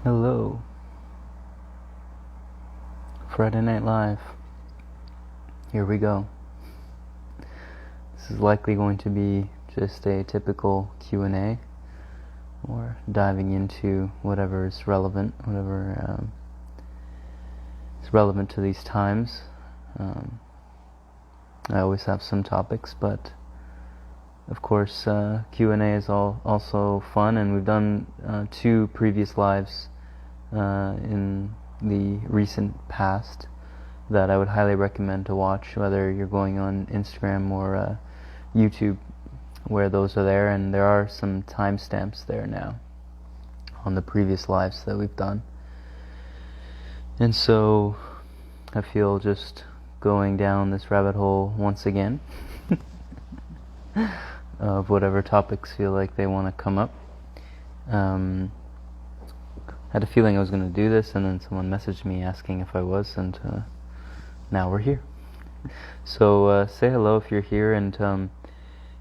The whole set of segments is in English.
Hello. Friday Night Live. Here we go. This is likely going to be just a typical Q&A, or diving into whatever is relevant, whatever is relevant to these times. I always have some topics, but of course Q&A is also fun, and we've done 2 previous lives in the recent past that I would highly recommend to watch, whether you're going on Instagram or YouTube, where those are there, and there are some timestamps there now on the previous lives that we've done. And so I feel just going down this rabbit hole once again of whatever topics feel like they want to come up. I had a feeling I was going to do this, and then someone messaged me asking if I was, and now we're here. So say hello if you're here, and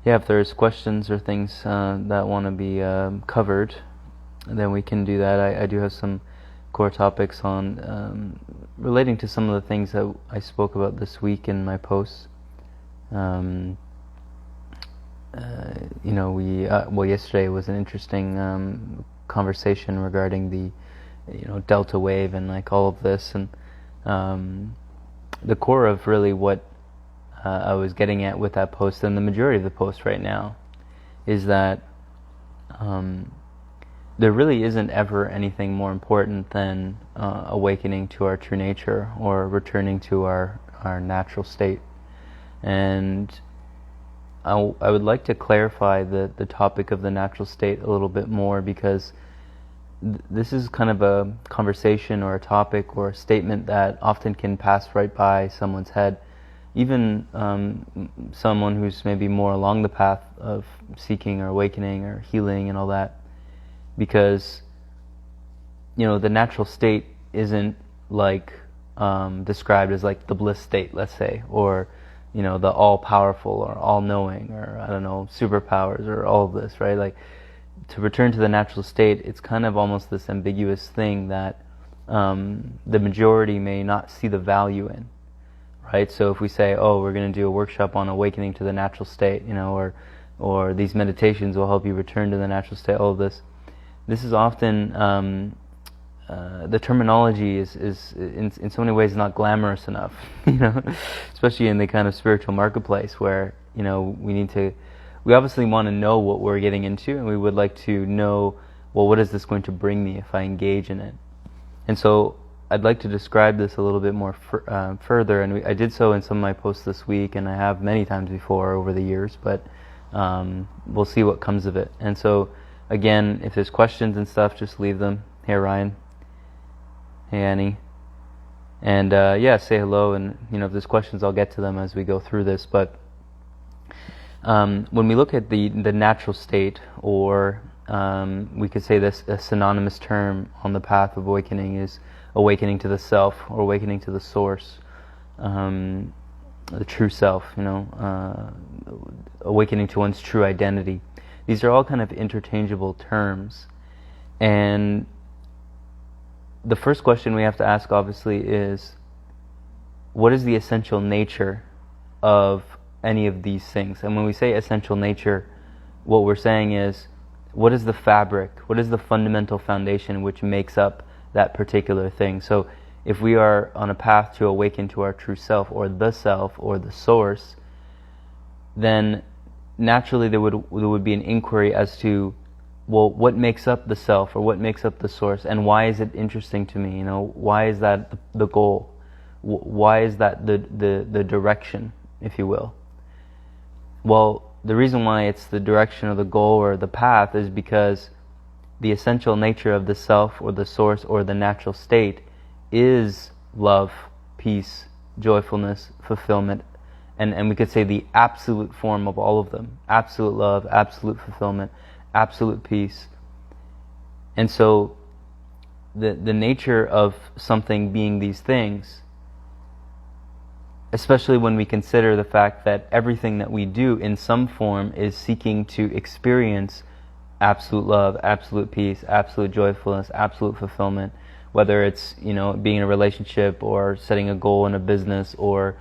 if there's questions or things that want to be covered, then we can do that. I do have some core topics on relating to some of the things that I spoke about this week in my posts. Yesterday was an interesting conversation regarding the delta wave and like all of this, and the core of really what I was getting at with that post, and the majority of the post right now, is that there really isn't ever anything more important than awakening to our true nature, or returning to our natural state. And I would like to clarify the topic of the natural state a little bit more, because this is kind of a conversation or a topic or a statement that often can pass right by someone's head, even someone who's maybe more along the path of seeking or awakening or healing and all that, because the natural state isn't like described as like the bliss state, let's say, or the all-powerful or all-knowing, or I don't know, superpowers, or all of this, right? Like, to return to the natural state, it's kind of almost this ambiguous thing that the majority may not see the value in, right? So if we say, oh, we're going to do a workshop on awakening to the natural state, or these meditations will help you return to the natural state, all of this is often the terminology is in so many ways not glamorous enough, especially in the kind of spiritual marketplace where we obviously want to know what we're getting into, and we would like to know, well, what is this going to bring me if I engage in it? And so I'd like to describe this a little bit more further, and I did so in some of my posts this week, and I have many times before over the years, but we'll see what comes of it. And so again, if there's questions and stuff, just leave them. Hey Ryan. Hey Annie. And say hello, and if there's questions, I'll get to them as we go through this. But when we look at the natural state, or we could say this, a synonymous term on the path of awakening is awakening to the self, or awakening to the source, the true self, awakening to one's true identity. These are all kind of interchangeable terms. And the first question we have to ask, obviously, is what is the essential nature of any of these things? And when we say essential nature, what we're saying is, what is the fabric, what is the fundamental foundation which makes up that particular thing? So if we are on a path to awaken to our true self, or the self, or the source, then naturally there would be an inquiry as to, well, what makes up the self, or what makes up the source, and why is it interesting to me? Why is that the goal? Why is that the direction, if you will? Well, the reason why it's the direction, or the goal, or the path is because the essential nature of the self, or the source, or the natural state is love, peace, joyfulness, fulfillment, and we could say the absolute form of all of them. Absolute love, absolute fulfillment, absolute peace. And so the nature of something being these things, especially when we consider the fact that everything that we do in some form is seeking to experience absolute love, absolute peace, absolute joyfulness, absolute fulfillment, whether it's, being in a relationship or setting a goal in a business or,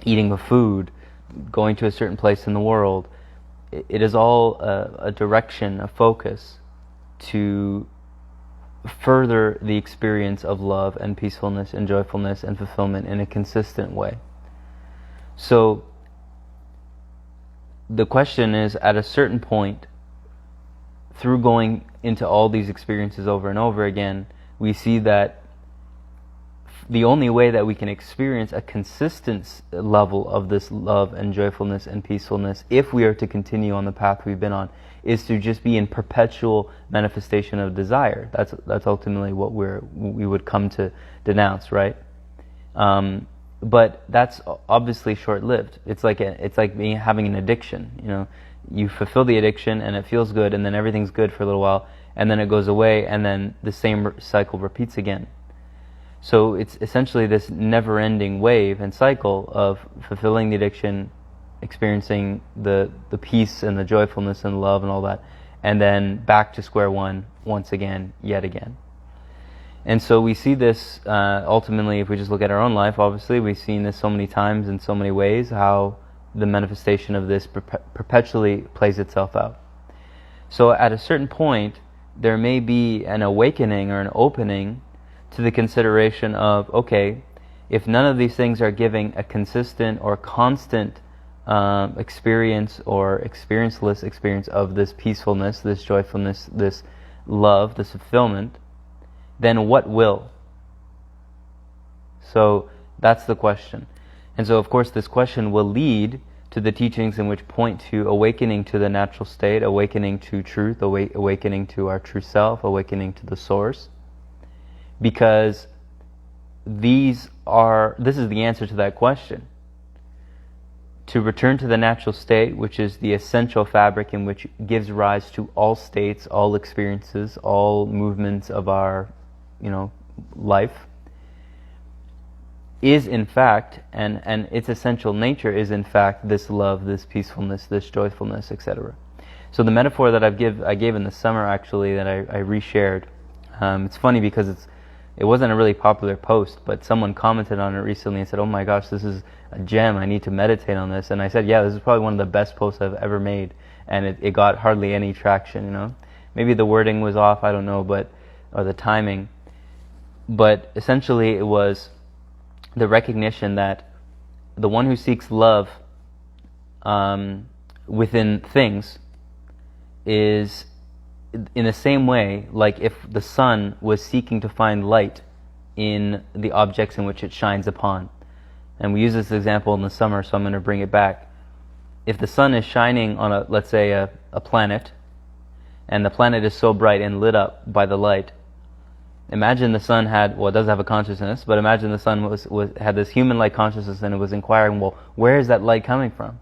eating a food, going to a certain place in the world. It is all a direction, a focus to further the experience of love and peacefulness and joyfulness and fulfillment in a consistent way. So the question is, at a certain point, through going into all these experiences over and over again, we see that the only way that we can experience a consistent level of this love and joyfulness and peacefulness, if we are to continue on the path we've been on, is to just be in perpetual manifestation of desire. That's ultimately what we would come to denounce, right? But that's obviously short-lived. It's like having an addiction. You fulfill the addiction and it feels good, and then everything's good for a little while, and then it goes away, and then the same cycle repeats again. So it's essentially this never-ending wave and cycle of fulfilling the addiction, experiencing the peace and the joyfulness and love and all that, and then back to square one once again, yet again. And so we see this ultimately, if we just look at our own life, obviously we've seen this so many times in so many ways, how the manifestation of this perpetually plays itself out. So at a certain point, there may be an awakening or an opening to the consideration of, okay, if none of these things are giving a consistent or constant experience or experienceless experience of this peacefulness, this joyfulness, this love, this fulfillment, then what will? So that's the question. And so of course this question will lead to the teachings in which point to awakening to the natural state, awakening to truth, awakening to our true self, awakening to the source. Because this is the answer to that question. To return to the natural state, which is the essential fabric in which gives rise to all states, all experiences, all movements of our, life, is in fact, and its essential nature is in fact this love, this peacefulness, this joyfulness, etc. So the metaphor that I gave in the summer, actually, that I reshared, it's funny because it wasn't a really popular post, but someone commented on it recently and said, "Oh my gosh, this is a gem, I need to meditate on this." And I said, yeah, this is probably one of the best posts I've ever made, and it got hardly any traction, Maybe the wording was off, I don't know, or the timing. But essentially it was the recognition that the one who seeks love within things is in the same way, like if the sun was seeking to find light in the objects in which it shines upon. And we use this example in the summer, so I'm going to bring it back. If the sun is shining on let's say a planet, and the planet is so bright and lit up by the light, imagine the sun it does have a consciousness, but imagine the sun had this human-like consciousness, and it was inquiring, well, where is that light coming from?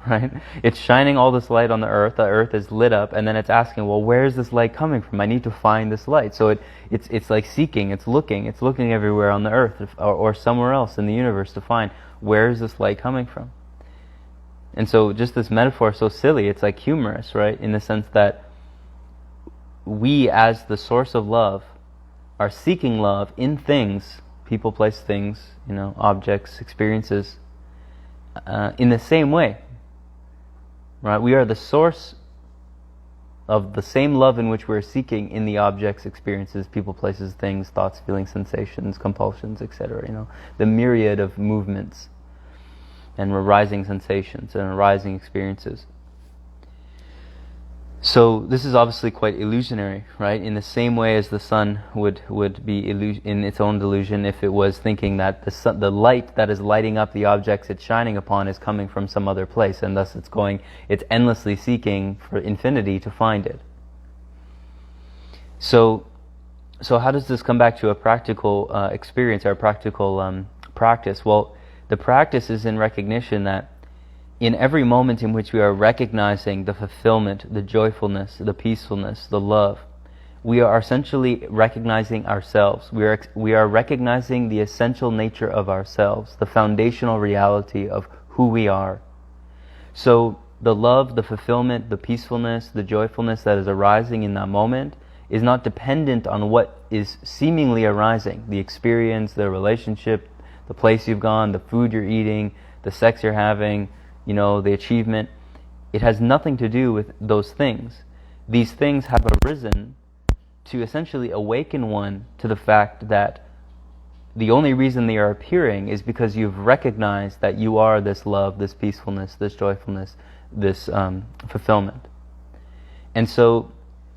Right? It's shining all this light on the earth is lit up, and then it's asking, well, where is this light coming from? I need to find this light. So it's like seeking, it's looking everywhere on the earth or somewhere else in the universe to find, where is this light coming from? And so just this metaphor is so silly, it's like humorous, right? In the sense that we, as the source of love, are seeking love in things, people, place, things, objects, experiences, in the same way. Right? We are the source of the same love in which we're seeking in the objects, experiences, people, places, things, thoughts, feelings, sensations, compulsions, etc. The myriad of movements and arising sensations and arising experiences. So this is obviously quite illusionary, right? In the same way as the sun would be in its own delusion if it was thinking that the light that is lighting up the objects it's shining upon is coming from some other place, and thus it's endlessly seeking for infinity to find it. So how does this come back to a practical experience or a practical practice? Well, the practice is in recognition that in every moment in which we are recognizing the fulfillment, the joyfulness, the peacefulness, the love, we are essentially recognizing ourselves. We are recognizing the essential nature of ourselves, the foundational reality of who we are. So the love, the fulfillment, the peacefulness, the joyfulness that is arising in that moment is not dependent on what is seemingly arising. The experience, the relationship, the place you've gone, the food you're eating, the sex you're having, the achievement. It has nothing to do with those things. These things have arisen to essentially awaken one to the fact that the only reason they are appearing is because you've recognized that you are this love, this peacefulness, this joyfulness, this fulfillment. And so,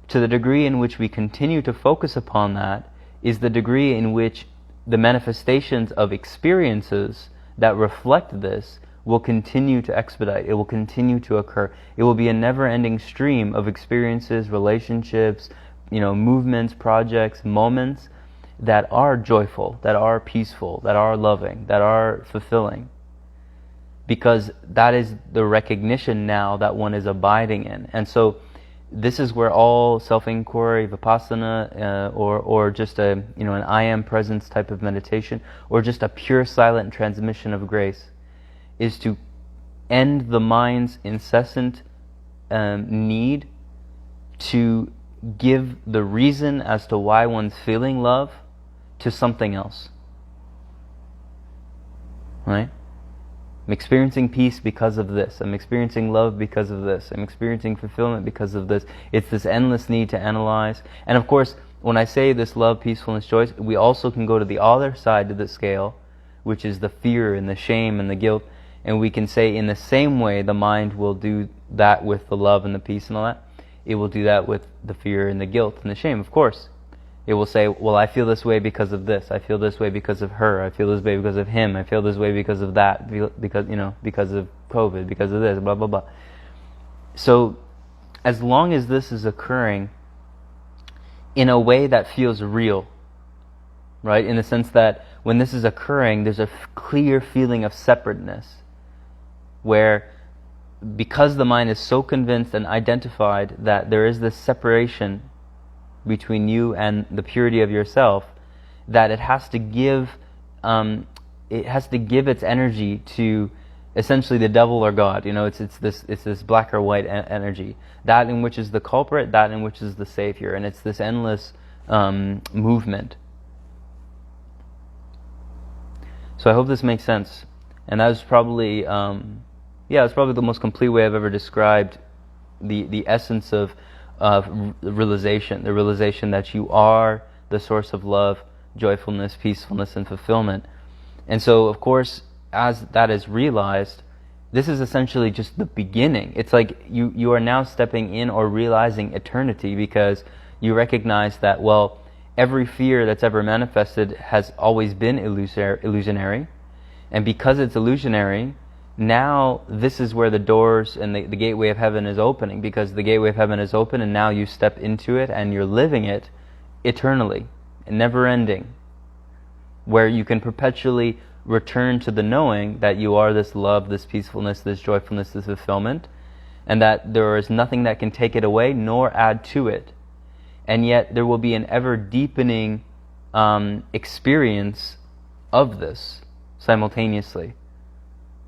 to the degree in which we continue to focus upon that is the degree in which the manifestations of experiences that reflect this will continue to expedite. It will continue to occur. It will be a never-ending stream of experiences, relationships, movements, projects, moments that are joyful, that are peaceful, that are loving, that are fulfilling. Because that is the recognition now that one is abiding in. And so this is where all self-inquiry, vipassana, or just an I am presence type of meditation, or just a pure silent transmission of grace, is to end the mind's incessant need to give the reason as to why one's feeling love to something else. Right? I'm experiencing peace because of this. I'm experiencing love because of this. I'm experiencing fulfillment because of this. It's this endless need to analyze. And of course, when I say this love, peacefulness, joy, we also can go to the other side of the scale, which is the fear and the shame and the guilt. And we can say in the same way the mind will do that with the love and the peace and all that, it will do that with the fear and the guilt and the shame, of course. It will say, well, I feel this way because of this. I feel this way because of her. I feel this way because of him. I feel this way because of that. Because of COVID, because of this, blah, blah, blah. So, as long as this is occurring in a way that feels real, right? In the sense that when this is occurring, there's a clear feeling of separateness, where because the mind is so convinced and identified that there is this separation between you and the purity of yourself, that it has to give its energy to essentially the devil or God. It's this black or white energy, that in which is the culprit, that in which is the savior, and it's this endless movement. So I hope this makes sense. And that was probably it's probably the most complete way I've ever described the essence of realization, the realization that you are the source of love, joyfulness, peacefulness, and fulfillment. And so, of course, as that is realized, this is essentially just the beginning. It's like you are now stepping in or realizing eternity, because you recognize that, well, every fear that's ever manifested has always been illusionary. And because it's illusionary, now this is where the doors and the gateway of heaven is opening, because the gateway of heaven is open, and now you step into it and you're living it eternally, never ending, where you can perpetually return to the knowing that you are this love, this peacefulness, this joyfulness, this fulfillment, and that there is nothing that can take it away nor add to it. And yet there will be an ever deepening experience of this simultaneously.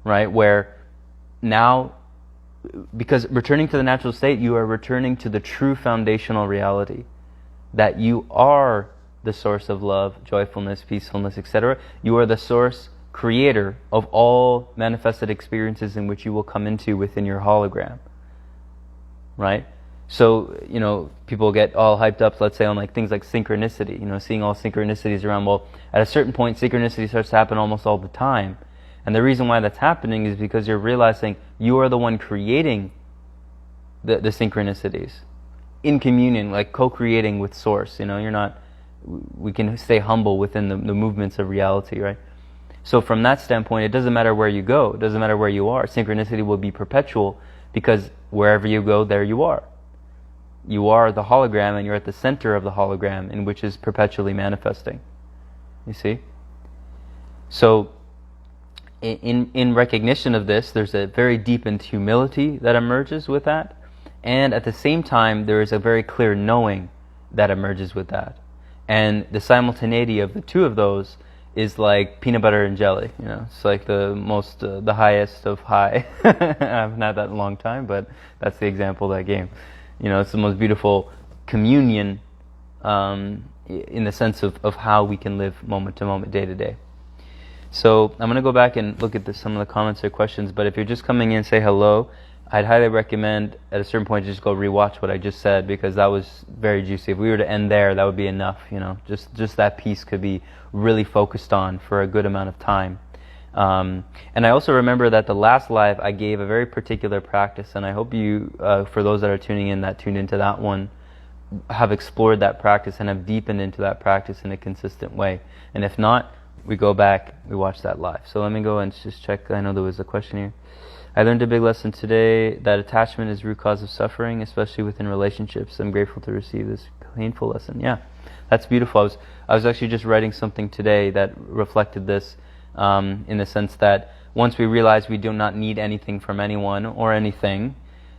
Right, where now, because returning to the natural state, you are returning to the true foundational reality, that you are the source of love, joyfulness, peacefulness, etc. You are the source, creator of all manifested experiences in which you will come into within your hologram. Right? So, people get all hyped up, let's say, on things like synchronicity, seeing all synchronicities around. Well, at a certain point, synchronicity starts to happen almost all the time. And the reason why that's happening is because you're realizing you are the one creating the synchronicities in communion, like co-creating with Source. You're not. We can stay humble within the movements of reality, right? So from that standpoint, it doesn't matter where you go. It doesn't matter where you are. Synchronicity will be perpetual, because wherever you go, there you are. You are the hologram, and you're at the center of the hologram, in which is perpetually manifesting. You see? So, in recognition of this, there's a very deepened humility that emerges with that, and at the same time there is a very clear knowing that emerges with that. And the simultaneity of the two of those is like peanut butter and jelly. It's like the highest of high. I haven't had that in a long time, but that's the example of that game. It's the most beautiful communion in the sense of how we can live moment to moment, day to day. So I'm going to go back and look at some of the comments or questions, but if you're just coming in, say hello. I'd highly recommend at a certain point just go rewatch what I just said, because that was very juicy. If we were to end there, that would be enough. Just that piece could be really focused on for a good amount of time. And I also remember that the last live I gave a very particular practice, and I hope you, for those that are tuning in, that tuned into that one, have explored that practice and have deepened into that practice in a consistent way. And if not, we go back, we watch that live. So let me go and just check. I know there was a question here. I learned a big lesson today that attachment is the root cause of suffering, especially within relationships. I'm grateful to receive this painful lesson. Yeah, that's beautiful. I was actually just writing something today that reflected this, in the sense that once we realize we do not need anything from anyone or anything,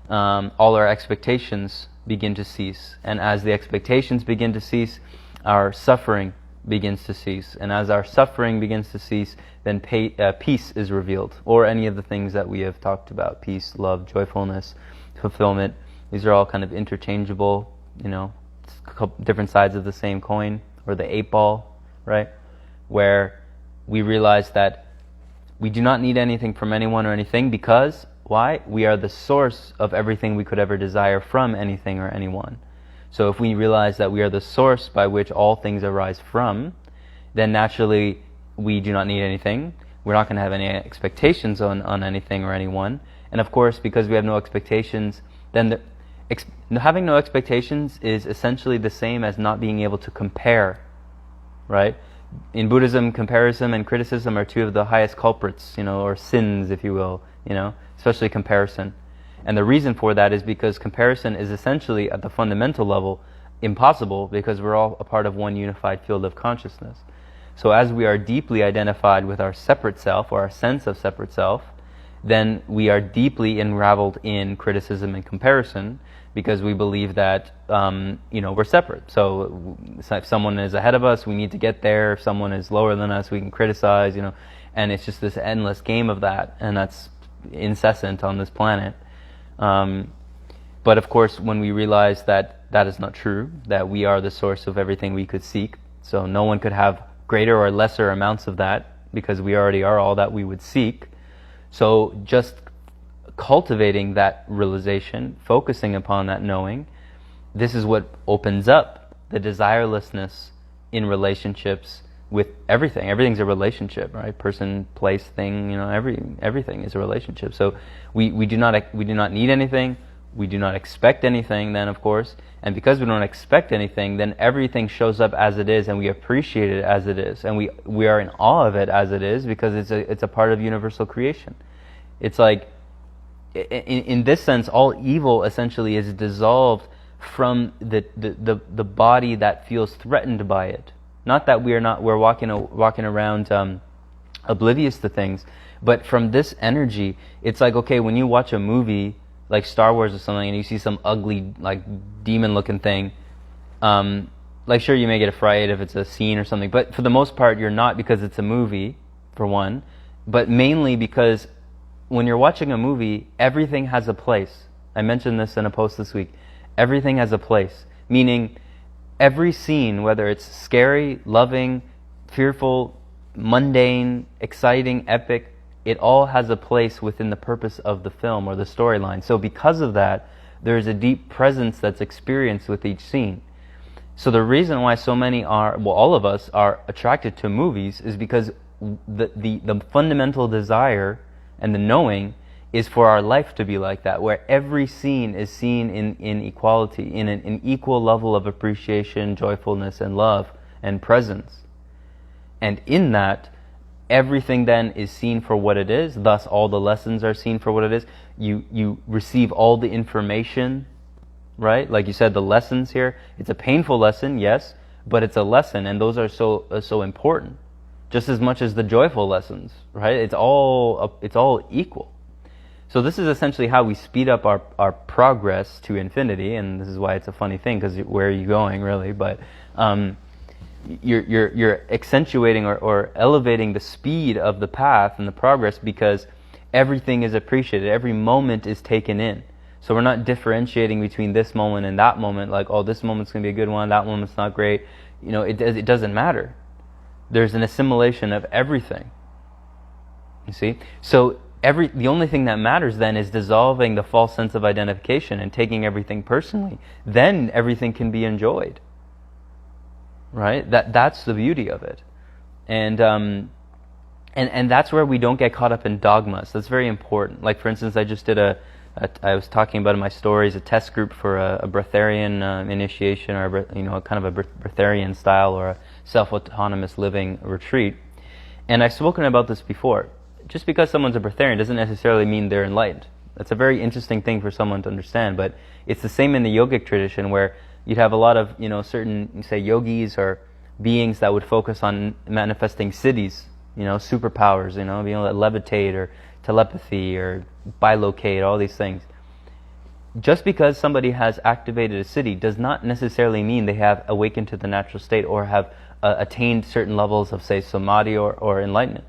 all our expectations begin to cease. And as the expectations begin to cease, our suffering begins to cease. And as our suffering begins to cease, then peace is revealed, or any of the things that we have talked about: peace, love, joyfulness, fulfillment. These are all kind of interchangeable, it's a couple different sides of the same coin, or the 8-ball, right? Where we realize that we do not need anything from anyone or anything, because, why? We are the source of everything we could ever desire from anything or anyone. So if we realize that we are the source by which all things arise from, then naturally we do not need anything. We're not going to have any expectations on anything or anyone. And of course, because we have no expectations, then having no expectations is essentially the same as not being able to compare, right? In Buddhism, comparison and criticism are two of the highest culprits, or sins, if you will, especially comparison. And the reason for that is because comparison is essentially, at the fundamental level, impossible, because we're all a part of one unified field of consciousness. So as we are deeply identified with our separate self, or our sense of separate self, then we are deeply unraveled in criticism and comparison, because we believe that we're separate. So if someone is ahead of us, we need to get there. If someone is lower than us, we can criticize, and it's just this endless game of that, and that's incessant on this planet. But of course, when we realize that that is not true, that we are the source of everything we could seek, so no one could have greater or lesser amounts of that, because we already are all that we would seek. So just cultivating that realization, focusing upon that knowing, this is what opens up the desirelessness in relationships with everything. Everything's a relationship, right? Person, place, thing, everything is a relationship. So we do not need anything. We do not expect anything then, of course. And because we don't expect anything, then everything shows up as it is, and we appreciate it as it is. And we are in awe of it as it is, because it's a part of universal creation. It's like, in this sense, all evil essentially is dissolved from the body that feels threatened by it. Not that we're walking around oblivious to things, but from this energy, it's like, okay, when you watch a movie like Star Wars or something, and you see some ugly, like, demon-looking thing, like, sure, you may get afraid if it's a scene or something, but for the most part, you're not, because it's a movie, for one, but mainly because when you're watching a movie, everything has a place. I mentioned this in a post this week. Everything has a place, meaning every scene, whether it's scary, loving, fearful, mundane, exciting, epic, it all has a place within the purpose of the film or the storyline. So because of that, there's a deep presence that's experienced with each scene. So the reason why so many all of us are attracted to movies is because the fundamental desire and the knowing is for our life to be like that, where every scene is seen in equality, in an equal level of appreciation, joyfulness, and love, and presence. And in that, everything then is seen for what it is, thus all the lessons are seen for what it is. You receive all the information, right? Like you said, the lessons here, it's a painful lesson, yes, but it's a lesson, and those are so important, just as much as the joyful lessons, right? It's all equal. So this is essentially how we speed up our progress to infinity, and this is why it's a funny thing, because where are you going, really? But you're accentuating or elevating the speed of the path and the progress, because everything is appreciated, every moment is taken in. So we're not differentiating between this moment and that moment, like, oh, this moment's going to be a good one, that moment's not great. It doesn't matter. There's an assimilation of everything. You see? So the only thing that matters then is dissolving the false sense of identification and taking everything personally. Then everything can be enjoyed. Right? That's the beauty of it. And that's where we don't get caught up in dogmas. That's very important. Like, for instance, I just did I was talking about in my stories a test group for a breatharian initiation, or kind of a breatharian style or a self-autonomous living retreat. And I've spoken about this before. Just because someone's a breatharian doesn't necessarily mean they're enlightened. That's a very interesting thing for someone to understand. But it's the same in the yogic tradition, where you'd have a lot of certain, say, yogis or beings that would focus on manifesting siddhis, superpowers, being able to levitate or telepathy or bilocate, all these things. Just because somebody has activated a siddhi does not necessarily mean they have awakened to the natural state or have attained certain levels of, say, samadhi or enlightenment.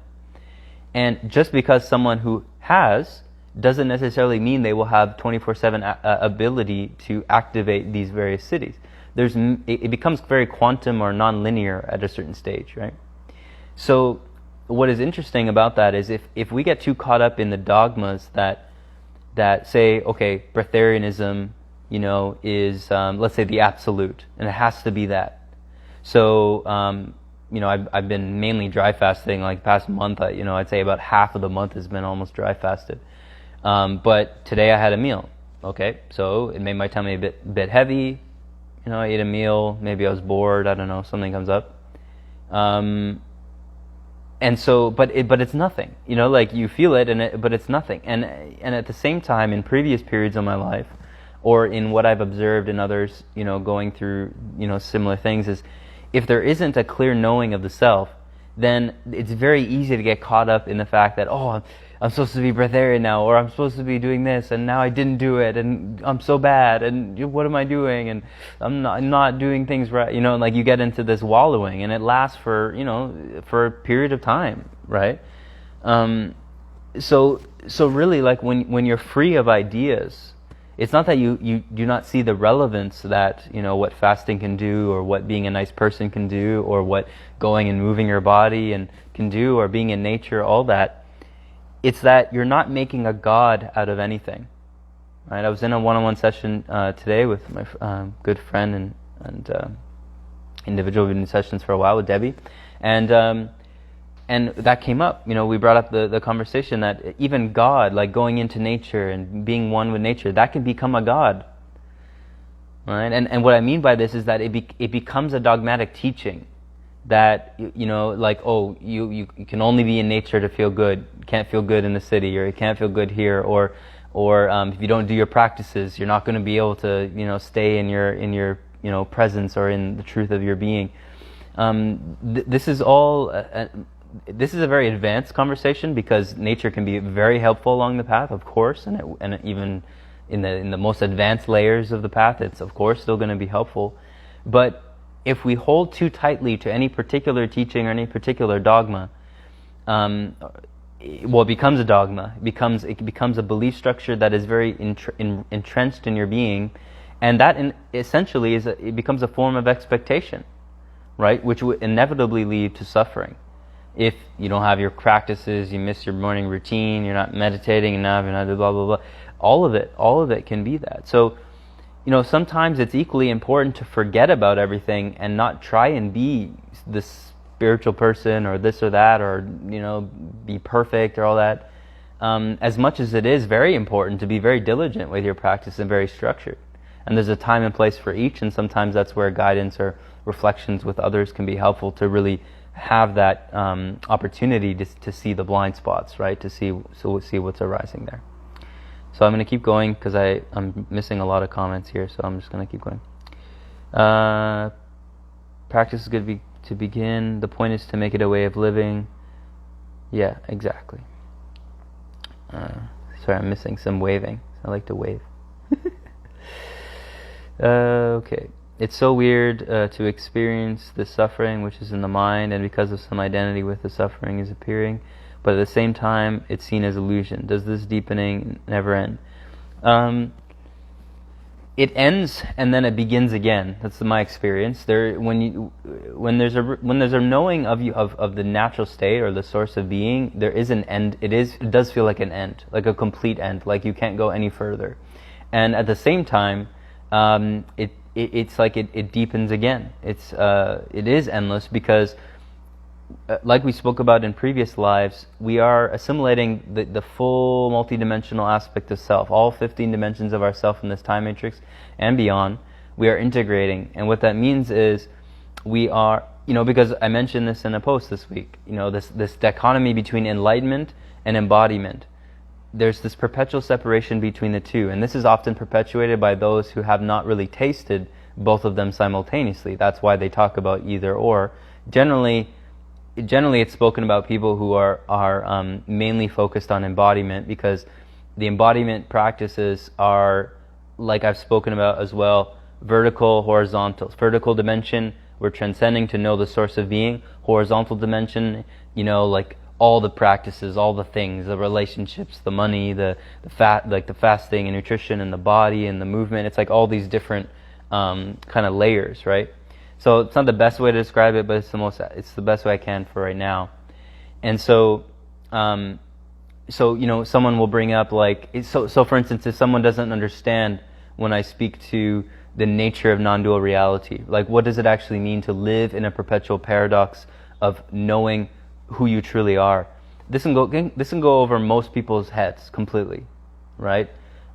And just because someone who has doesn't necessarily mean they will have 24/7 ability to activate these various siddhis. It becomes very quantum or non-linear at a certain stage, right? So what is interesting about that is if we get too caught up in the dogmas that say, okay, breatharianism, is let's say the absolute, and it has to be that. So I've been mainly dry fasting. Like, past month, I'd say about half of the month has been almost dry fasted. But today I had a meal. Okay, so it made my tummy a bit heavy. I ate a meal. Maybe I was bored. I don't know. Something comes up. And so, but it's nothing. Like, you feel it, but it's nothing. And at the same time, in previous periods of my life, or in what I've observed in others, going through similar things, is if there isn't a clear knowing of the self, then it's very easy to get caught up in the fact that, oh, I'm supposed to be breatharian now, or I'm supposed to be doing this, and now I didn't do it, and I'm so bad, and what am I doing, and I'm not doing things right, like, you get into this wallowing, and it lasts for a period of time, right? So really, like, when you're free of ideas, it's not that you do not see the relevance that, what fasting can do, or what being a nice person can do, or what going and moving your body and can do, or being in nature, all that. It's that you're not making a god out of anything. Right? I was in a one-on-one session today with my good friend and individual in sessions for a while with Debbie, and that came up. We brought up the conversation that even God, like going into nature and being one with nature, that can become a god. Right? And what I mean by this is that it becomes a dogmatic teaching that, like, oh, you can only be in nature to feel good. You can't feel good in the city, or you can't feel good here, or if you don't do your practices, you're not going to be able to, stay in your presence or in the truth of your being. This is all. This is a very advanced conversation, because nature can be very helpful along the path, of course, and even in the most advanced layers of the path, it's of course still going to be helpful. But if we hold too tightly to any particular teaching or any particular dogma, it becomes a dogma. It becomes a belief structure that is very entrenched in your being, and that essentially it becomes a form of expectation, right? Which would inevitably lead to suffering. If you don't have your practices, you miss your morning routine, you're not meditating enough, you're not blah blah blah. All of it can be that. So, sometimes it's equally important to forget about everything and not try and be this spiritual person or this or that, or be perfect or all that. As much as it is very important to be very diligent with your practice and very structured. And there's a time and place for each, and sometimes that's where guidance or reflections with others can be helpful to really have that opportunity to see the blind spots, right? To see what's arising there. So I'm going to keep going because I'm missing a lot of comments here, so I'm just going to keep going. Practice is good to begin. The point is to make it a way of living. Yeah, exactly. Sorry, I'm missing some waving. I like to wave. Okay. it's so weird to experience the suffering which is in the mind, and because of some identity with the suffering is appearing, but at the same time it's seen as illusion. Does this deepening never end? It ends and then it begins again. That's my experience. When there's a knowing of the natural state or the source of being, there is an end. It does feel like an end, like a complete end, like you can't go any further. And at the same time, it's like it deepens again. It is endless because, like we spoke about in previous lives, we are assimilating the full multidimensional aspect of self, all 15 dimensions of ourself in this time matrix and beyond. We are integrating, and what that means is we are, because I mentioned this in a post this week, this dichotomy between enlightenment and embodiment. There's this perpetual separation between the two, and this is often perpetuated by those who have not really tasted both of them simultaneously. That's why they talk about either or. Generally it's spoken about people who are mainly focused on embodiment, because the embodiment practices are, like I've spoken about as well, vertical, horizontal. Vertical dimension, we're transcending to know the source of being. Horizontal dimension, like all the practices, all the things, the relationships, the money, the fasting and nutrition and the body and the movement. It's like all these different kind of layers, right? So it's not the best way to describe it, but it's the best way I can for right now. And so someone will bring up so for instance, if someone doesn't understand when I speak to the nature of non-dual reality, like what does it actually mean to live in a perpetual paradox of knowing who you truly are, this can go over most people's heads completely, right?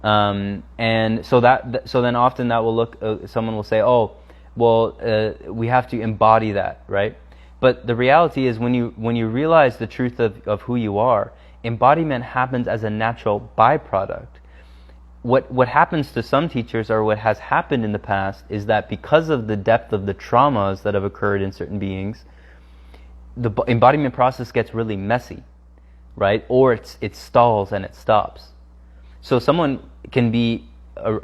And so then often that will someone will say, oh, well, we have to embody that, right? But the reality is, when you realize the truth of who you are, embodiment happens as a natural byproduct. What happens to some teachers, or what has happened in the past, is that because of the depth of the traumas that have occurred in certain beings, the embodiment process gets really messy, right? Or it stalls and it stops. So someone can be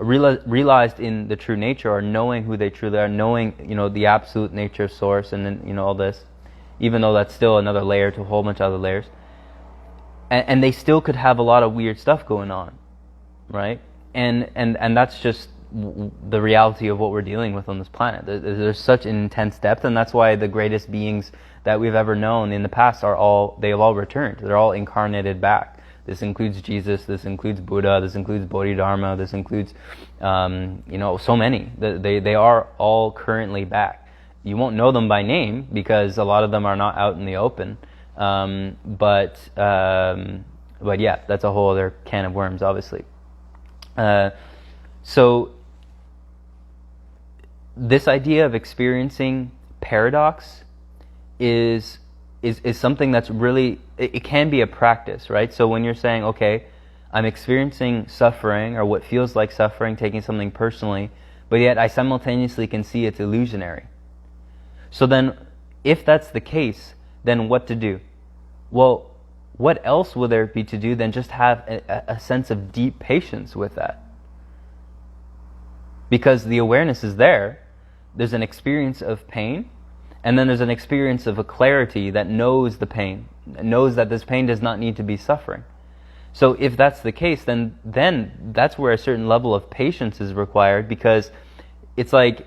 realized in the true nature, or knowing who they truly are, knowing the absolute nature, source, and then all this, even though that's still another layer to a whole bunch of other layers, and they still could have a lot of weird stuff going on, right? And that's just the reality of what we're dealing with on this planet. There's such an intense depth, and that's why the greatest beings that we've ever known in the past they've all returned. They're all incarnated back. This includes Jesus, this includes Buddha, this includes Bodhidharma, this includes, so many. They are all currently back. You won't know them by name because a lot of them are not out in the open. But yeah, that's a whole other can of worms, obviously. So this idea of experiencing paradox is something that's really, it can be a practice, right? So when you're saying, okay, I'm experiencing suffering, or what feels like suffering, taking something personally, but yet I simultaneously can see it's illusionary. So then, if that's the case, then what to do? Well, what else will there be to do than just have a sense of deep patience with that? Because the awareness is there. There's an experience of pain, and then there's an experience of a clarity that knows the pain, knows that this pain does not need to be suffering. So if that's the case, then that's where a certain level of patience is required, because it's like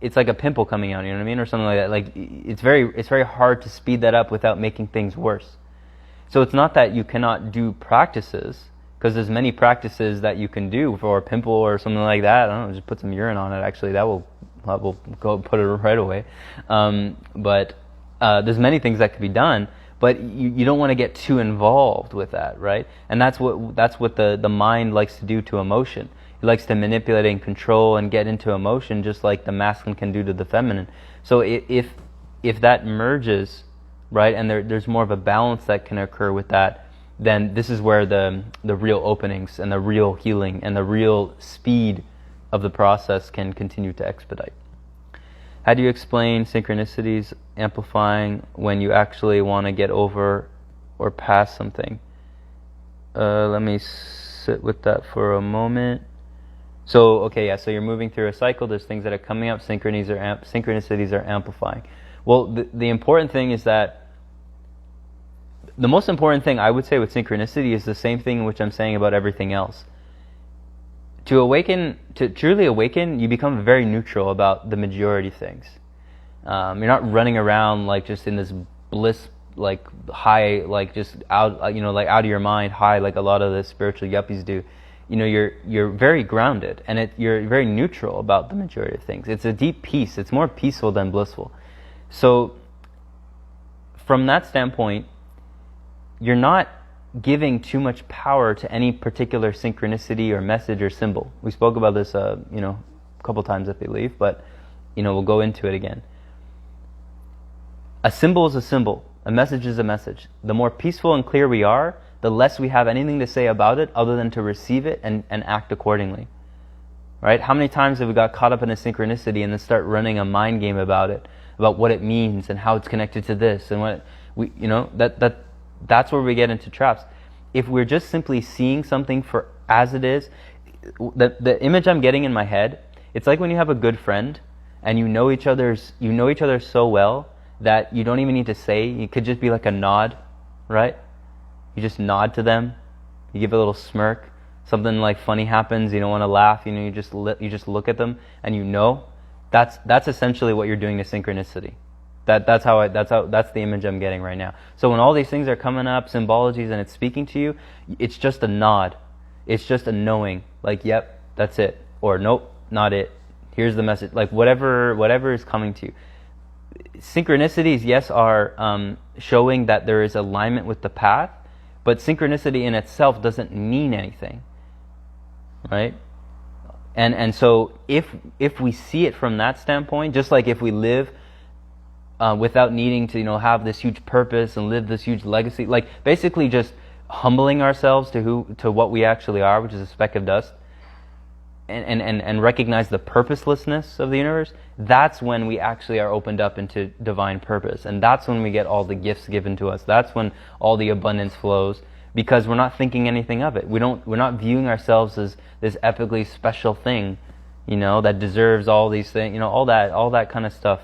a pimple coming out, you know what I mean, or something like that. Like it's very hard to speed that up without making things worse. So it's not that you cannot do practices, because there's many practices that you can do for a pimple or something like that. I don't know, just put some urine on it. Actually, that will go put it right away. But there's many things that could be done, but you don't want to get too involved with that, right? And that's what the mind likes to do to emotion. It likes to manipulate and control and get into emotion, just like the masculine can do to the feminine. So if that merges, right, and there's more of a balance that can occur with that, then this is where the real openings and the real healing and the real speed of the process can continue to expedite. How do you explain synchronicities amplifying when you actually want to get over or past something? Let me sit with that for a moment. So, okay, yeah, so you're moving through a cycle, there's things that are coming up, synchronicities are amplifying. Well, the important thing is that the most important thing I would say with synchronicity is the same thing which I'm saying about everything else. To truly awaken, you become very neutral about the majority of things. You're not running around like just in this bliss, like high, like just out, like out of your mind high, like a lot of the spiritual yuppies do. You're very grounded, and you're very neutral about the majority of things. It's a deep peace. It's more peaceful than blissful. So, from that standpoint, you're not giving too much power to any particular synchronicity or message or symbol. We spoke about this, a couple times, I believe, but we'll go into it again. A symbol is a symbol. A message is a message. The more peaceful and clear we are, the less we have anything to say about it other than to receive it and act accordingly. Right? How many times have we got caught up in a synchronicity and then start running a mind game about it, about what it means and how it's connected to this and what that's where we get into traps. If we're just simply seeing something for as it is, the image I'm getting in my head, it's like when you have a good friend and you know each other so well that you don't even need to say. It could just be like a nod, right? You just nod to them. You give a little smirk. Something like funny happens. You don't want to laugh. You just look at them, and that's essentially what you're doing to synchronicity. That's the image I'm getting right now. So when all these things are coming up, symbologies, and it's speaking to you, it's just a nod. It's just a knowing. Like, yep, that's it. Or nope, not it. Here's the message. Like whatever is coming to you. Synchronicities, yes, are showing that there is alignment with the path, but synchronicity in itself doesn't mean anything, right? And so if we see it from that standpoint, just like if we live without needing to have this huge purpose and live this huge legacy, like basically just humbling ourselves to what we actually are, which is a speck of dust, and recognize the purposelessness of the universe, that's when we actually are opened up into divine purpose. And that's when we get all the gifts given to us. That's when all the abundance flows, because we're not thinking anything of it. We're not viewing ourselves as this epically special thing, that deserves all these things, all that kind of stuff.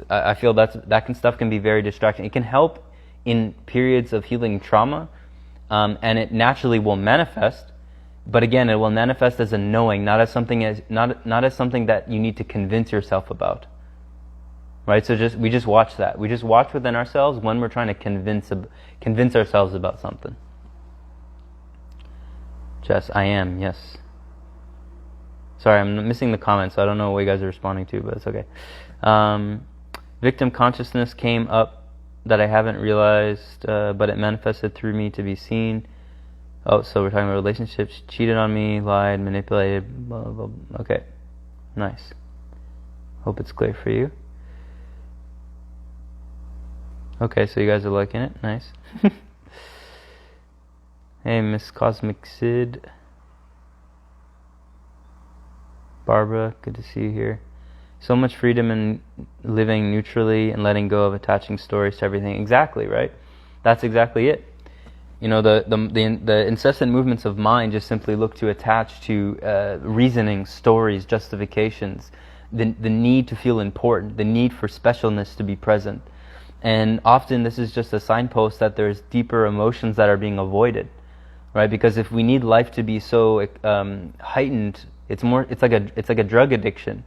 I feel that stuff can be very distracting. It can help in periods of healing trauma, and it naturally will manifest. But again, it will manifest as a knowing, not as something that you need to convince yourself about. Right? So we just watch that. We just watch within ourselves when we're trying to convince ourselves about something. Jess, I am, yes. Sorry, I'm missing the comments, so I don't know what you guys are responding to, but it's okay. Victim consciousness came up that I haven't realized, but it manifested through me to be seen. Oh, so we're talking about relationships. Cheated on me, lied, manipulated, blah, blah, blah. Okay, nice. Hope it's clear for you. Okay, so you guys are liking it. Nice. Hey, Miss Cosmic Sid. Barbara, good to see you here. So much freedom in living neutrally and letting go of attaching stories to everything. Exactly, right? That's exactly it. The incessant movements of mind just simply look to attach to reasoning, stories, justifications, the need to feel important, the need for specialness to be present. And often this is just a signpost that there's deeper emotions that are being avoided, right? Because if we need life to be so heightened, it's like a drug addiction.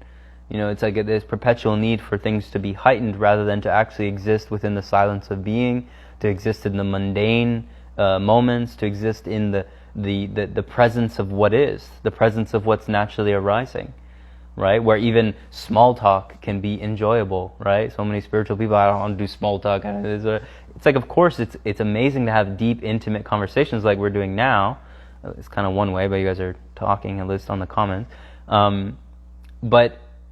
It's like this perpetual need for things to be heightened rather than to actually exist within the silence of being, to exist in the mundane moments, to exist in the presence of what is, the presence of what's naturally arising, right? Where even small talk can be enjoyable, right? So many spiritual people, I don't want to do small talk. It's like, of course, it's amazing to have deep, intimate conversations like we're doing now. It's kind of one way, but you guys are talking, at least on the comments.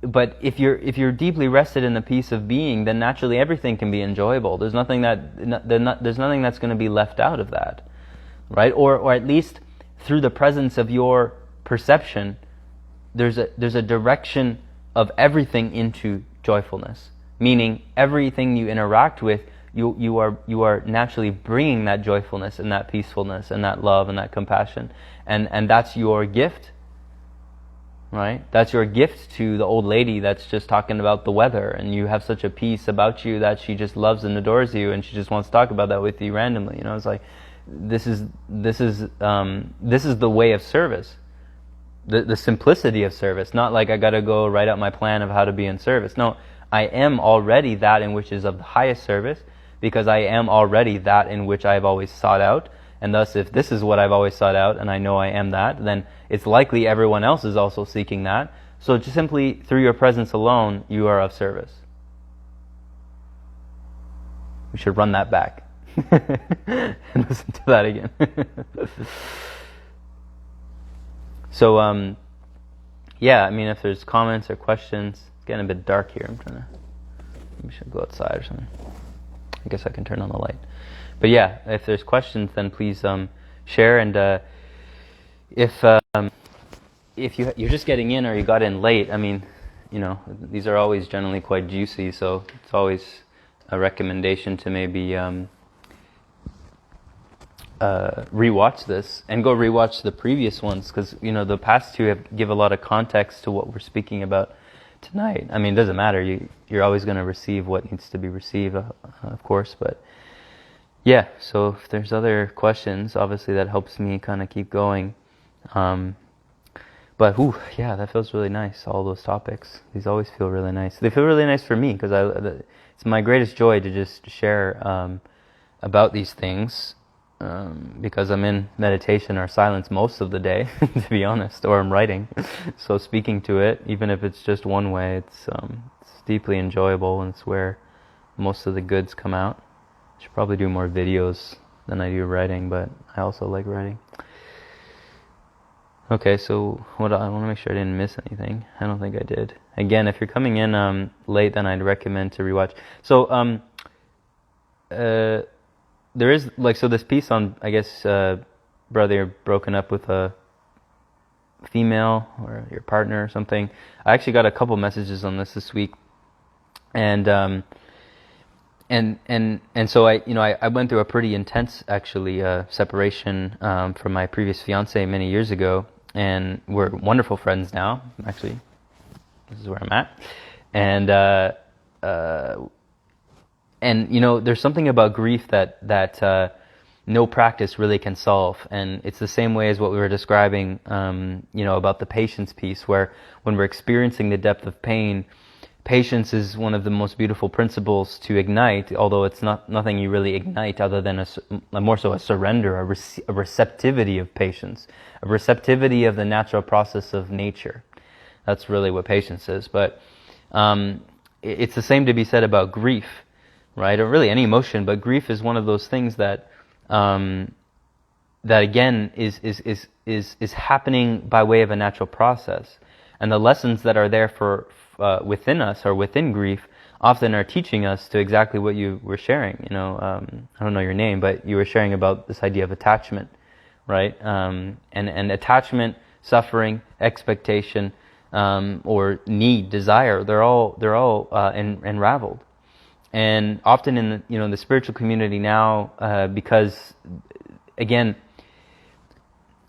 But if you're deeply rested in the peace of being, then naturally everything can be enjoyable. There's nothing that's going to be left out of that, right? Or at least through the presence of your perception, there's a direction of everything into joyfulness. Meaning everything you interact with, you are naturally bringing that joyfulness and that peacefulness and that love and that compassion, and that's your gift. right? That's your gift to the old lady that's just talking about the weather, and you have such a peace about you that she just loves and adores you, and she just wants to talk about that with you randomly. You know, it's like this is the way of service, the simplicity of service. Not like I got to go write out my plan of how to be in service. No, I am already that in which is of the highest service, because I am already that in which I've always sought out. And thus, if this is what I've always sought out, and I know I am that, then it's likely everyone else is also seeking that. So just simply through your presence alone, you are of service. We should run that back and listen to that again. So, yeah, I mean, if there's comments or questions, it's getting a bit dark here. Maybe I should go outside or something. I guess I can turn on the light. But yeah, if there's questions, then please share. And if you're just getting in or you got in late, I mean, you know, these are always generally quite juicy, so it's always a recommendation to maybe rewatch this and go rewatch the previous ones, because you know the past two give a lot of context to what we're speaking about tonight. I mean, it doesn't matter. You're always going to receive what needs to be received, of course, but. Yeah, so if there's other questions, obviously that helps me kind of keep going. But, yeah, that feels really nice, all those topics. These always feel really nice. They feel really nice for me, because it's my greatest joy to just share about these things, because I'm in meditation or silence most of the day, to be honest, or I'm writing. So speaking to it, even if it's just one way, it's deeply enjoyable, and it's where most of the goods come out. I should probably do more videos than I do writing, but I also like writing. Okay, so I want to make sure I didn't miss anything. I don't think I did. Again, if you're coming in late, then I'd recommend to rewatch. So there is so this piece on, I guess, brother, you're broken up with a female or your partner or something. I actually got a couple messages on this week, and so I went through a pretty intense actually separation from my previous fiance many years ago, and we're wonderful friends now. Actually, this is where I'm at, and you know, there's something about grief that no practice really can solve, and it's the same way as what we were describing, you know, about the patience piece, where when we're experiencing the depth of pain. Patience is one of the most beautiful principles to ignite, although it's nothing you really ignite other than more so a surrender, a receptivity of patience, a receptivity of the natural process of nature. That's really what patience is. But it's the same to be said about grief, right? Or really any emotion, but grief is one of those things that again is happening by way of a natural process, and the lessons that are there for within us or within grief often are teaching us to exactly what you were sharing. You know, I don't know your name, but you were sharing about this idea of attachment, right? And attachment, suffering, expectation, or need, desire, they're all unraveled. And often in the spiritual community now, because again,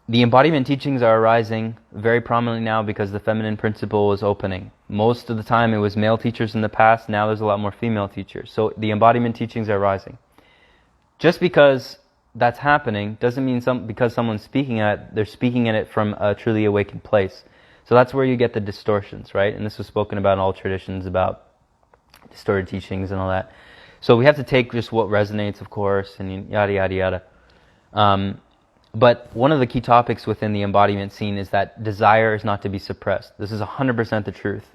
the embodiment teachings are arising very prominently now because the feminine principle is opening. Most of the time it was male teachers in the past, now there's a lot more female teachers. So the embodiment teachings are rising. Just because that's happening doesn't mean because someone's speaking at it, they're speaking at it from a truly awakened place. So that's where you get the distortions, right? And this was spoken about in all traditions about distorted teachings and all that. So we have to take just what resonates, of course, and yada, yada, yada. But one of the key topics within the embodiment scene is that desire is not to be suppressed. This is 100% the truth.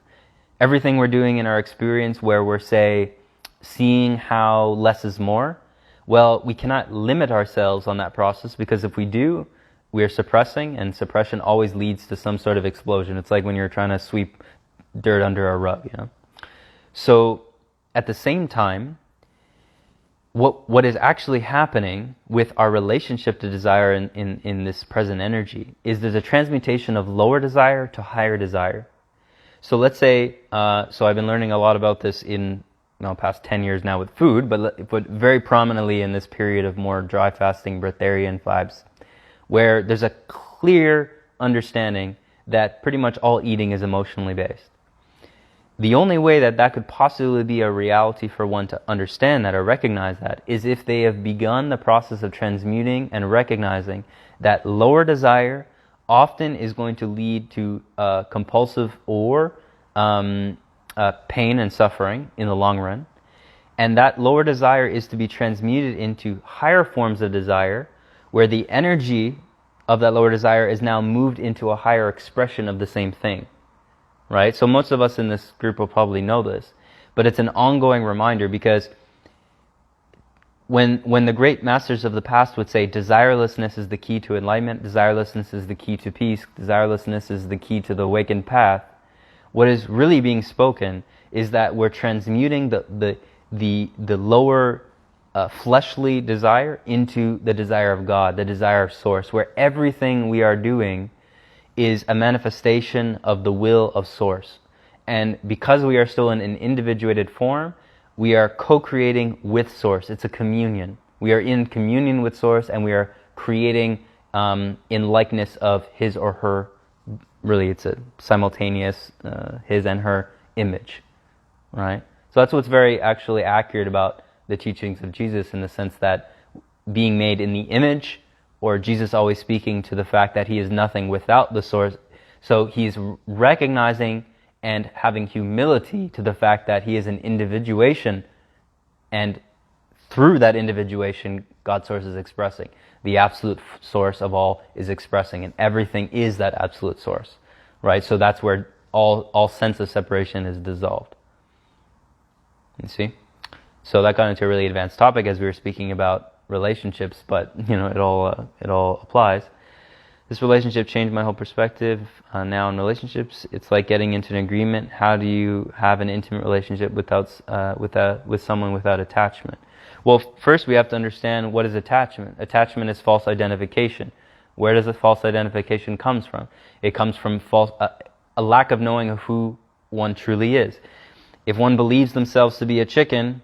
Everything we're doing in our experience where we're, say, seeing how less is more, well, we cannot limit ourselves on that process, because if we do, we are suppressing, and suppression always leads to some sort of explosion. It's like when you're trying to sweep dirt under a rug, you know. So at the same time, what is actually happening with our relationship to desire in this present energy is there's a transmutation of lower desire to higher desire. So let's say, so I've been learning a lot about this in past 10 years now with food, but very prominently in this period of more dry fasting, breatharian vibes, where there's a clear understanding that pretty much all eating is emotionally based. The only way that that could possibly be a reality for one to understand that or recognize that is if they have begun the process of transmuting and recognizing that lower desire often is going to lead to compulsive or pain and suffering in the long run. And that lower desire is to be transmuted into higher forms of desire, where the energy of that lower desire is now moved into a higher expression of the same thing. Right? So most of us in this group will probably know this, but it's an ongoing reminder, because when the great masters of the past would say desirelessness is the key to enlightenment, desirelessness is the key to peace, desirelessness is the key to the awakened path, what is really being spoken is that we're transmuting the lower fleshly desire into the desire of God, the desire of Source, where everything we are doing is a manifestation of the will of Source. And because we are still in an individuated form, we are co-creating with Source. It's a communion. We are in communion with Source, and we are creating in likeness of His or her. Really, it's a simultaneous His and her image, right? So that's what's very actually accurate about the teachings of Jesus, in the sense that being made in the image, or Jesus always speaking to the fact that He is nothing without the Source. So He's recognizing and having humility to the fact that He is an individuation, and through that individuation, God's Source is expressing. The absolute Source of all is expressing, and everything is that absolute Source, right? So that's where all sense of separation is dissolved. You see? So that got into a really advanced topic as we were speaking about relationships, but it all applies. This relationship changed my whole perspective. Now in relationships, it's like getting into an agreement. How do you have an intimate relationship with someone without attachment? Well, first we have to understand, what is attachment. Attachment is false identification. Where does the false identification comes from? It comes from a lack of knowing of who one truly is. If one believes themselves to be a chicken,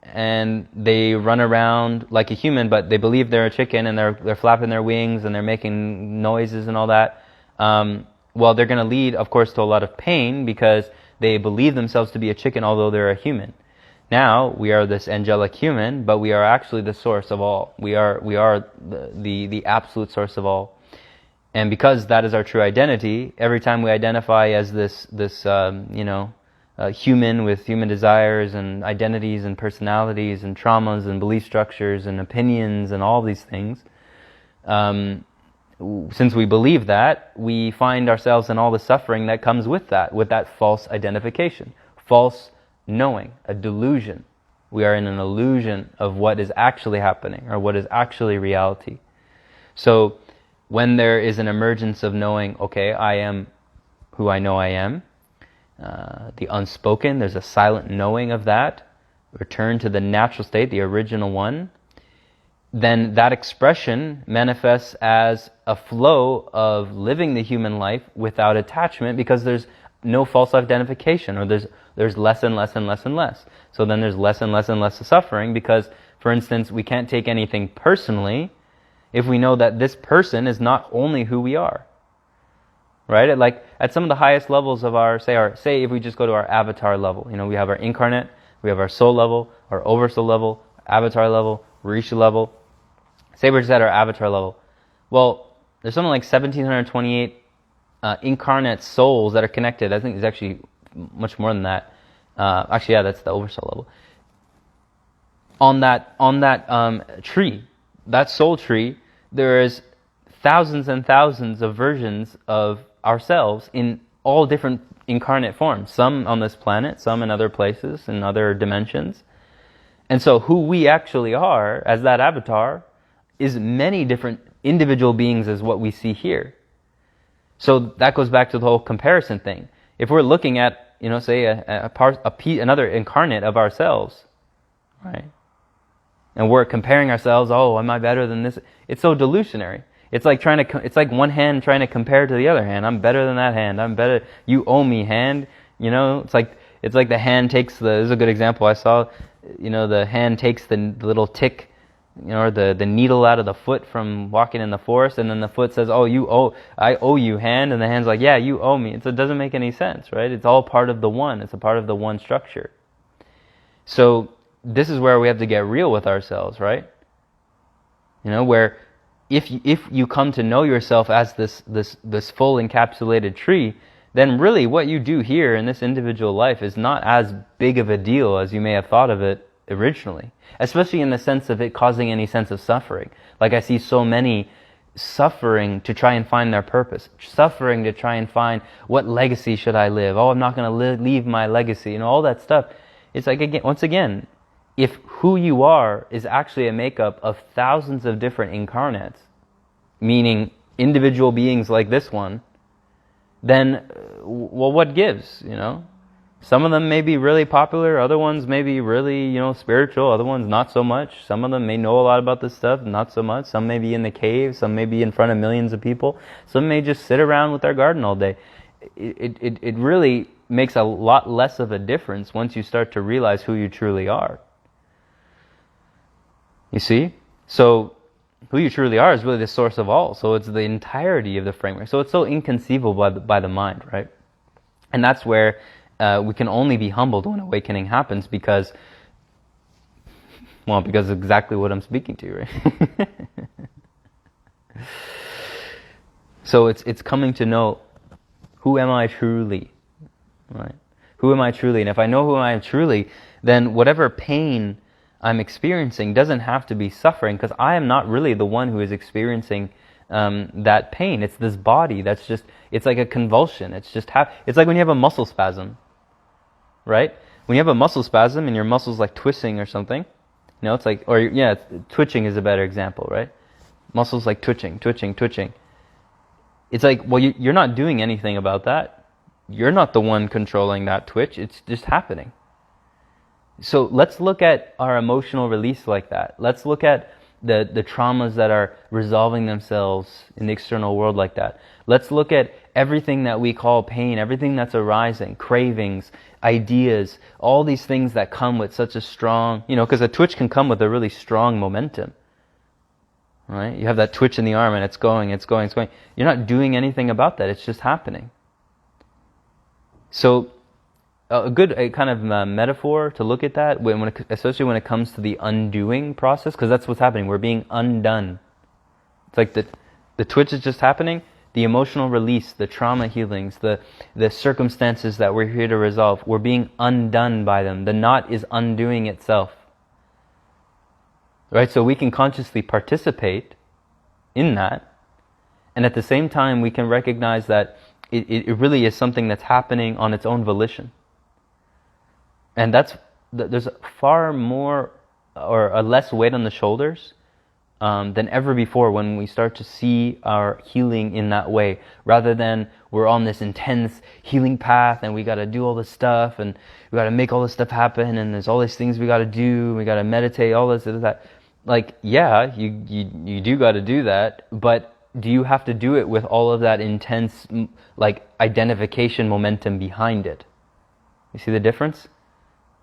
and they run around like a human, but they believe they're a chicken, and they're flapping their wings and they're making noises and all that, well, they're going to lead, of course, to a lot of pain, because they believe themselves to be a chicken although they're a human. Now we are this angelic human, but we are actually the source of all. We are the absolute source of all. And because that is our true identity, every time we identify as this human with human desires and identities and personalities and traumas and belief structures and opinions and all these things, since we believe that, we find ourselves in all the suffering that comes with that false identification, false knowing, a delusion. We are in an illusion of what is actually happening, or what is actually reality. So when there is an emergence of knowing, okay, I am who I know I am, the unspoken, there's a silent knowing of that, return to the natural state, the original one, then that expression manifests as a flow of living the human life without attachment, because there's no false identification, or there's less and less and less and less. So then there's less and less and less of suffering, because, for instance, we can't take anything personally if we know that this person is not only who we are. Right? Like at some of the highest levels of say if we just go to our avatar level, we have our incarnate, we have our soul level, our oversoul level, avatar level, Risha level. Say we're just at our avatar level. Well, there's something like 1,728 incarnate souls that are connected. I think there's actually much more than that. Actually, yeah, that's the oversoul level. On that tree, that soul tree, there is thousands and thousands of versions of ourselves in all different incarnate forms. Some on this planet, some in other places, in other dimensions. And so who we actually are as that avatar is many different individual beings as what we see here. So that goes back to the whole comparison thing. If we're looking at, say another incarnate of ourselves, right? And we're comparing ourselves, oh, am I better than this? It's so delusionary. It's like it's like one hand trying to compare to the other hand. I'm better than that hand. I'm better. You owe me, hand. It's like the hand takes this is a good example I saw. The hand takes the little tick or the needle out of the foot from walking in the forest, and then the foot says, I owe you, hand, and the hand's like, yeah, you owe me. So it doesn't make any sense, right? It's all part of the one. It's a part of the one structure. So this is where we have to get real with ourselves, right? Where if you come to know yourself as this full encapsulated tree, then really what you do here in this individual life is not as big of a deal as you may have thought of it originally, especially in the sense of it causing any sense of suffering. Like I see so many suffering to try and find their purpose, suffering to try and find what legacy should I live. I'm not going to leave my legacy, all that stuff. It's like, again, once again, if who you are is actually a makeup of thousands of different incarnates, meaning individual beings like this one, then, well, what gives, Some of them may be really popular, other ones may be really, spiritual, other ones not so much. Some of them may know a lot about this stuff, not so much. Some may be in the cave, some may be in front of millions of people. Some may just sit around with their garden all day. It really makes a lot less of a difference once you start to realize who you truly are. You see? So who you truly are is really the source of all. So it's the entirety of the framework. So it's so inconceivable by the mind, right? And that's where we can only be humbled when awakening happens because exactly what I'm speaking to, right? So it's coming to know, who am I truly, right? Who am I truly? And if I know who I am truly, then whatever pain I'm experiencing doesn't have to be suffering, because I am not really the one who is experiencing that pain. It's this body that's just, it's like a convulsion. It's like when you have a muscle spasm, right? When you have a muscle spasm and your muscle's like twisting or something, it's like, twitching is a better example, right? Muscles like twitching. It's like, well, you're not doing anything about that. You're not the one controlling that twitch. It's just happening. So let's look at our emotional release like that. Let's look at the traumas that are resolving themselves in the external world like that. Let's look at everything that we call pain, everything that's arising, cravings, ideas, all these things that come with such a strong, because a twitch can come with a really strong momentum, right? You have that twitch in the arm and it's going. You're not doing anything about that. It's just happening. So a good kind of metaphor to look at that, especially when it comes to the undoing process, because that's what's happening. We're being undone. It's like the twitch is just happening. The emotional release, the trauma healings, the circumstances that we're here to resolve, we're being undone by them. The knot is undoing itself. Right? So we can consciously participate in that, and at the same time we can recognize that it really is something that's happening on its own volition. And there's far more or a less weight on the shoulders than ever before when we start to see our healing in that way, rather than we're on this intense healing path and we got to do all this stuff and we got to make all this stuff happen and there's all these things we got to do, we got to meditate, all this and that. Like, yeah, you do got to do that, but do you have to do it with all of that intense like identification momentum behind it? You see the difference?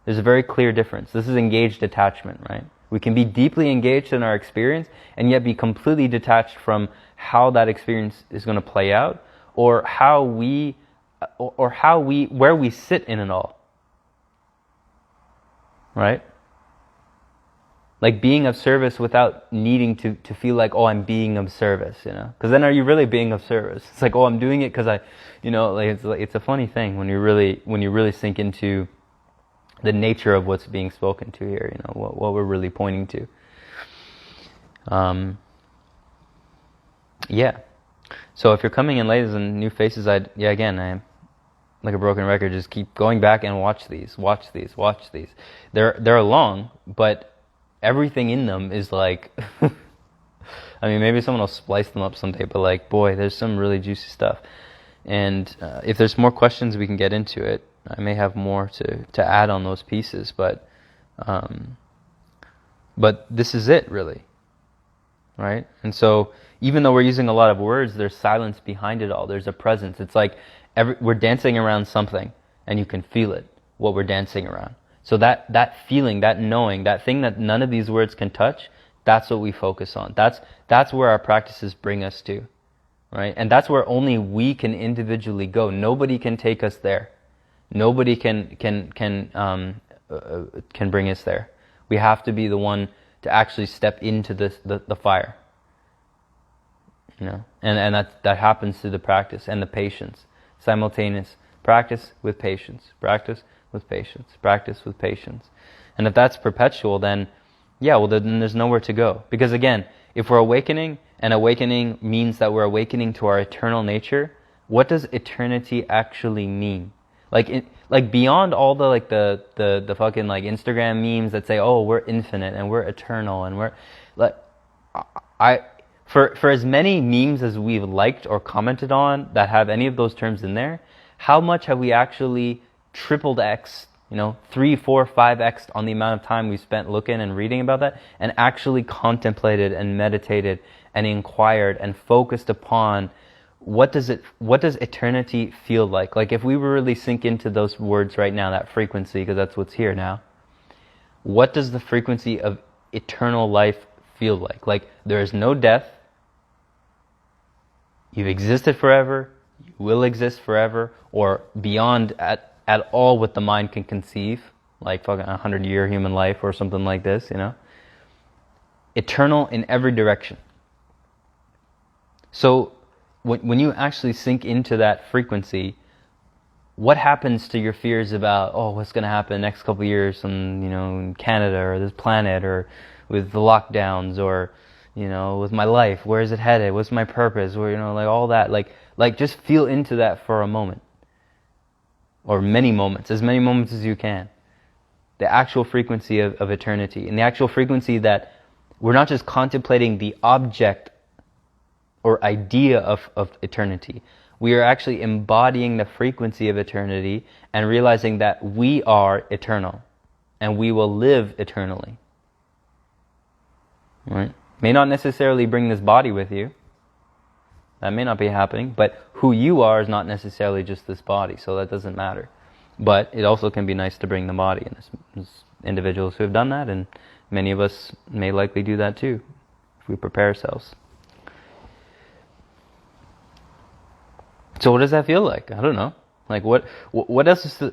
There's a very clear difference. This is engaged attachment, right? We can be deeply engaged in our experience and yet be completely detached from how that experience is going to play out, or where we sit in it all. Right? Like being of service without needing to feel like, oh, I'm being of service, Because then are you really being of service? It's like, oh, I'm doing it because it's a funny thing when you really sink into the nature of what's being spoken to here, what we're really pointing to. So if you're coming in late and new faces, I am like a broken record, just keep going back and watch these. They're long, but everything in them is like, I mean, maybe someone will splice them up someday, but like, boy, there's some really juicy stuff. And if there's more questions, we can get into it. I may have more to add on those pieces, but this is it, really, right? And so even though we're using a lot of words, there's silence behind it all. There's a presence. It's like we're dancing around something, and you can feel it, what we're dancing around. So that feeling, that knowing, that thing that none of these words can touch, That's what we focus on. That's where our practices bring us to, right? And that's where only we can individually go. Nobody can take us there. Nobody can bring us there. We have to be the one to actually step into the fire. You know, and that happens through the practice and the patience, simultaneous practice with patience, practice with patience, practice with patience. And if that's perpetual, then yeah, well then there's nowhere to go. Because again, if we're awakening, and awakening means that we're awakening to our eternal nature, what does eternity actually mean? Like beyond all the like the fucking like Instagram memes that say, oh, we're infinite and we're eternal and we're like, for as many memes as we've liked or commented on that have any of those terms in there, how much have we actually tripled X, 3, 4, 5X on the amount of time we spent looking and reading about that, and actually contemplated and meditated and inquired and focused upon what does eternity feel like? Like if we were really sink into those words right now, that frequency, because that's what's here now, what does the frequency of eternal life feel like? Like there is no death, you've existed forever, you will exist forever, or beyond at all what the mind can conceive, like fucking 100-year human life or something like this, Eternal in every direction. So when you actually sink into that frequency, what happens to your fears about, oh, what's going to happen next couple of years in Canada or this planet or with the lockdowns or, with my life, where is it headed? What's my purpose? Or, like all that, like just feel into that for a moment or many moments, as many moments as you can. The actual frequency of eternity, and the actual frequency that we're not just contemplating the object or idea of eternity. We are actually embodying the frequency of eternity and realizing that we are eternal and we will live eternally. Right? May not necessarily bring this body with you. That may not be happening, but who you are is not necessarily just this body, so that doesn't matter. But it also can be nice to bring the body, and there's individuals who have done that, and many of us may likely do that too, if we prepare ourselves. So what does that feel like? I don't know. Like what else is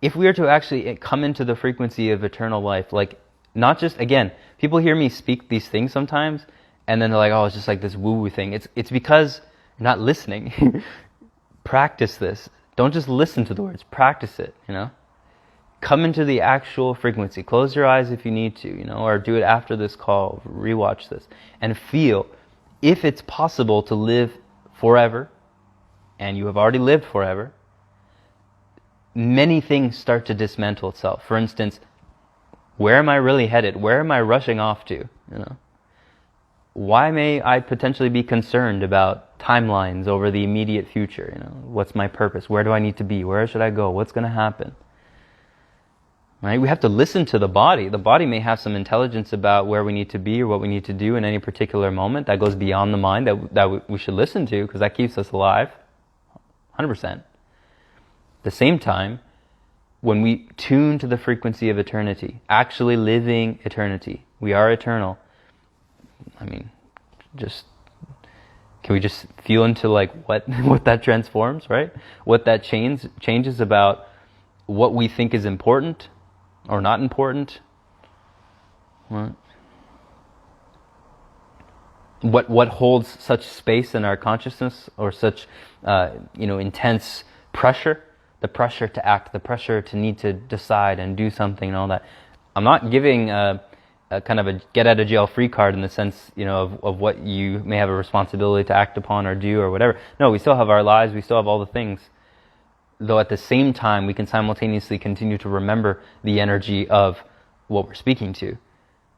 if we are to actually come into the frequency of eternal life, like not just, again, people hear me speak these things sometimes and then they're like, oh, it's just like this woo-woo thing. It's because you're not listening. Practice this. Don't just listen to the words. Practice it, Come into the actual frequency. Close your eyes if you need to, or do it after this call. Rewatch this. And feel if it's possible to live forever, and you have already lived forever, many things start to dismantle itself. For instance, where am I really headed? Where am I rushing off to? Why may I potentially be concerned about timelines over the immediate future? What's my purpose? Where do I need to be? Where should I go? What's going to happen? Right? We have to listen to the body. The body may have some intelligence about where we need to be or what we need to do in any particular moment that goes beyond the mind that we should listen to, because that keeps us alive. 100%. At the same time, when we tune to the frequency of eternity, actually living eternity, we are eternal. Can we just feel into like what that transforms, right? What that changes about what we think is important or not important, right? What holds such space in our consciousness, or such intense pressure, the pressure to act, the pressure to need to decide and do something and all that. I'm not giving a kind of a get out of jail free card in the sense of what you may have a responsibility to act upon or do or whatever. No, we still have our lives, we still have all the things, though at the same time we can simultaneously continue to remember the energy of what we're speaking to,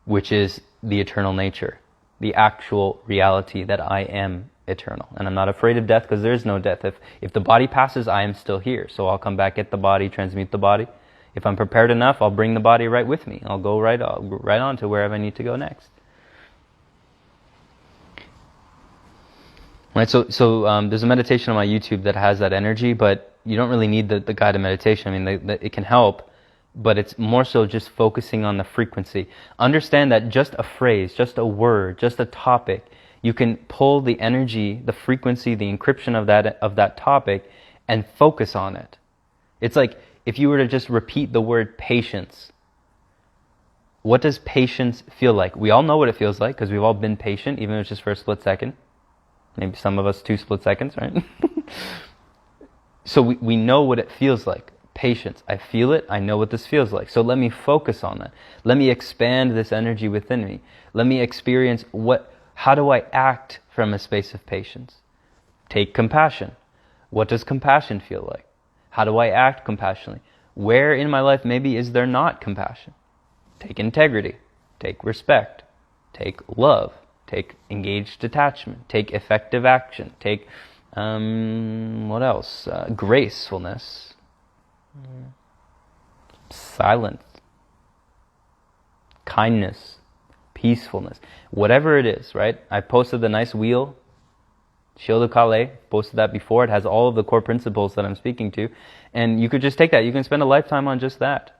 which is the eternal nature, the actual reality that I am eternal. And I'm not afraid of death, because there is no death. If the body passes, I am still here. So I'll come back, get the body, transmute the body. If I'm prepared enough, I'll bring the body right with me. I'll go right on to wherever I need to go next. Right. So there's a meditation on my YouTube that has that energy, but you don't really need the guided meditation. It can help, but it's more so just focusing on the frequency. Understand that just a phrase, just a word, just a topic, you can pull the energy, the frequency, the encryption of that topic and focus on it. It's like if you were to just repeat the word patience. What does patience feel like? We all know what it feels like because we've all been patient, even if it's just for a split second. Maybe some of us 2 split seconds, right? So we know what it feels like. Patience. I feel it. I know what this feels like. So let me focus on that. Let me expand this energy within me. Let me experience how do I act from a space of patience? Take compassion. What does compassion feel like? How do I act compassionately? Where in my life maybe is there not compassion? Take integrity. Take respect. Take love. Take engaged detachment. Take effective action. Take, what else? Gracefulness. Silence. Kindness. Peacefulness. Whatever it is, right? I posted the nice wheel. Shio de Kale, posted that before. It has all of the core principles that I'm speaking to. And you could just take that. You can spend a lifetime on just that.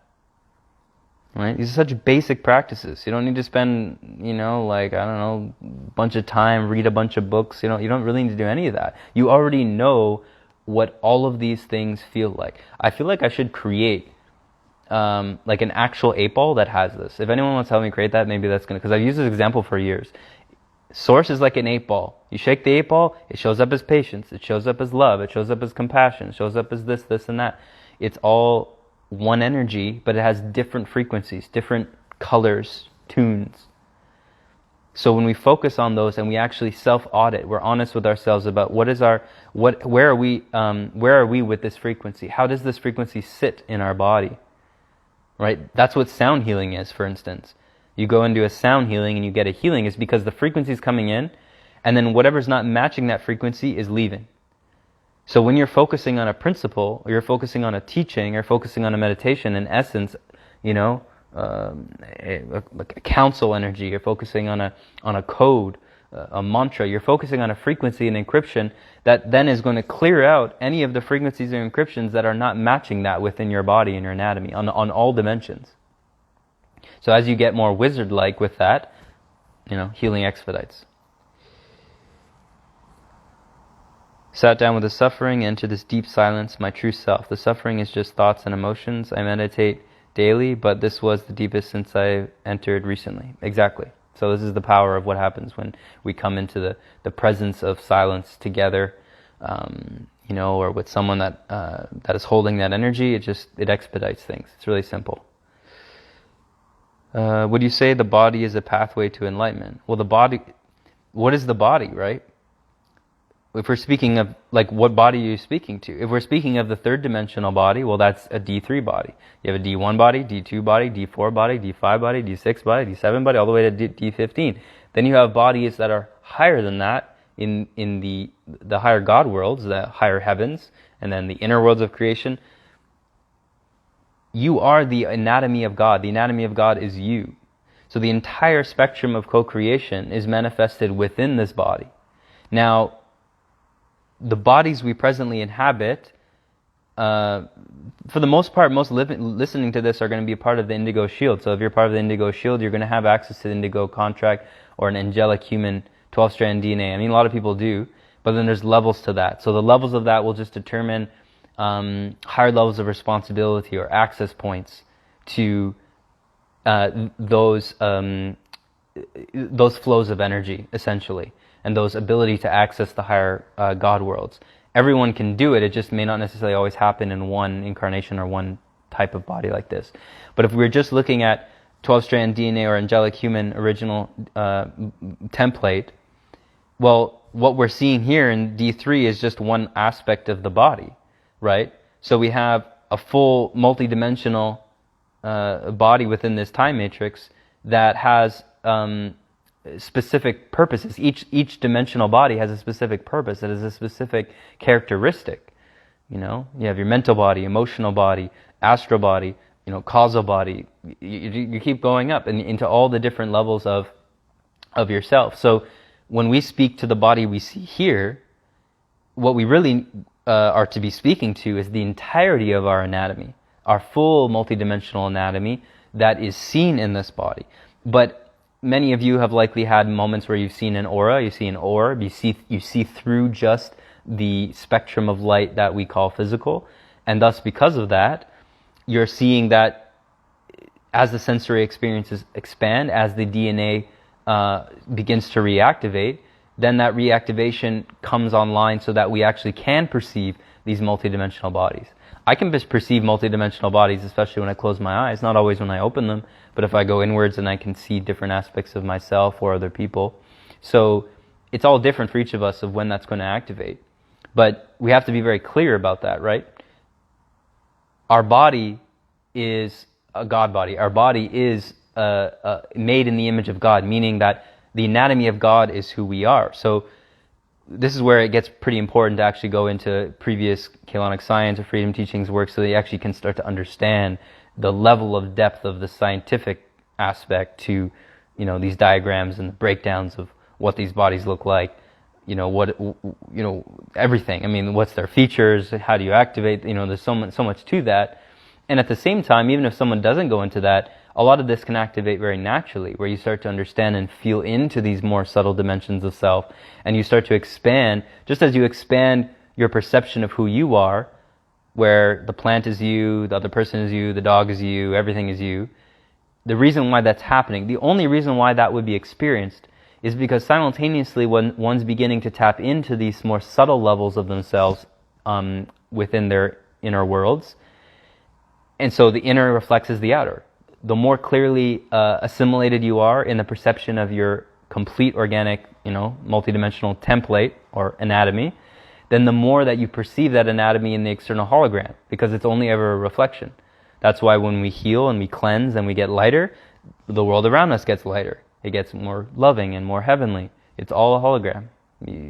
Right? These are such basic practices. You don't need to spend, a bunch of time, read a bunch of books. You don't really need to do any of that. You already know what all of these things feel like. I feel like I should create like an actual 8-ball that has this. If anyone wants to help me create that, maybe that's because I've used this example for years. Source is like an 8-ball. You shake the 8-ball, it shows up as patience, it shows up as love, it shows up as compassion, it shows up as this, and that. It's all one energy, but it has different frequencies, different colors, tunes. So when we focus on those and we actually self-audit, we're honest with ourselves about where are we with this frequency? How does this frequency sit in our body? Right? That's what sound healing is, for instance. You go into a sound healing and you get a healing is because the frequency is coming in, and then whatever's not matching that frequency is leaving. So when you're focusing on a principle, or you're focusing on a teaching, or focusing on a meditation, in essence, like a council energy, you're focusing on a code, a mantra, you're focusing on a frequency and encryption that then is going to clear out any of the frequencies and encryptions that are not matching that within your body and your anatomy on all dimensions. So as you get more wizard-like with that, healing expedites. Sat down with the suffering, entered this deep silence, my true self. The suffering is just thoughts and emotions. I meditate daily, but this was the deepest since I entered recently. Exactly. So this is the power of what happens when we come into the presence of silence together, or with someone that is holding that energy. It expedites things. It's really simple. Would you say the body is a pathway to enlightenment? Well, the body, what is the body, right? If we're speaking of, what body are you speaking to? If we're speaking of the third dimensional body, well, that's a D3 body. You have a D1 body, D2 body, D4 body, D5 body, D6 body, D7 body, all the way to D15. Then you have bodies that are higher than that in the higher God worlds, the higher heavens, and then the inner worlds of creation. You are the anatomy of God. The anatomy of God is you. So the entire spectrum of co-creation is manifested within this body. Now, the bodies we presently inhabit, for the most part, most listening to this are going to be a part of the Indigo Shield. So if you're part of the Indigo Shield, you're going to have access to the Indigo Contract or an angelic human 12-strand DNA. I mean, a lot of people do, but then there's levels to that. So the levels of that will just determine higher levels of responsibility or access points to those flows of energy, essentially, and those ability to access the higher God worlds. Everyone can do it. It just may not necessarily always happen in one incarnation or one type of body like this. But if we're just looking at 12-strand DNA or angelic human original template, well, what we're seeing here in D3 is just one aspect of the body, right? So we have a full multidimensional body within this time matrix that has specific purposes. Each dimensional body has a specific purpose. It has a specific characteristic. You have your mental body, emotional body, astral body, causal body. You keep going up into all the different levels of yourself. So when we speak to the body we see here, what we really are to be speaking to is the entirety of our anatomy, our full multidimensional anatomy that is seen in this body. But many of you have likely had moments where you've seen an aura, you see an orb, you see through just the spectrum of light that we call physical, and thus because of that, you're seeing that as the sensory experiences expand, as the DNA begins to reactivate, then that reactivation comes online so that we actually can perceive these multidimensional bodies. I can perceive multidimensional bodies, especially when I close my eyes, not always when I open them, but if I go inwards and I can see different aspects of myself or other people. So it's all different for each of us of when that's going to activate. But we have to be very clear about that, right? Our body is a God body. Our body is made in the image of God, meaning that the anatomy of God is who we are. So this is where it gets pretty important to actually go into previous Kaylonic science or freedom teachings work so that you actually can start to understand the level of depth of the scientific aspect to, these diagrams and the breakdowns of what these bodies look like, everything. I mean, what's their features? How do you activate? There's so much to that. And at the same time, even if someone doesn't go into that, a lot of this can activate very naturally, where you start to understand and feel into these more subtle dimensions of self, and you start to expand, just as you expand your perception of who you are, where the plant is you, the other person is you, the dog is you, everything is you. The reason why that's happening, the only reason why that would be experienced, is because simultaneously when one's beginning to tap into these more subtle levels of themselves within their inner worlds, and so the inner reflects the outer. The more clearly assimilated you are in the perception of your complete organic, multidimensional template or anatomy, then the more that you perceive that anatomy in the external hologram, because it's only ever a reflection. That's why when we heal and we cleanse and we get lighter, the world around us gets lighter. It gets more loving and more heavenly. It's all a hologram.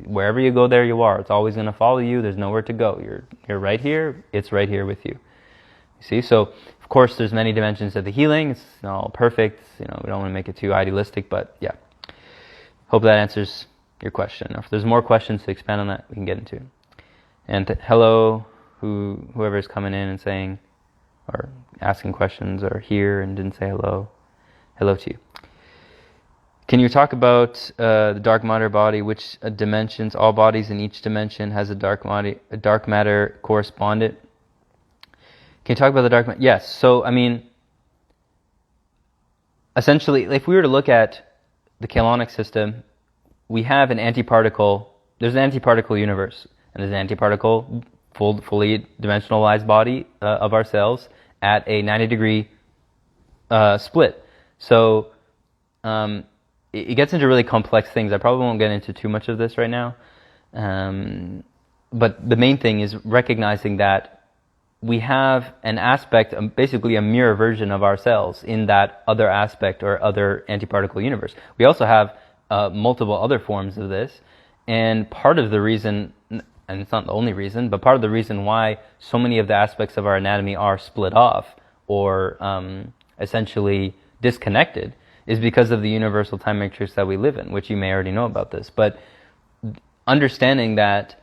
Wherever you go, there you are. It's always going to follow you. There's nowhere to go. You're right here. It's right here with you. You see? So, of course, there's many dimensions of the healing. It's not all perfect. We don't want to make it too idealistic, but yeah. Hope that answers your question. If there's more questions to expand on that, we can get into. And hello, whoever's coming in and saying, or asking questions, or here and didn't say hello. Hello to you. Can you talk about the dark matter body, which dimensions, all bodies in each dimension has a dark matter correspondent? Can you talk about the dark matter? Yes. So, essentially, if we were to look at the Kaylonic system, we have an antiparticle. There's an antiparticle universe, and there's an antiparticle fully dimensionalized body of ourselves at a 90-degree split. So it gets into really complex things. I probably won't get into too much of this right now. But the main thing is recognizing that we have an aspect, basically a mirror version of ourselves in that other aspect or other antiparticle universe. We also have multiple other forms of this. And part of the reason, and it's not the only reason, but part of the reason why so many of the aspects of our anatomy are split off or essentially disconnected is because of the universal time matrix that we live in, which you may already know about this. But understanding that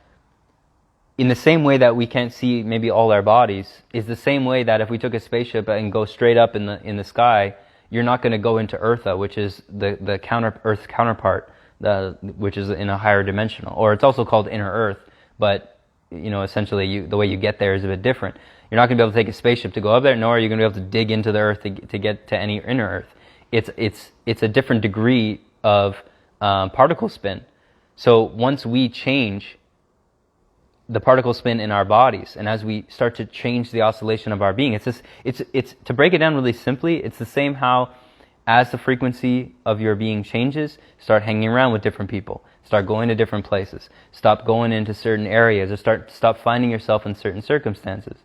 in the same way that we can't see maybe all our bodies is the same way that if we took a spaceship and go straight up in the sky, you're not going to go into Eartha, which is the Earth's counterpart, which is in a higher dimensional, or it's also called inner Earth. But essentially, the way you get there is a bit different. You're not going to be able to take a spaceship to go up there, nor are you going to be able to dig into the Earth to get to any inner Earth. It's a different degree of particle spin. So once we change the particle spin in our bodies, and as we start to change the oscillation of our being, it's to break it down really simply, it's the same how as the frequency of your being changes, start hanging around with different people, start going to different places, stop going into certain areas, or stop finding yourself in certain circumstances.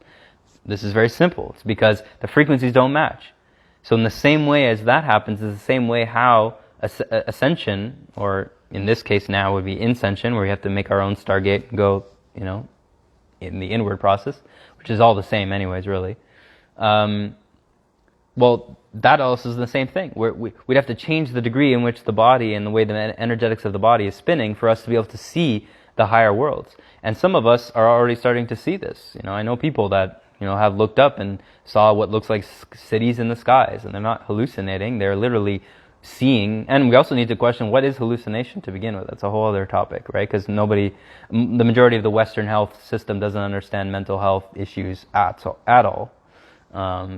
This is very simple. It's because the frequencies don't match. So in the same way as that happens, is the same way how ascension, or in this case now would be inscension, where we have to make our own stargate and go, in the inward process, which is all the same anyways, really. Well, that also is the same thing. We'd have to change the degree in which the body and the way the energetics of the body is spinning for us to be able to see the higher worlds. And some of us are already starting to see this. I know people that, have looked up and saw what looks like cities in the skies, and they're not hallucinating. They're literally seeing. And we also need to question, what is hallucination to begin with? That's a whole other topic, right? Because the majority of the Western health system doesn't understand mental health issues at all.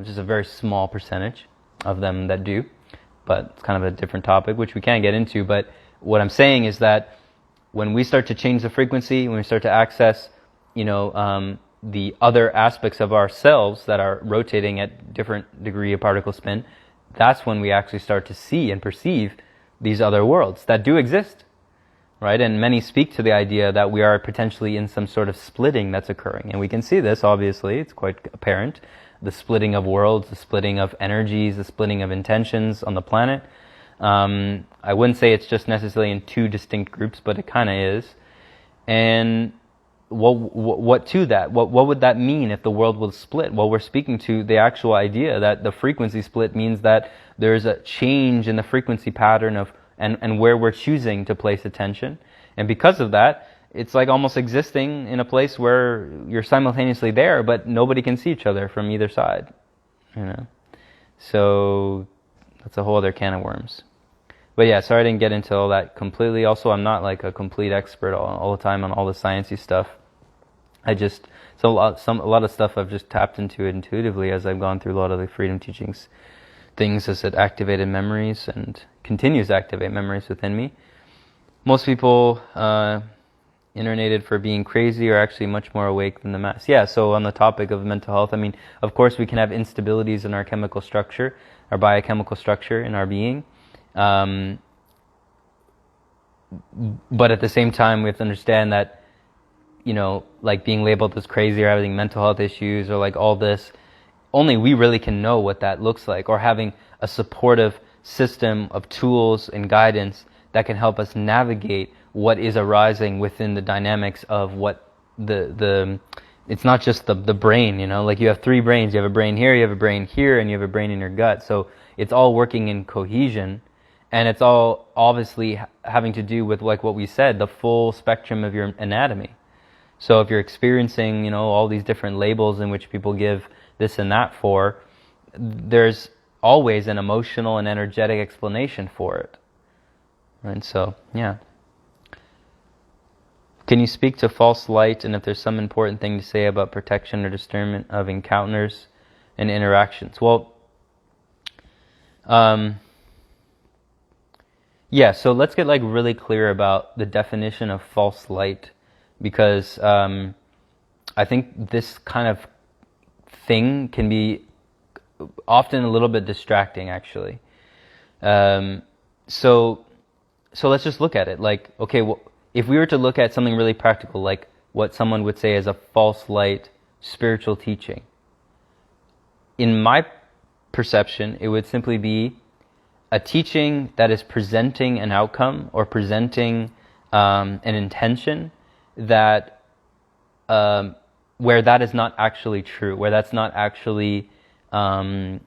Just a very small percentage of them that do, but it's kind of a different topic, which we can't get into. But what I'm saying is that when we start to change the frequency, when we start to access, the other aspects of ourselves that are rotating at different degree of particle spin, that's when we actually start to see and perceive these other worlds that do exist, right? And many speak to the idea that we are potentially in some sort of splitting that's occurring. And we can see this, obviously, it's quite apparent. The splitting of worlds, the splitting of energies, the splitting of intentions on the planet. I wouldn't say it's just necessarily in two distinct groups, but it kind of is. And what to that? What would that mean if the world will split? Well, we're speaking to the actual idea that the frequency split means that there's a change in the frequency pattern of and where we're choosing to place attention. And because of that, it's like almost existing in a place where you're simultaneously there, but nobody can see each other from either side. So that's a whole other can of worms. But yeah, sorry I didn't get into all that completely. Also, I'm not like a complete expert all the time on all the sciencey stuff. A lot of stuff I've just tapped into intuitively as I've gone through a lot of the freedom teachings things, as it activated memories and continues to activate memories within me. Most people incarnated for being crazy are actually much more awake than the mass. Yeah, so on the topic of mental health, I mean, of course we can have instabilities in our chemical structure, our biochemical structure in our being. But at the same time, we have to understand that, like being labeled as crazy or having mental health issues or like all this, only we really can know what that looks like, or having a supportive system of tools and guidance that can help us navigate what is arising within the dynamics of what it's not just the brain, like you have three brains. You have a brain here, you have a brain here, and you have a brain in your gut. So it's all working in cohesion. And it's all obviously having to do with, like what we said, the full spectrum of your anatomy. So if you're experiencing, all these different labels in which people give this and that for, there's always an emotional and energetic explanation for it. Right? So, yeah. Can you speak to false light, and if there's some important thing to say about protection or discernment of encounters and interactions? Well, yeah, so let's get like really clear about the definition of false light, because I think this kind of thing can be often a little bit distracting, actually. So let's just look at it. Like, okay, well, if we were to look at something really practical, like what someone would say is a false light spiritual teaching, in my perception, it would simply be a teaching that is presenting an outcome or presenting an intention that where that is not actually true, where that's not actually the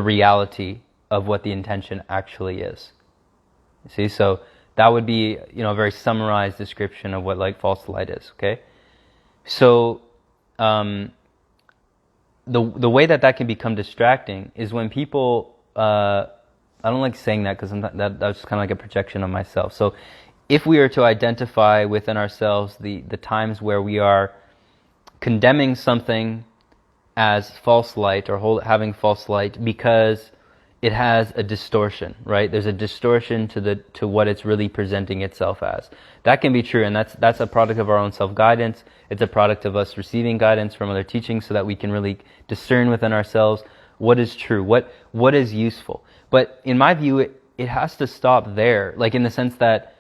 reality of what the intention actually is. See, so that would be a very summarized description of what like false light is. Okay, so the way that can become distracting is when people I don't like saying that because that's kind of like a projection of myself. So if we are to identify within ourselves the times where we are condemning something as false light or having false light because it has a distortion, right? There's a distortion to what it's really presenting itself as. That can be true, and that's a product of our own self-guidance. It's a product of us receiving guidance from other teachings so that we can really discern within ourselves what is true, what is useful. But in my view, it has to stop there, like in the sense that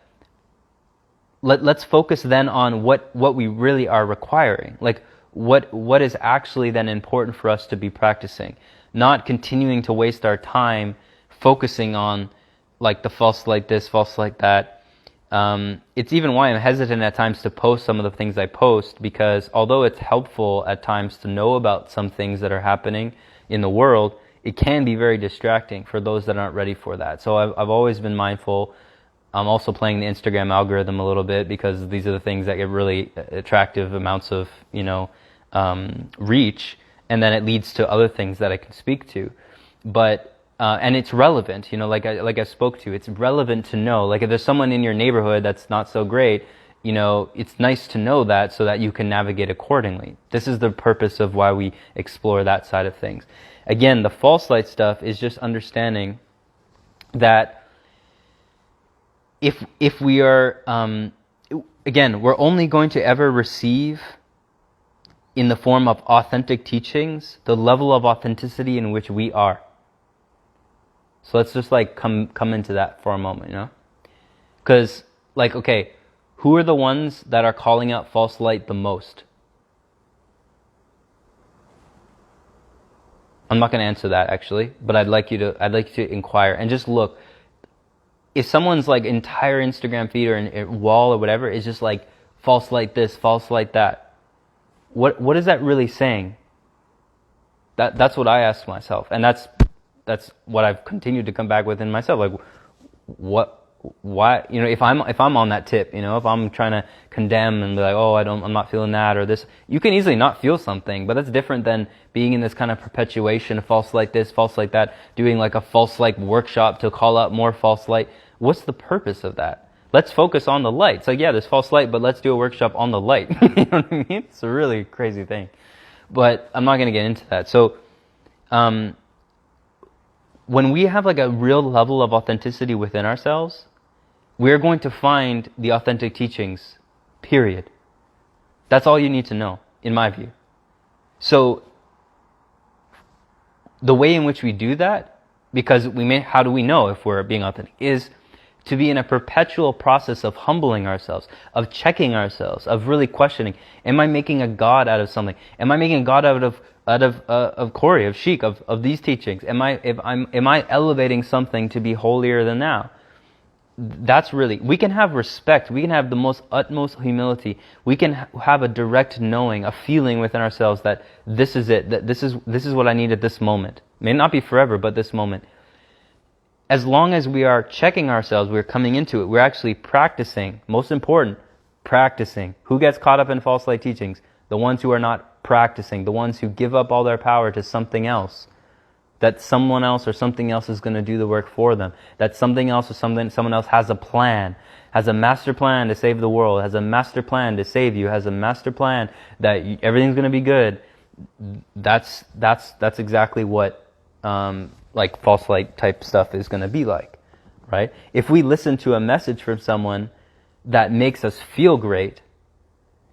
let's focus then on what we really are requiring, like what is actually then important for us to be practicing, not continuing to waste our time focusing on like the false like this, false like that. It's even why I'm hesitant at times to post some of the things I post, because although it's helpful at times to know about some things that are happening in the world, it can be very distracting for those that aren't ready for that. So I've always been mindful. I'm also playing the Instagram algorithm a little bit, because these are the things that get really attractive amounts of, reach. and then it leads to other things that I can speak to. But and it's relevant, like I spoke to. It's relevant to know. Like if there's someone in your neighborhood that's not so great, it's nice to know that so that you can navigate accordingly. This is the purpose of why we explore that side of things. Again, the false light stuff is just understanding that if we are, again, we're only going to ever receive in the form of authentic teachings the level of authenticity in which we are. So let's just come into that for a moment, Because, okay, who are the ones that are calling out false light the most? I'm not going to answer that actually, but I'd like you to inquire and just look. If someone's entire Instagram feed or wall or whatever is just false light this, false light that, what is that really saying? That's what I ask myself, and that's what I've continued to come back with in myself. Why, if I'm on that tip, if I'm trying to condemn and be like, oh, I'm not feeling that or this, you can easily not feel something, but that's different than being in this kind of perpetuation of false light this, false light that, doing a false light workshop to call out more false light. What's the purpose of that? Let's focus on the light. So yeah, there's false light, but let's do a workshop on the light. You know what I mean? It's a really crazy thing, but I'm not going to get into that. So, when we have a real level of authenticity within ourselves, we're going to find the authentic teachings, period. That's all you need to know, in my view. So, the way in which we do that, because how do we know if we're being authentic, is to be in a perpetual process of humbling ourselves, of checking ourselves, of really questioning, am I making a God out of something? Am I making a God out of Corey, of Sheik, of these teachings? Am I elevating something to be holier than thou? That's really, we can have respect, we can have the most utmost humility, we can have a direct knowing, a feeling within ourselves that this is it, that this is what I need at this moment. It may not be forever, but this moment. As long as we are checking ourselves, we're coming into it, we're actually practicing, most important, practicing. Who gets caught up in false light teachings? The ones who are not practicing, the ones who give up all their power to something else. That someone else or something else is going to do the work for them. That something else or someone else has a plan, has a master plan to save the world, has a master plan to save you, has a master plan that everything's going to be good. That's exactly what false light type stuff is going to be like, right? If we listen to a message from someone that makes us feel great,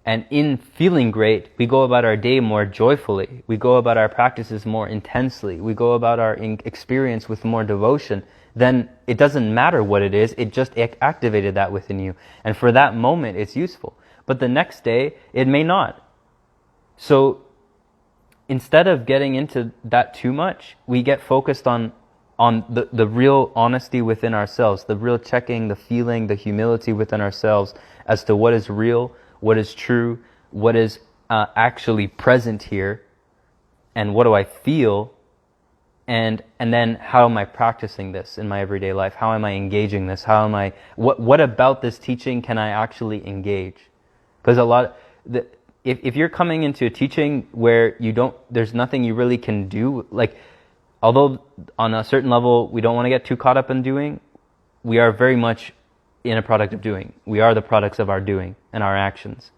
and in feeling great, we go about our day more joyfully. We go about our practices more intensely. We go about our experience with more devotion. Then it doesn't matter what it is. It just activated that within you. And for that moment, it's useful. But the next day, it may not. So instead of getting into that too much, we get focused on the real honesty within ourselves, the real checking, the feeling, the humility within ourselves as to what is real, what is true, what is actually present here, and what do I feel, and then how am I practicing this in my everyday life? How am I engaging this? What about this teaching can I actually engage? Because if you're coming into a teaching where there's nothing you really can do, although on a certain level we don't want to get too caught up in doing, we are very much in a product of doing. We are the products of our doing and our actions.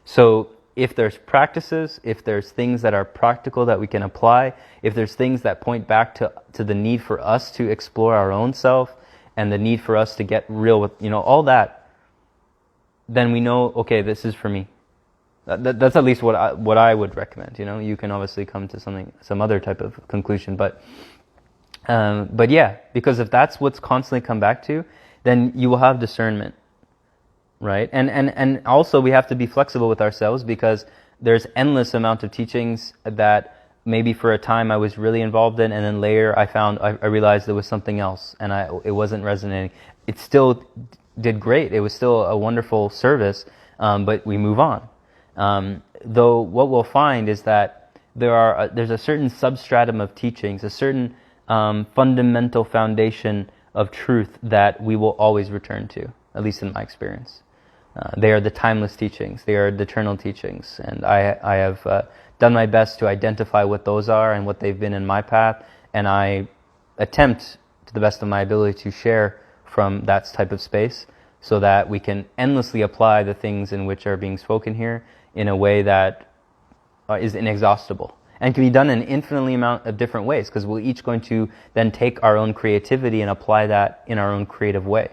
So if there's practices, if there's things that are practical that we can apply, if there's things that point back to the need for us to explore our own self and the need for us to get real with, all that, then we know, okay, this is for me. That's at least what I would recommend. You can obviously come to some other type of conclusion, but yeah, because if that's what's constantly come back to, then you will have discernment, right? And also we have to be flexible with ourselves, because there's endless amount of teachings that maybe for a time I was really involved in, and then later I realized there was something else and it wasn't resonating. It still did great. It was still a wonderful service, but we move on. Though what we'll find is that there's a certain substratum of teachings, a certain fundamental foundation of truth that we will always return to, at least in my experience. They are the timeless teachings. They are the eternal teachings. And I have done my best to identify what those are and what they've been in my path, and I attempt to the best of my ability to share from that type of space, so that we can endlessly apply the things in which are being spoken here in a way that is inexhaustible and can be done in an infinitely amount of different ways, because we're each going to then take our own creativity and apply that in our own creative way,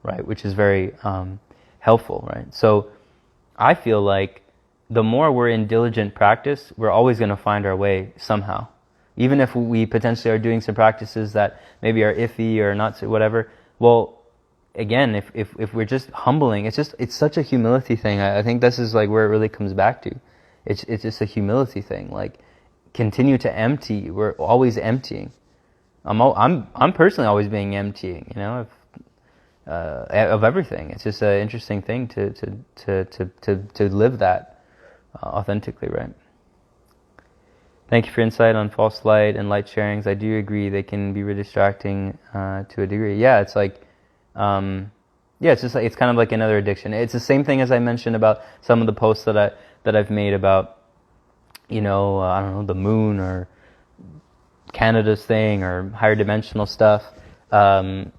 right? Which is very helpful, right? So I feel like the more we're in diligent practice, we're always going to find our way somehow. Even if we potentially are doing some practices that maybe are iffy or not so whatever, well, again, if we're just humbling, it's such a humility thing. I think this is like where it really comes back to. It's just a humility thing. Like, continue to empty. We're always emptying. I'm personally always being emptying, you know, of everything. It's just an interesting thing to live that authentically, right? Thank you for insight on false light and light sharings. I do agree they can be really distracting to a degree. Yeah, it's like, it's just like, it's kind of like another addiction. It's the same thing as I mentioned about some of the posts that I've made about, you know, I don't know, the moon or Canada's thing or higher dimensional stuff. For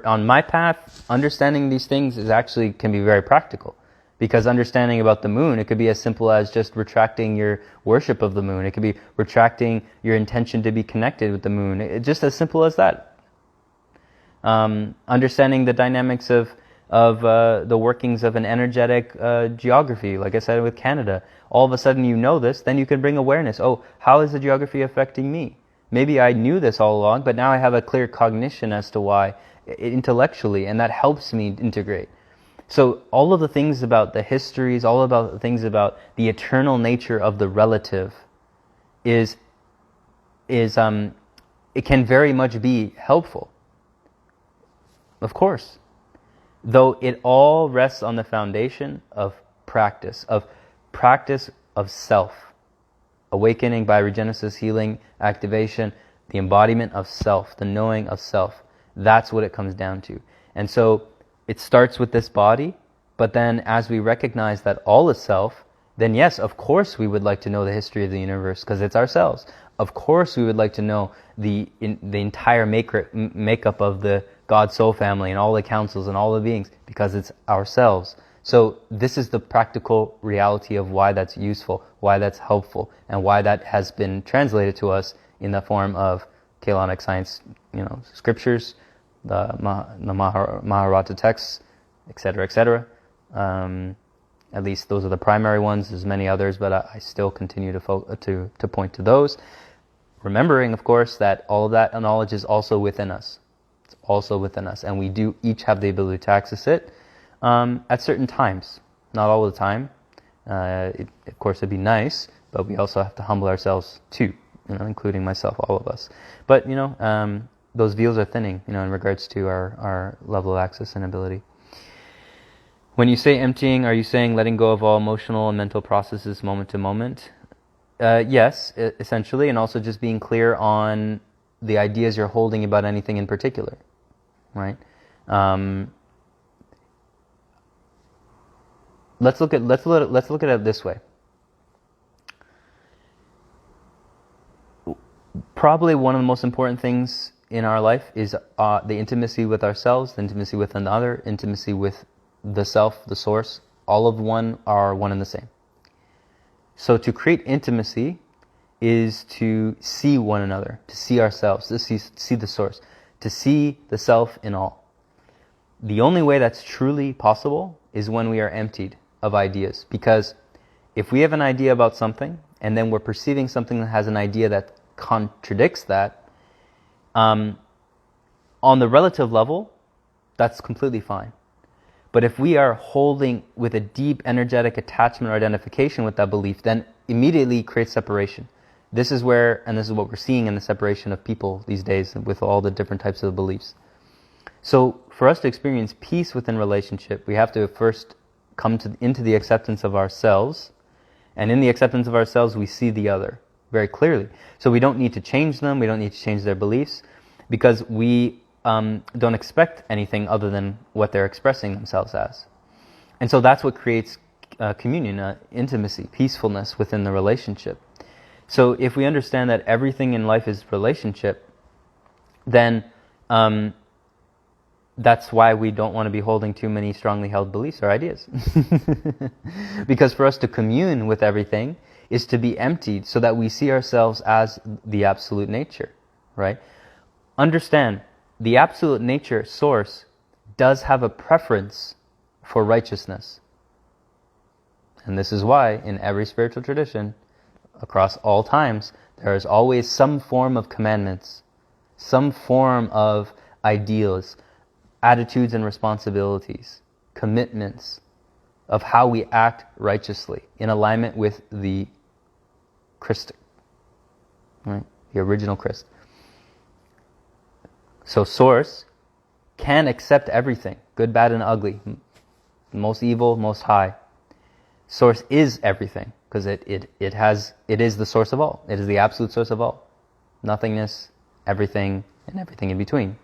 on my path, understanding these things can be very practical. Because understanding about the moon, it could be as simple as just retracting your worship of the moon. It could be retracting your intention to be connected with the moon. Just as simple as that. Understanding the dynamics of the workings of an energetic geography, like I said with Canada. All of a sudden you know this, then you can bring awareness. Oh, how is the geography affecting me? Maybe I knew this all along, but now I have a clear cognition as to why, intellectually, and that helps me integrate. So all of the things about the histories, all about the things about the eternal nature of the relative it can very much be helpful. Of course. Though it all rests on the foundation of practice of self. Awakening by regenesis, healing, activation, the embodiment of self, the knowing of self. That's what it comes down to. And so it starts with this body, but then as we recognize that all is self, then yes, of course we would like to know the history of the universe, because it's ourselves. Of course we would like to know the entire makeup of the God soul family and all the councils and all the beings, because it's ourselves. So this is the practical reality of why that's useful, why that's helpful, and why that has been translated to us in the form of Kaylonic science, you know, scriptures, the Mahabharata texts, etc., etc. At least those are the primary ones. There's many others, but I still continue to point to those. Remembering, of course, that all of that knowledge is also within us. It's also within us, and we do each have the ability to access it at certain times. Not all the time. Of course, it'd be nice, but we also have to humble ourselves too, you know, including myself, all of us. But, you know, those veils are thinning, you know, in regards to our level of access and ability. When you say emptying, are you saying letting go of all emotional and mental processes moment to moment? Yes, essentially, and also just being clear on the ideas you're holding about anything in particular, right? Let's look at it this way. Probably one of the most important things in our life is the intimacy with ourselves, the intimacy with another, intimacy with the self, the source. All of one are one and the same. So to create intimacy is to see one another, to see ourselves, to see the source, to see the self in all. The only way that's truly possible is when we are emptied of ideas. Because if we have an idea about something, and then we're perceiving something that has an idea that contradicts that, on the relative level, that's completely fine. But if we are holding with a deep energetic attachment or identification with that belief, then immediately creates separation. This is where, and this is what we're seeing in the separation of people these days with all the different types of beliefs. So for us to experience peace within relationship, we have to first come into the acceptance of ourselves. And in the acceptance of ourselves, we see the other very clearly. So we don't need to change them. We don't need to change their beliefs, because we don't expect anything other than what they're expressing themselves as. And so that's what creates communion, intimacy, peacefulness within the relationship. So if we understand that everything in life is relationship, then that's why we don't want to be holding too many strongly held beliefs or ideas. Because for us to commune with everything is to be emptied so that we see ourselves as the absolute nature, right? Understand, the absolute nature, source, does have a preference for righteousness. And this is why in every spiritual tradition, across all times, there is always some form of commandments, some form of ideals, attitudes and responsibilities, commitments of how we act righteously in alignment with the Christ, right? The original Christ. So Source can accept everything, good, bad, and ugly, most evil, most high. Source is everything because it is the source of all. It is the absolute source of all. Nothingness, everything, and everything in between.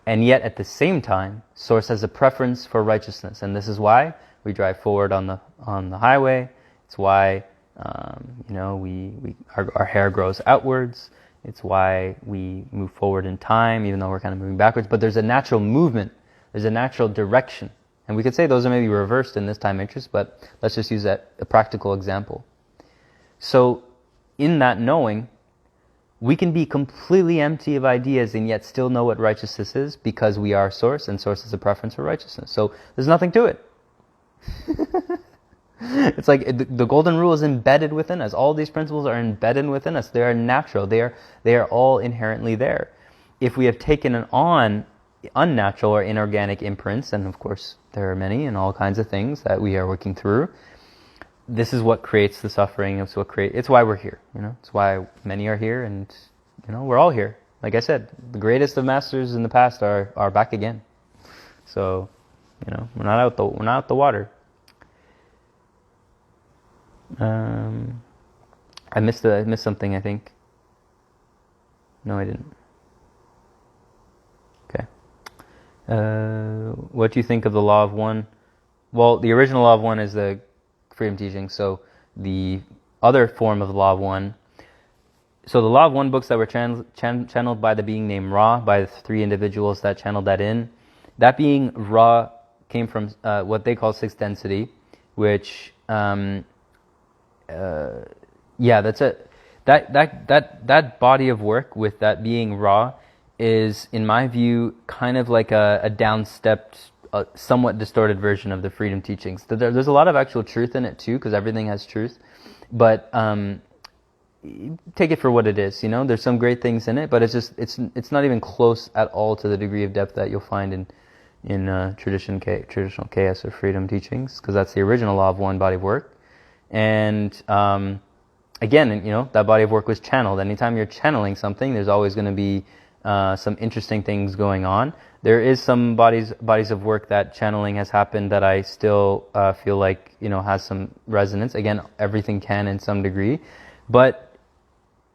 And yet, at the same time, Source has a preference for righteousness, and this is why we drive forward on the highway. It's why our hair grows outwards. It's why we move forward in time, even though we're kind of moving backwards. But there's a natural movement. There's a natural direction, and we could say those are maybe reversed in this time interest. But let's just use that a practical example. So, in that knowing, we can be completely empty of ideas and yet still know what righteousness is because we are Source, and Source is a preference for righteousness. So there's nothing to it. It's like the golden rule is embedded within us. All these principles are embedded within us. They are natural. They are all inherently there. If we have taken on unnatural or inorganic imprints, and of course there are many and all kinds of things that we are working through, this is what creates the suffering. It's why we're here. It's why many are here, and we're all here. Like I said, the greatest of masters in the past are back again. So, we're not out the water. I missed something, I think. No, I didn't. Okay. What do you think of the law of one? Well, the original law of one is the freedom teaching. So the other form of the law of one. So the law of one books that were channeled by the being named Ra, by the three individuals that channeled that in. That being Ra came from what they call sixth density, which that's it. That body of work with that being Ra is, in my view, kind of like a downstepped, somewhat distorted version of the freedom teachings. There's a lot of actual truth in it too, because everything has truth. But take it for what it is. There's some great things in it, but it's not even close at all to the degree of depth that you'll find in traditional chaos or freedom teachings, because that's the original law of one body of work. And again, that body of work was channeled. Anytime you're channeling something, there's always going to be some interesting things going on. There is some bodies of work that channeling has happened that I still feel like has some resonance. Again, everything can in some degree, but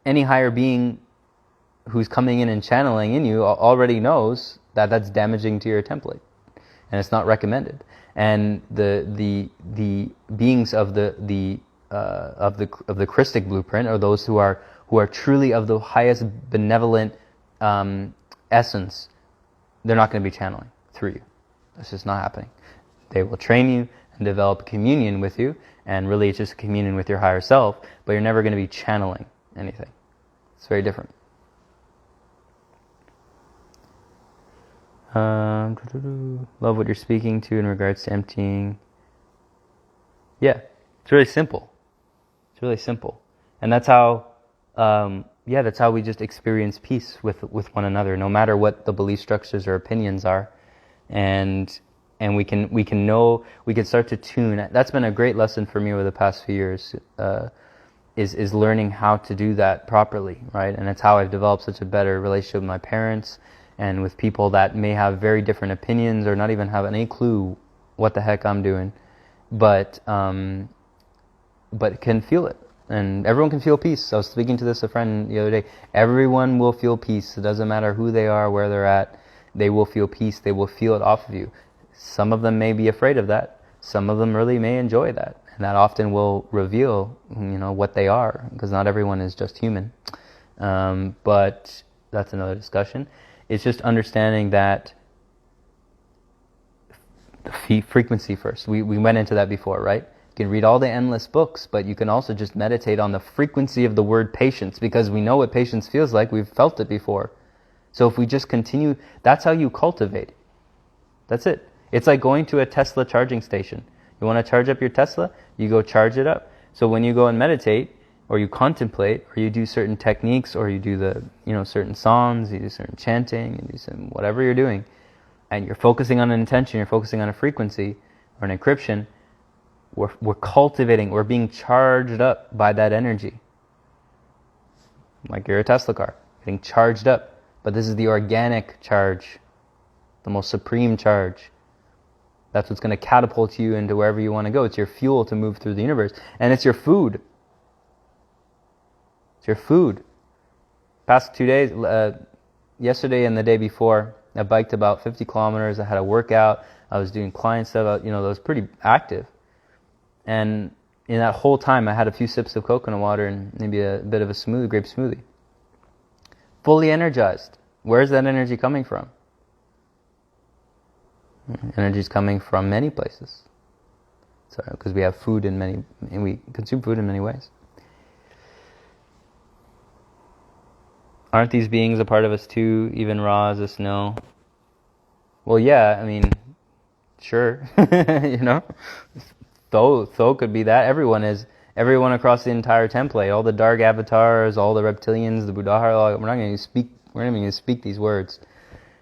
any higher being who's coming in and channeling in you already knows that that's damaging to your template, and it's not recommended. And the beings of the Christic blueprint are those who are truly of the highest benevolent essence. They're not going to be channeling through you. That's just not happening. They will train you and develop communion with you, and really it's just a communion with your higher self, but you're never going to be channeling anything. It's very different. Love what you're speaking to in regards to emptying. Yeah, it's really simple. It's really simple. And that's how that's how we just experience peace with one another, no matter what the belief structures or opinions are. And we can start to tune. That's been a great lesson for me over the past few years, is learning how to do that properly, right? And it's how I've developed such a better relationship with my parents and with people that may have very different opinions or not even have any clue what the heck I'm doing, but can feel it. And everyone can feel peace. I was speaking to a friend the other day. Everyone will feel peace. It doesn't matter who they are, where they're at. They will feel peace. They will feel it off of you. Some of them may be afraid of that. some of them really may enjoy that, and that often will reveal, what they are, because not everyone is just human. But that's another discussion. It's just understanding that the frequency first. We went into that before, right? You can read all the endless books, but you can also just meditate on the frequency of the word patience, because we know what patience feels like. We've felt it before. So if we just continue, that's how you cultivate. That's it. It's like going to a Tesla charging station. You want to charge up your Tesla? You go charge it up. So when you go and meditate, or you contemplate, or you do certain techniques, or you do certain songs, you do certain chanting, you do some whatever you're doing, and you're focusing on an intention, you're focusing on a frequency or an encryption, we're cultivating, we're being charged up by that energy. Like you're a Tesla car, getting charged up. But this is the organic charge, the most supreme charge. That's what's going to catapult you into wherever you want to go. It's your fuel to move through the universe. And it's your food. It's your food. Past 2 days, yesterday and the day before, I biked about 50 kilometers. I had a workout. I was doing client stuff. I was pretty active. And in that whole time, I had a few sips of coconut water and maybe a bit of a grape smoothie. Fully energized. Where's that energy coming from? Energy is coming from many places. So, because we have food and we consume food in many ways. Aren't these beings a part of us too, even raw as the snow? Well, yeah, sure. Tho could be that. Everyone across the entire template, all the dark avatars, all the reptilians, the Buddha, we're not going to speak these words.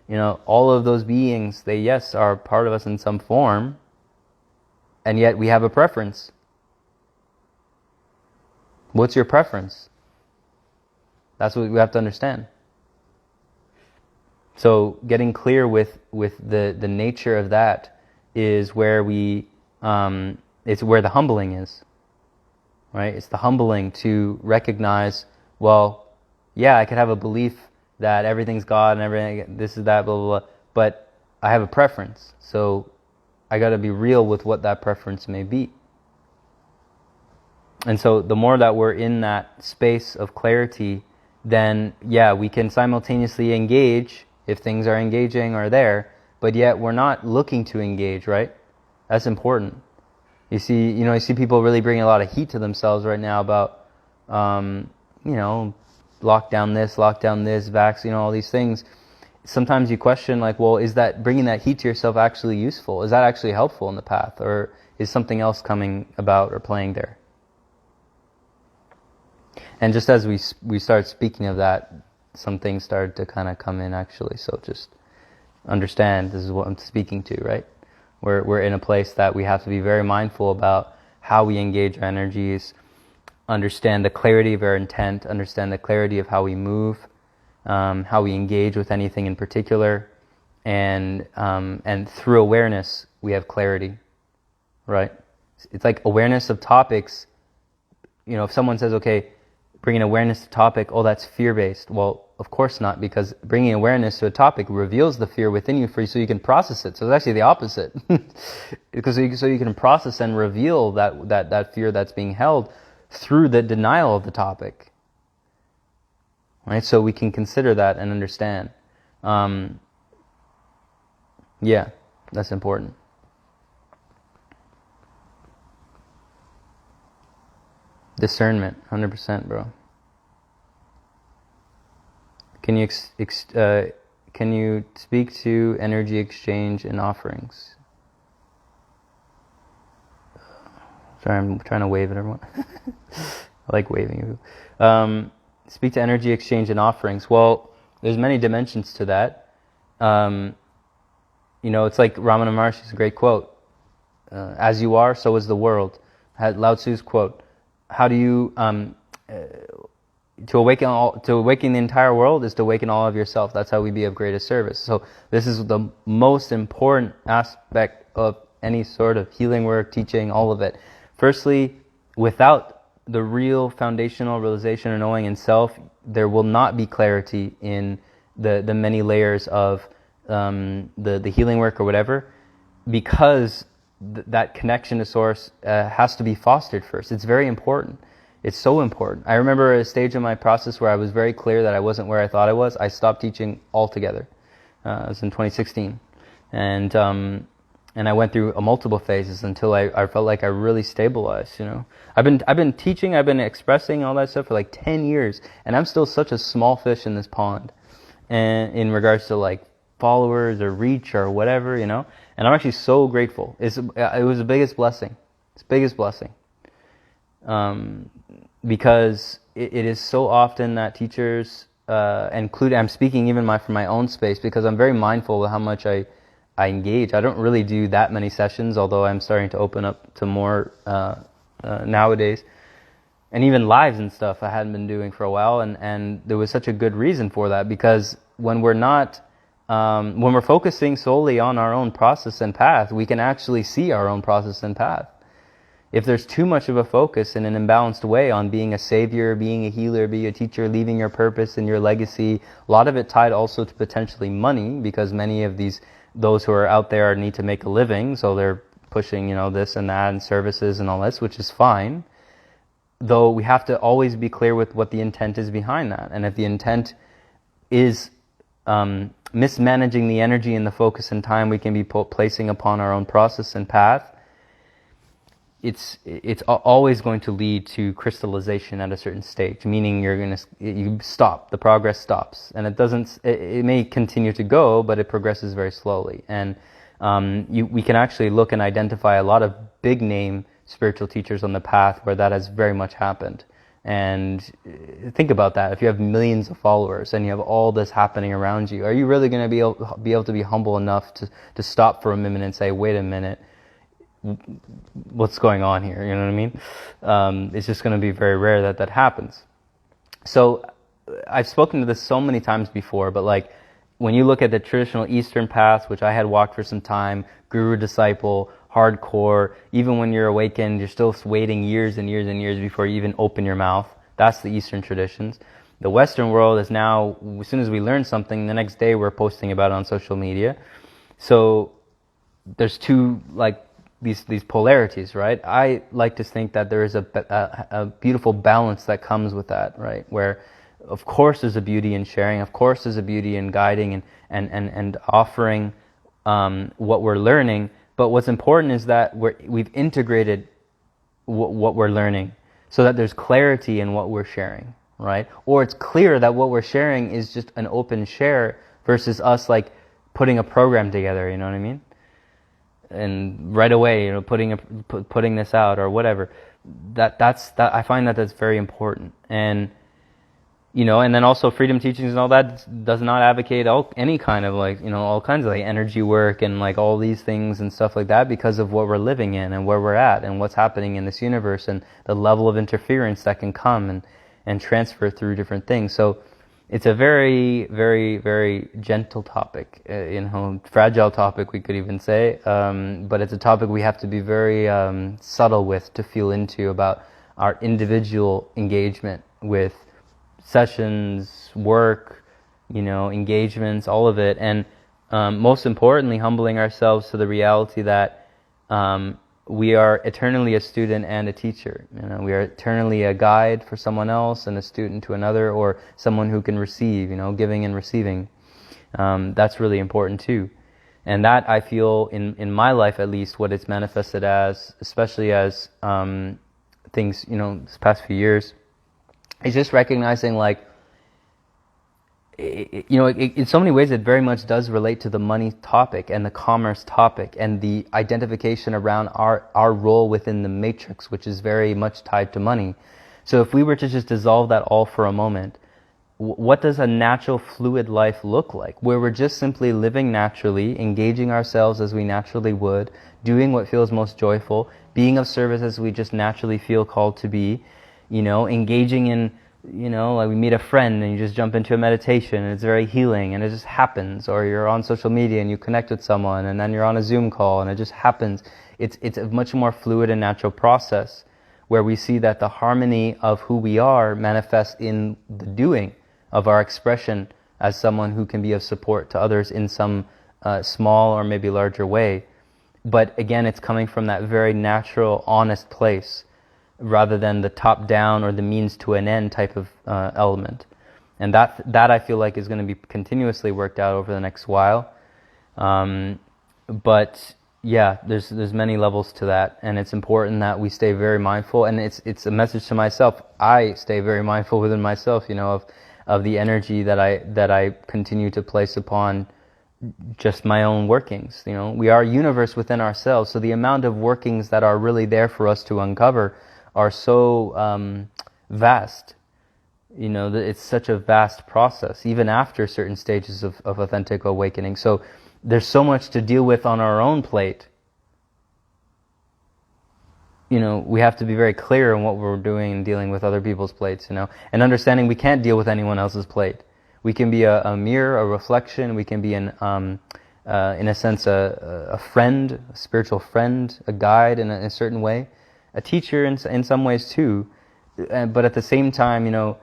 All of those beings, they, yes, are part of us in some form, and yet we have a preference. What's your preference? That's what we have to understand. So getting clear with the nature of that is where it's where the humbling is. Right? It's the humbling to recognize, well, yeah, I could have a belief that everything's God and everything, this is that, blah, blah, blah, but I have a preference. So I got to be real with what that preference may be. And so the more that we're in that space of clarity, then, yeah, we can simultaneously engage if things are engaging or there, but yet we're not looking to engage, right? That's important. You see people really bringing a lot of heat to themselves right now about, lockdown this, vaccine, all these things. Sometimes you question, like, well, is that bringing that heat to yourself actually useful? Is that actually helpful in the path? Or is something else coming about or playing there? And just as we start speaking of that, some things started to kind of come in actually. So just understand this is what I'm speaking to, right? We're in a place that we have to be very mindful about how we engage our energies, understand the clarity of our intent, understand the clarity of how we move, how we engage with anything in particular, and through awareness we have clarity, right? It's like awareness of topics. If someone says, okay, bringing awareness to topic, oh, that's fear-based. Well, of course not, because bringing awareness to a topic reveals the fear within you so you can process it. So it's actually the opposite. Because so you can process and reveal that fear that's being held through the denial of the topic. Right? So we can consider that and understand. Yeah, that's important. Discernment, 100%, bro. Can you speak to energy exchange and offerings? Sorry, I'm trying to wave at everyone. I like waving. Speak to energy exchange and offerings. Well, there's many dimensions to that. It's like Ramana Maharshi's great quote. As you are, so is the world. Lao Tzu's quote. How do you to awaken the entire world is to awaken all of yourself. That's how we be of greatest service. So this is the most important aspect of any sort of healing work, teaching, all of it. Firstly, without the real foundational realization or knowing in self, there will not be clarity in the many layers of the healing work or whatever, because that connection to source has to be fostered first. It's very important. It's so important. I remember a stage in my process where I was very clear that I wasn't where I thought I was. I stopped teaching altogether. It was in 2016. And I went through multiple phases until I felt like I really stabilized, you know. I've been teaching, I've been expressing all that stuff for like 10 years, and I'm still such a small fish in this pond, and in regards to like followers or reach or whatever, you know. And I'm actually so grateful. It was the biggest blessing. It's the biggest blessing. Because it is so often that teachers, I'm speaking even from my own space, because I'm very mindful of how much I engage. I don't really do that many sessions, although I'm starting to open up to more nowadays. And even lives and stuff I hadn't been doing for a while, and there was such a good reason for that, because when we're focusing solely on our own process and path, we can actually see our own process and path. If there's too much of a focus in an imbalanced way on being a savior, being a healer, being a teacher, leaving your purpose and your legacy, a lot of it tied also to potentially money, because many of those who are out there need to make a living, so they're pushing, you know, this and that and services and all this, which is fine. Though we have to always be clear with what the intent is behind that. And if the intent is mismanaging the energy and the focus and time we can be placing upon our own process and path, it's always going to lead to crystallization at a certain stage, meaning you stop, the progress stops, and it may continue to go, but it progresses very slowly. And we can actually look and identify a lot of big name spiritual teachers on the path where that has very much happened. And think about that. If you have millions of followers and you have all this happening around you, are you really going to be able to be humble enough to stop for a minute and say, wait a minute, what's going on here? You know what I mean? It's just going to be very rare that happens. So I've spoken to this so many times before, but like when you look at the traditional Eastern path, which I had walked for some time, guru, disciple, hardcore, even when you're awakened, you're still waiting years and years and years before you even open your mouth. That's the Eastern traditions. The Western world is now, as soon as we learn something, the next day we're posting about it on social media. So there's two, like, these polarities, right? I like to think that there is a beautiful balance that comes with that, right? Where, of course, there's a beauty in sharing. Of course, there's a beauty in guiding and offering what we're learning. But what's important is that we've integrated what we're learning so that there's clarity in what we're sharing, right? Or it's clear that what we're sharing is just an open share versus us like putting a program together, you know what I mean? And right away, you know, putting this out or whatever. That's I find that's very important. And you know, and then also freedom teachings and all that does not advocate any kind of like, you know, all kinds of like energy work and like all these things and stuff like that, because of what we're living in and where we're at and what's happening in this universe and the level of interference that can come and transfer through different things. So it's a very, very, very gentle topic, you know, fragile topic we could even say, but it's a topic we have to be very subtle with to feel into about our individual engagement with sessions, work, you know, engagements, all of it, and most importantly, humbling ourselves to the reality that we are eternally a student and a teacher. You know, we are eternally a guide for someone else and a student to another, or someone who can receive, you know, giving and receiving. That's really important too. And that, I feel, in my life at least, what it's manifested as, especially as things, you know, this past few years, is just recognizing, like, you know, in so many ways it very much does relate to the money topic and the commerce topic and the identification around our role within the matrix, which is very much tied to money. So if we were to just dissolve that all for a moment, what does a natural fluid life look like? Where we're just simply living naturally, engaging ourselves as we naturally would, doing what feels most joyful, being of service as we just naturally feel called to be, you know, engaging in, you know, like we meet a friend and you just jump into a meditation and it's very healing and it just happens. Or you're on social media and you connect with someone and then you're on a Zoom call and it just happens. It's a much more fluid and natural process where we see that the harmony of who we are manifests in the doing of our expression as someone who can be of support to others in some small or maybe larger way. but again, it's coming from that very natural, honest place, rather than the top-down or the means to an end type of element. And that I feel like is going to be continuously worked out over the next while. But yeah, there's many levels to that, and it's important that we stay very mindful. And it's a message to myself. I stay very mindful within myself, of the energy that I continue to place upon just my own workings. We are a universe within ourselves, so the amount of workings that are really there for us to uncover are so vast. It's such a vast process, even after certain stages of authentic awakening. So there's so much to deal with on our own plate. We have to be very clear in what we're doing and dealing with other people's plates, and understanding we can't deal with anyone else's plate. We can be a mirror, a reflection. We can be in a sense, a friend, a spiritual friend, a guide in a certain way, a teacher in some ways too. But at the same time,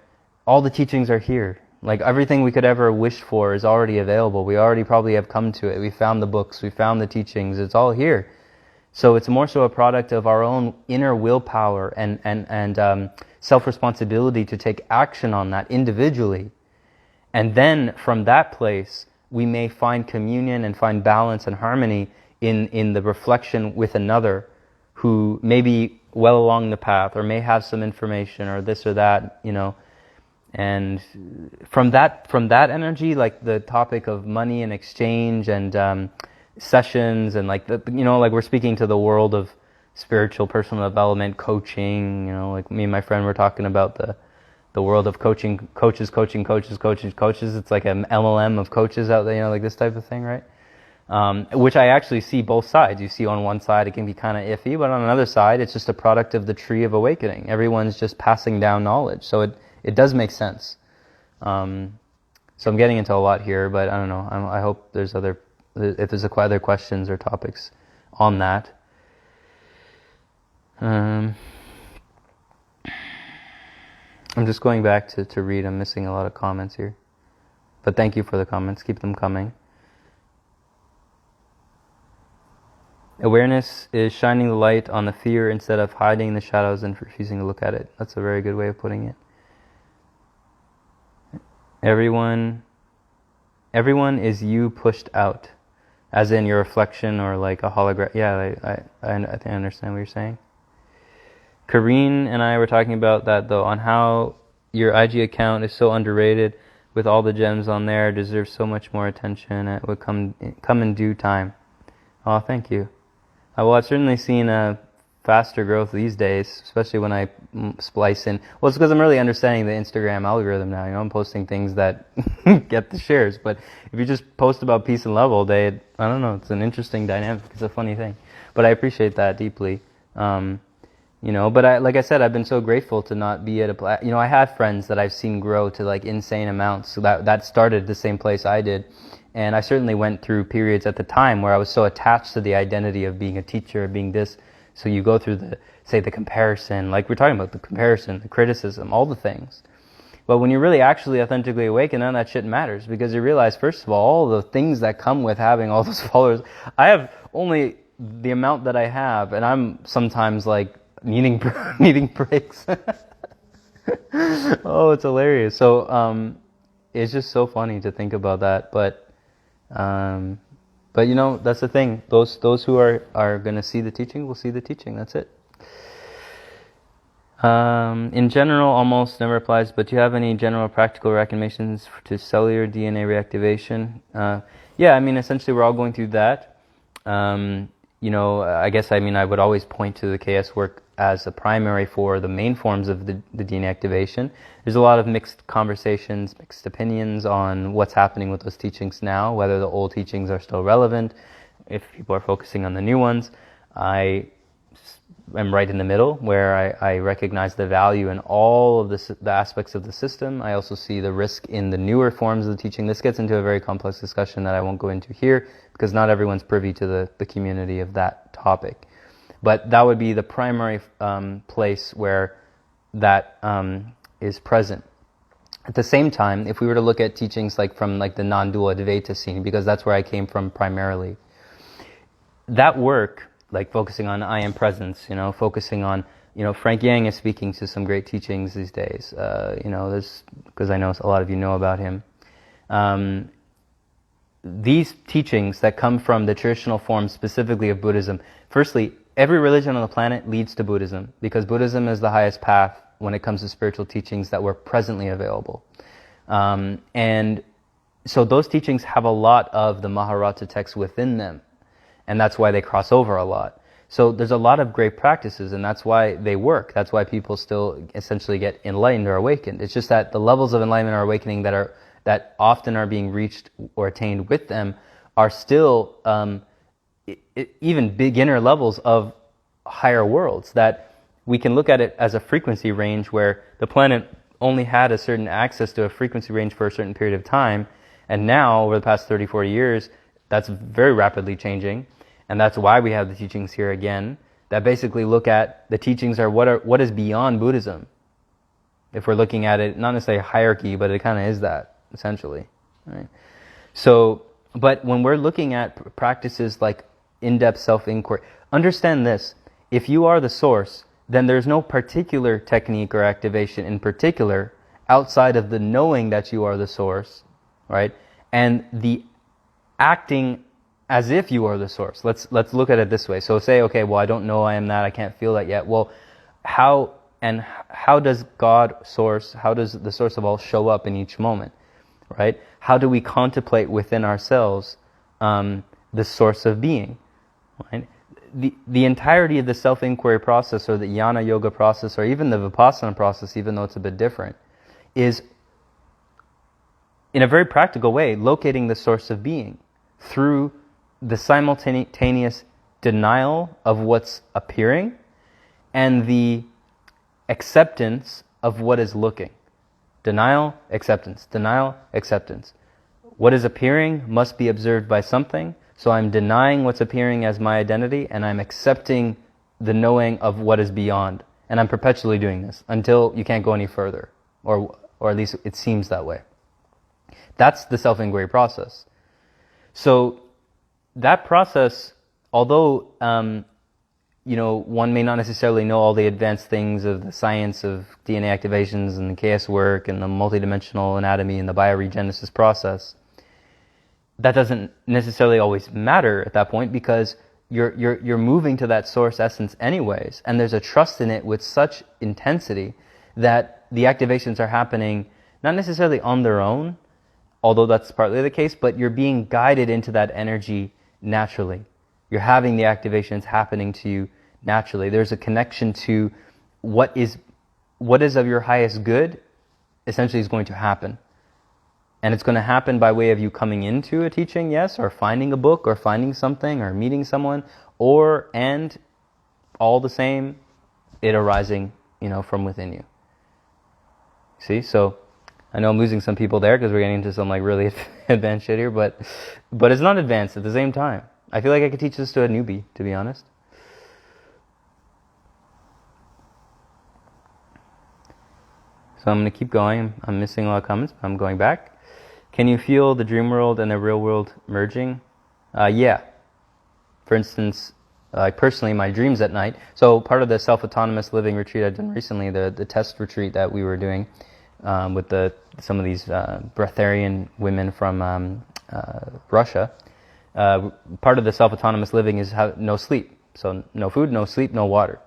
all the teachings are here. Like everything we could ever wish for is already available. We already probably have come to it. We found the books. We found the teachings. It's all here. So it's more so a product of our own inner willpower and self-responsibility to take action on that individually. And then from that place, we may find communion and find balance and harmony in the reflection with another who may be well along the path or may have some information or this or that, And from that energy, like the topic of money and exchange and sessions and like we're speaking to the world of spiritual personal development, coaching. Like me and my friend were talking about the world of coaching, coaches. It's like an MLM of coaches out there, like this type of thing, right? Which I actually see both sides. You see on one side it can be kind of iffy, but on another side it's just a product of the tree of awakening. Everyone's just passing down knowledge, so it does make sense. So I'm getting into a lot here, but I don't know. I hope there's other questions or topics on that. I'm just going back to read. I'm missing a lot of comments here. But thank you for the comments. Keep them coming. Awareness is shining the light on the fear instead of hiding the shadows and refusing to look at it. That's a very good way of putting it. Everyone is you pushed out, as in your reflection or like a hologram. Yeah, I think I understand what you're saying. Kareen and I were talking about that though, on how your IG account is so underrated with all the gems on there, deserves so much more attention. It would come in due time. Oh, thank you. Well, I've certainly seen a faster growth these days, especially when I splice in. Well, it's because I'm really understanding the Instagram algorithm now. I'm posting things that get the shares. But if you just post about peace and love all day, I don't know. It's an interesting dynamic. It's a funny thing. But I appreciate that deeply. But like I said, I've been so grateful to not be at I have friends that I've seen grow to like insane amounts. So that started the same place I did. And I certainly went through periods at the time where I was so attached to the identity of being a teacher, being this. So you go through the comparison, like we're talking about, the comparison, the criticism, all the things. But when you're really actually authentically awakened, none of that shit matters, because you realize, first of all the things that come with having all those followers. I have only the amount that I have, and I'm sometimes like needing breaks. Oh, it's hilarious. So it's just so funny to think about that. But that's the thing. Those who are going to see the teaching will see the teaching. That's it. In general, almost never applies, but do you have any general practical recommendations to cellular DNA reactivation? Essentially we're all going through that. I would always point to the KS work as a primary for the main forms of the DNA activation. There's a lot of mixed conversations, mixed opinions on what's happening with those teachings now, whether the old teachings are still relevant, if people are focusing on the new ones. I am right in the middle, where I recognize the value in all of the aspects of the system. I also see the risk in the newer forms of the teaching. This gets into a very complex discussion that I won't go into here, because not everyone's privy to the community of that topic. But that would be the primary place where that is present. At the same time, if we were to look at teachings like from like the non-dual Advaita scene, because that's where I came from primarily, that work, like focusing on I am presence, focusing on, Frank Yang is speaking to some great teachings these days, this, because I know a lot of you know about him. These teachings that come from the traditional forms specifically of Buddhism, firstly, every religion on the planet leads to Buddhism, because Buddhism is the highest path when it comes to spiritual teachings that were presently available. And so those teachings have a lot of the Mahabharata text within them, and that's why they cross over a lot. So there's a lot of great practices, and that's why they work. That's why people still essentially get enlightened or awakened. It's just that the levels of enlightenment or awakening that often are being reached or attained with them are still even beginner levels of higher worlds, that we can look at it as a frequency range where the planet only had a certain access to a frequency range for a certain period of time, and now over the past 30, 40 years that's very rapidly changing. And that's why we have the teachings here again that basically look at the teachings are what is beyond Buddhism. If we're looking at it, not necessarily a hierarchy, but it kind of is that, essentially. Right? So, but when we're looking at practices like in-depth self-inquiry, understand this: if you are the source, then there's no particular technique or activation in particular outside of the knowing that you are the source, right? And the acting as if you are the source. Let's look at it this way. So say, okay, well, I don't know I am that, I can't feel that yet. Well, how does God source, how does the source of all show up in each moment, right? How do we contemplate within ourselves the source of being, right? The entirety of the self-inquiry process, or the jnana yoga process, or even the vipassana process, even though it's a bit different, is in a very practical way locating the source of being through the simultaneous denial of what's appearing and the acceptance of what is looking. Denial, acceptance. Denial, acceptance. What is appearing must be observed by something, so I'm denying what's appearing as my identity, and I'm accepting the knowing of what is beyond. And I'm perpetually doing this until you can't go any further, or at least it seems that way. That's the self-inquiry process. So that process, although one may not necessarily know all the advanced things of the science of DNA activations and the KS work and the multidimensional anatomy and the bioregenesis process, that doesn't necessarily always matter at that point, because you're moving to that source essence anyways, and there's a trust in it with such intensity that the activations are happening not necessarily on their own, although that's partly the case, but you're being guided into that energy naturally. You're having the activations happening to you naturally. There's a connection to what is of your highest good, essentially is going to happen. And it's going to happen by way of you coming into a teaching, yes, or finding a book, or finding something, or meeting someone, and all the same, it arising, from within you. See, so I know I'm losing some people there because we're getting into some really advanced shit here, but it's not advanced at the same time. I feel like I could teach this to a newbie, to be honest. So I'm going to keep going. I'm missing a lot of comments, but I'm going back. Can you feel the dream world and the real world merging? Yeah. For instance, personally, my dreams at night. So part of the self-autonomous living retreat I've done recently, the test retreat that we were doing, with some of these breatharian women from Russia. Part of the self-autonomous living is no sleep. So no food, no sleep, no water.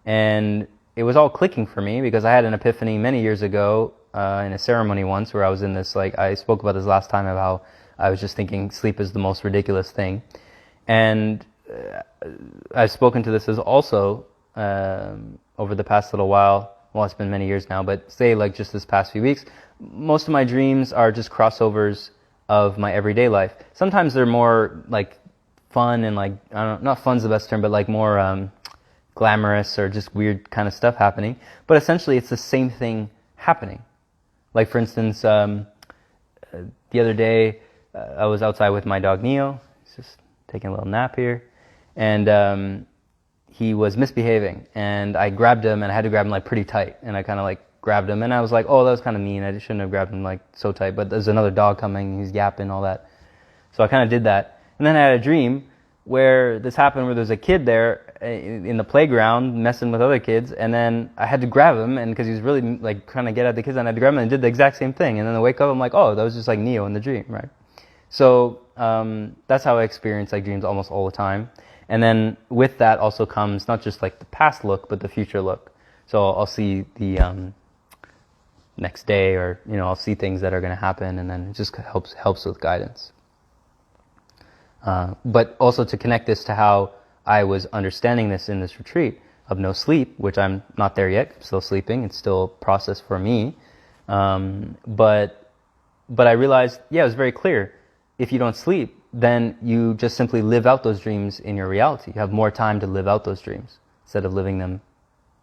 And it was all clicking for me because I had an epiphany many years ago in a ceremony once where I was in this, I spoke about this last time, of how I was just thinking sleep is the most ridiculous thing. And I've spoken to this as also over the past little while. Well, it's been many years now, but say just this past few weeks, most of my dreams are just crossovers of my everyday life. Sometimes they're more fun and I don't know, not fun's the best term, but more glamorous or just weird kind of stuff happening. But essentially it's the same thing happening. For instance, the other day I was outside with my dog Neo. He's just taking a little nap here. And he was misbehaving, and I grabbed him, and I had to grab him pretty tight, and I kind of grabbed him, and I was oh, that was kind of mean, I shouldn't have grabbed him so tight, but there's another dog coming, he's yapping, all that. So I kind of did that, and then I had a dream where this happened where there's a kid there in the playground messing with other kids, and then I had to grab him, and because he was really like trying to get at the kids, and I had to grab him and did the exact same thing. And then I wake up, I'm like, oh, that was just like Neo in the dream, right? So that's how I experience like dreams almost all the time. And then with that also comes not just like the past look, but the future look. So I'll see the next day, or I'll see things that are going to happen, and then it just helps with guidance. But also to connect this to how I was understanding this in this retreat of no sleep, which I'm not there yet, I'm still sleeping, it's still a process for me. But I realized, it was very clear. If you don't sleep, then you just simply live out those dreams in your reality. You have more time to live out those dreams instead of living them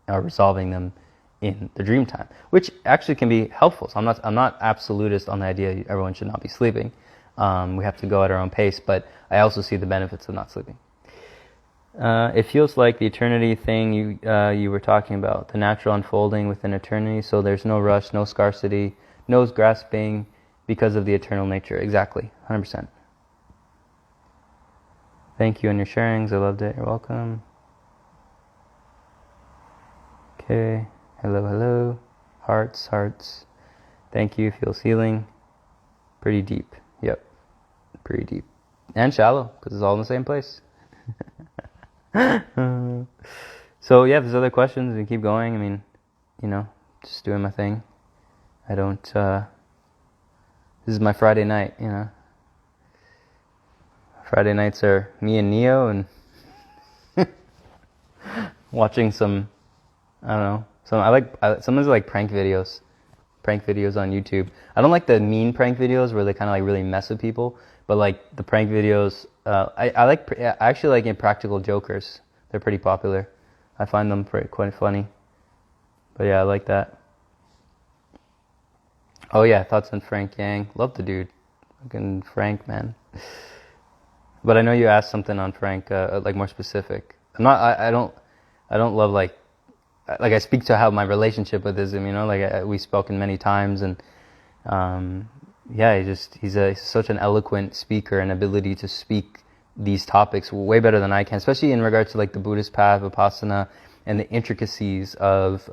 or resolving them in the dream time, which actually can be helpful. So I'm not absolutist on the idea everyone should not be sleeping. We have to go at our own pace, but I also see the benefits of not sleeping. It feels like the eternity thing you were talking about, the natural unfolding within eternity, so there's no rush, no scarcity, no grasping because of the eternal nature. Exactly, 100%. Thank you on your sharings, I loved it, you're welcome. Okay, hello, hearts. Thank you, feels healing. Pretty deep, yep, pretty deep. And shallow, because it's all in the same place. So yeah, if there's other questions, we keep going. I mean, just doing my thing. I don't, this is my Friday night, Friday nights are me and Neo and watching some, I don't know, sometimes I like prank videos on YouTube. I don't like the mean prank videos where they kind of like really mess with people, but like the prank videos, I actually like Impractical Jokers. They're pretty popular. I find them quite funny. But yeah, I like that. Oh yeah, thoughts on Frank Yang. Love the dude. Fucking Frank, man. But I know you asked something on Frank, like more specific. I don't love like I speak to how my relationship with him, we've spoken many times, and he's such an eloquent speaker and ability to speak these topics way better than I can, especially in regards to like the Buddhist path, Vipassana, and the intricacies of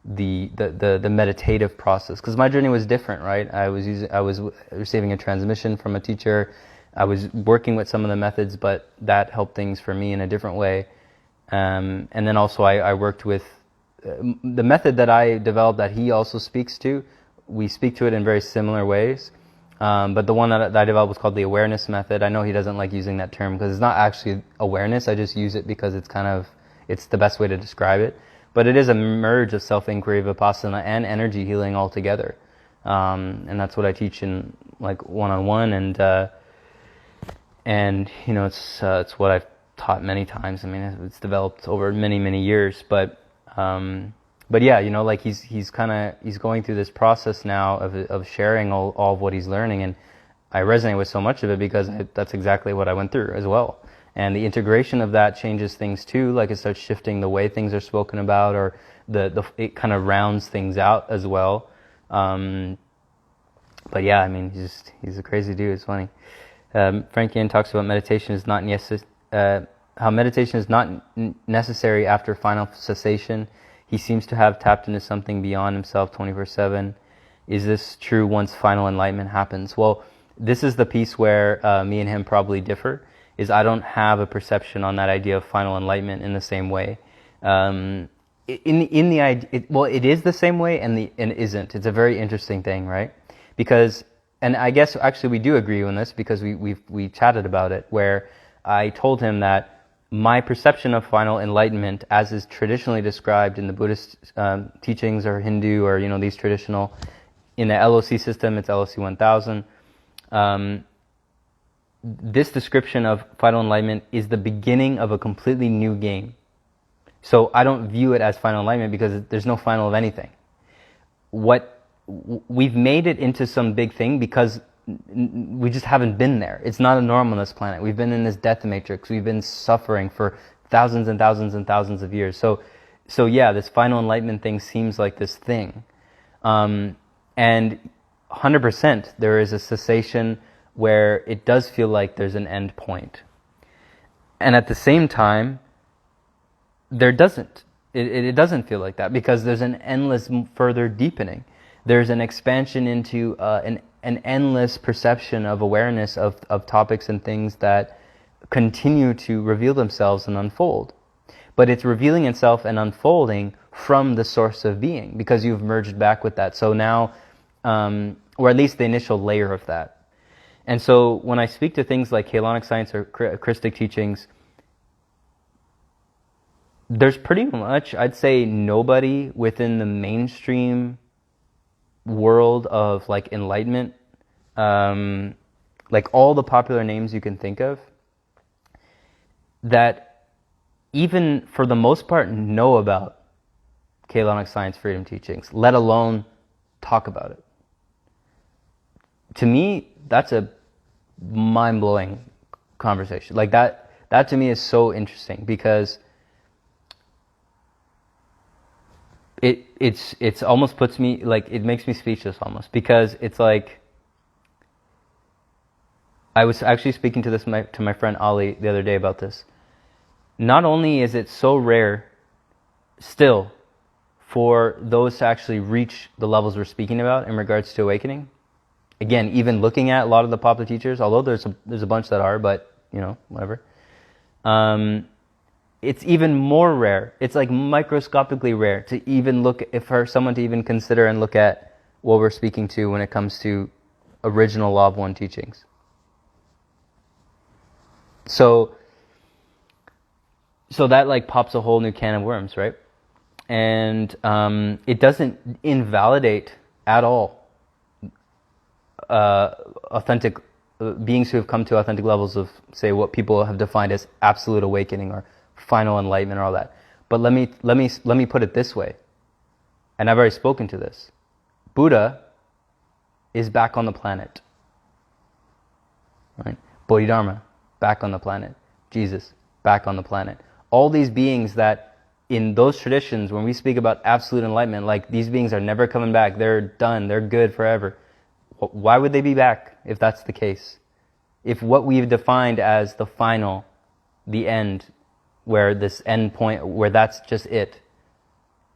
the meditative process. Because my journey was different, right? I was receiving a transmission from a teacher. I was working with some of the methods, but that helped things for me in a different way. And then also I worked with the method that I developed that he also speaks to. We speak to it in very similar ways. But the one that I developed was called the awareness method. I know he doesn't like using that term because it's not actually awareness. I just use it because it's the best way to describe it. But it is a merge of self-inquiry, Vipassana, and energy healing all together. And that's what I teach in like one-on-one, and it's what I've taught many times. I mean, it's developed over many years, but yeah, like he's going through this process now of sharing all of what he's learning, and I resonate with so much of it because that's exactly what I went through as well. And the integration of that changes things too. Like it starts shifting the way things are spoken about, or it kind of rounds things out as well. But yeah, I mean, he's a crazy dude. It's funny. Frank Yin talks about meditation is not how meditation is not necessary after final cessation. He seems to have tapped into something beyond himself 24/7. Is this true once final enlightenment happens? Well, this is the piece where me and him probably differ. Is I don't have a perception on that idea of final enlightenment in the same way. In the idea, it is the same way and it isn't. It's a very interesting thing, right? Because, and I guess actually we do agree on this because we chatted about it, where I told him that my perception of final enlightenment, as is traditionally described in the Buddhist teachings or Hindu or these traditional, in the LOC system, it's LOC 1000. This description of final enlightenment is the beginning of a completely new game. So I don't view it as final enlightenment because there's no final of anything. We've made it into some big thing because we just haven't been there. It's not a norm on this planet. We've been in this death matrix. We've been suffering for thousands and thousands and thousands of years. So yeah, this final enlightenment thing seems like this thing. And 100% there is a cessation where it does feel like there's an end point. And at the same time, there doesn't. It doesn't feel like that, because there's an endless further deepening. There's an expansion into an endless perception of awareness of topics and things that continue to reveal themselves and unfold. But it's revealing itself and unfolding from the source of being, because you've merged back with that. So now, or at least the initial layer of that. And so when I speak to things like Kaylonic science or Christic teachings, there's pretty much, I'd say, nobody within the mainstream world of like enlightenment, like all the popular names you can think of, that even for the most part know about Kaylonic science freedom teachings, let alone talk about it. To me, that's a mind-blowing conversation. Like that to me is so interesting, because it's almost puts me, like, it makes me speechless almost, because it's like, I was actually speaking to this to my friend Ali the other day about this. Not only is it so rare still for those to actually reach the levels we're speaking about in regards to awakening. Again, even looking at a lot of the popular teachers, although there's a bunch that are, but whatever. It's even more rare. It's like microscopically rare to even look, for someone to even consider and look at what we're speaking to when it comes to original Law of One teachings. So that like pops a whole new can of worms, right? And it doesn't invalidate at all authentic beings who have come to authentic levels of, say, what people have defined as absolute awakening or final enlightenment or all that. But let me put it this way, and I've already spoken to this. Buddha is back on the planet, right? Bodhidharma, back on the planet. Jesus, back on the planet. All these beings that in those traditions, when we speak about absolute enlightenment, like these beings are never coming back, they're done, they're good forever. Why would they be back if that's the case? If what we've defined as the final, the end, where this end point, where that's just it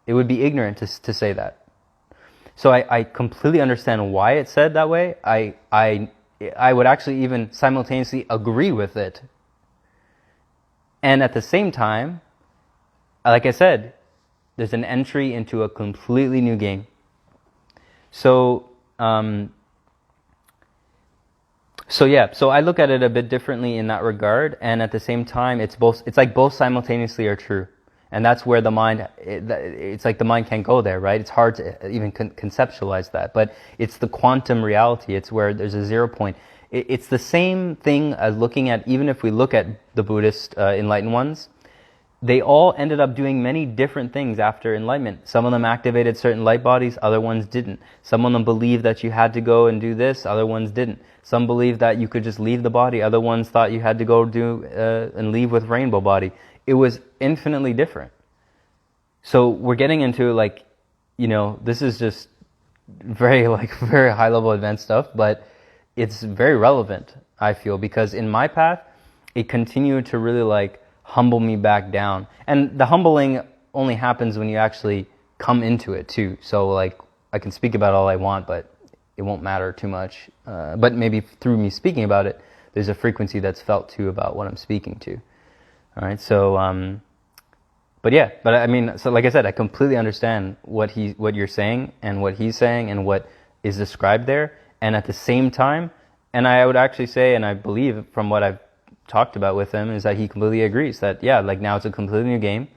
would be ignorant to say that. So I completely understand why it's said that way. I would actually even simultaneously agree with it. And at the same time, like I said, there's an entry into a completely new game. So I look at it a bit differently in that regard, and at the same time, it's like both simultaneously are true. And that's where the mind, it's like the mind can't go there, right? It's hard to even conceptualize that, but it's the quantum reality. It's where there's a 0 point. It's the same thing as looking at, even if we look at the Buddhist enlightened ones, they all ended up doing many different things after enlightenment. Some of them activated certain light bodies, other ones didn't. Some of them believed that you had to go and do this, other ones didn't. Some believed that you could just leave the body, other ones thought you had to go do and leave with rainbow body. It was infinitely different. So we're getting into like, this is just very high level advanced stuff, but it's very relevant, I feel, because in my path, it continued to really humble me back down. And the humbling only happens when you actually come into it too. So I can speak about all I want, but it won't matter too much. But maybe through me speaking about it, there's a frequency that's felt too about what I'm speaking to. All right. So, but I mean, so like I said, I completely understand what you're saying and what he's saying and what is described there. And at the same time, and I would actually say, and I believe from what I've talked about with him, is that he completely agrees that now it's a completely new game.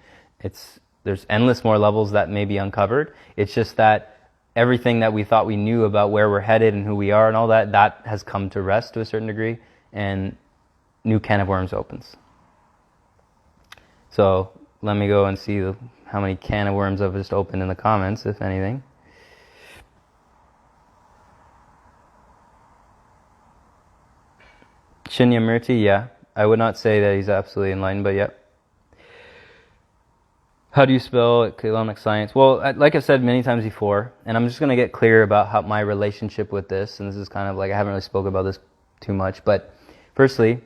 There's endless more levels that may be uncovered. It's just that everything that we thought we knew about where we're headed and who we are and all that has come to rest to a certain degree, and new can of worms opens. So let me go and see how many can of worms I've just opened in the comments, if anything. Shinyamurti, yeah. I would not say that he's absolutely enlightened, but yeah. How do you spell Kaylonic science? Well, like I've said many times before, and I'm just going to get clear about how my relationship with this, and this is kind of I haven't really spoken about this too much, but firstly,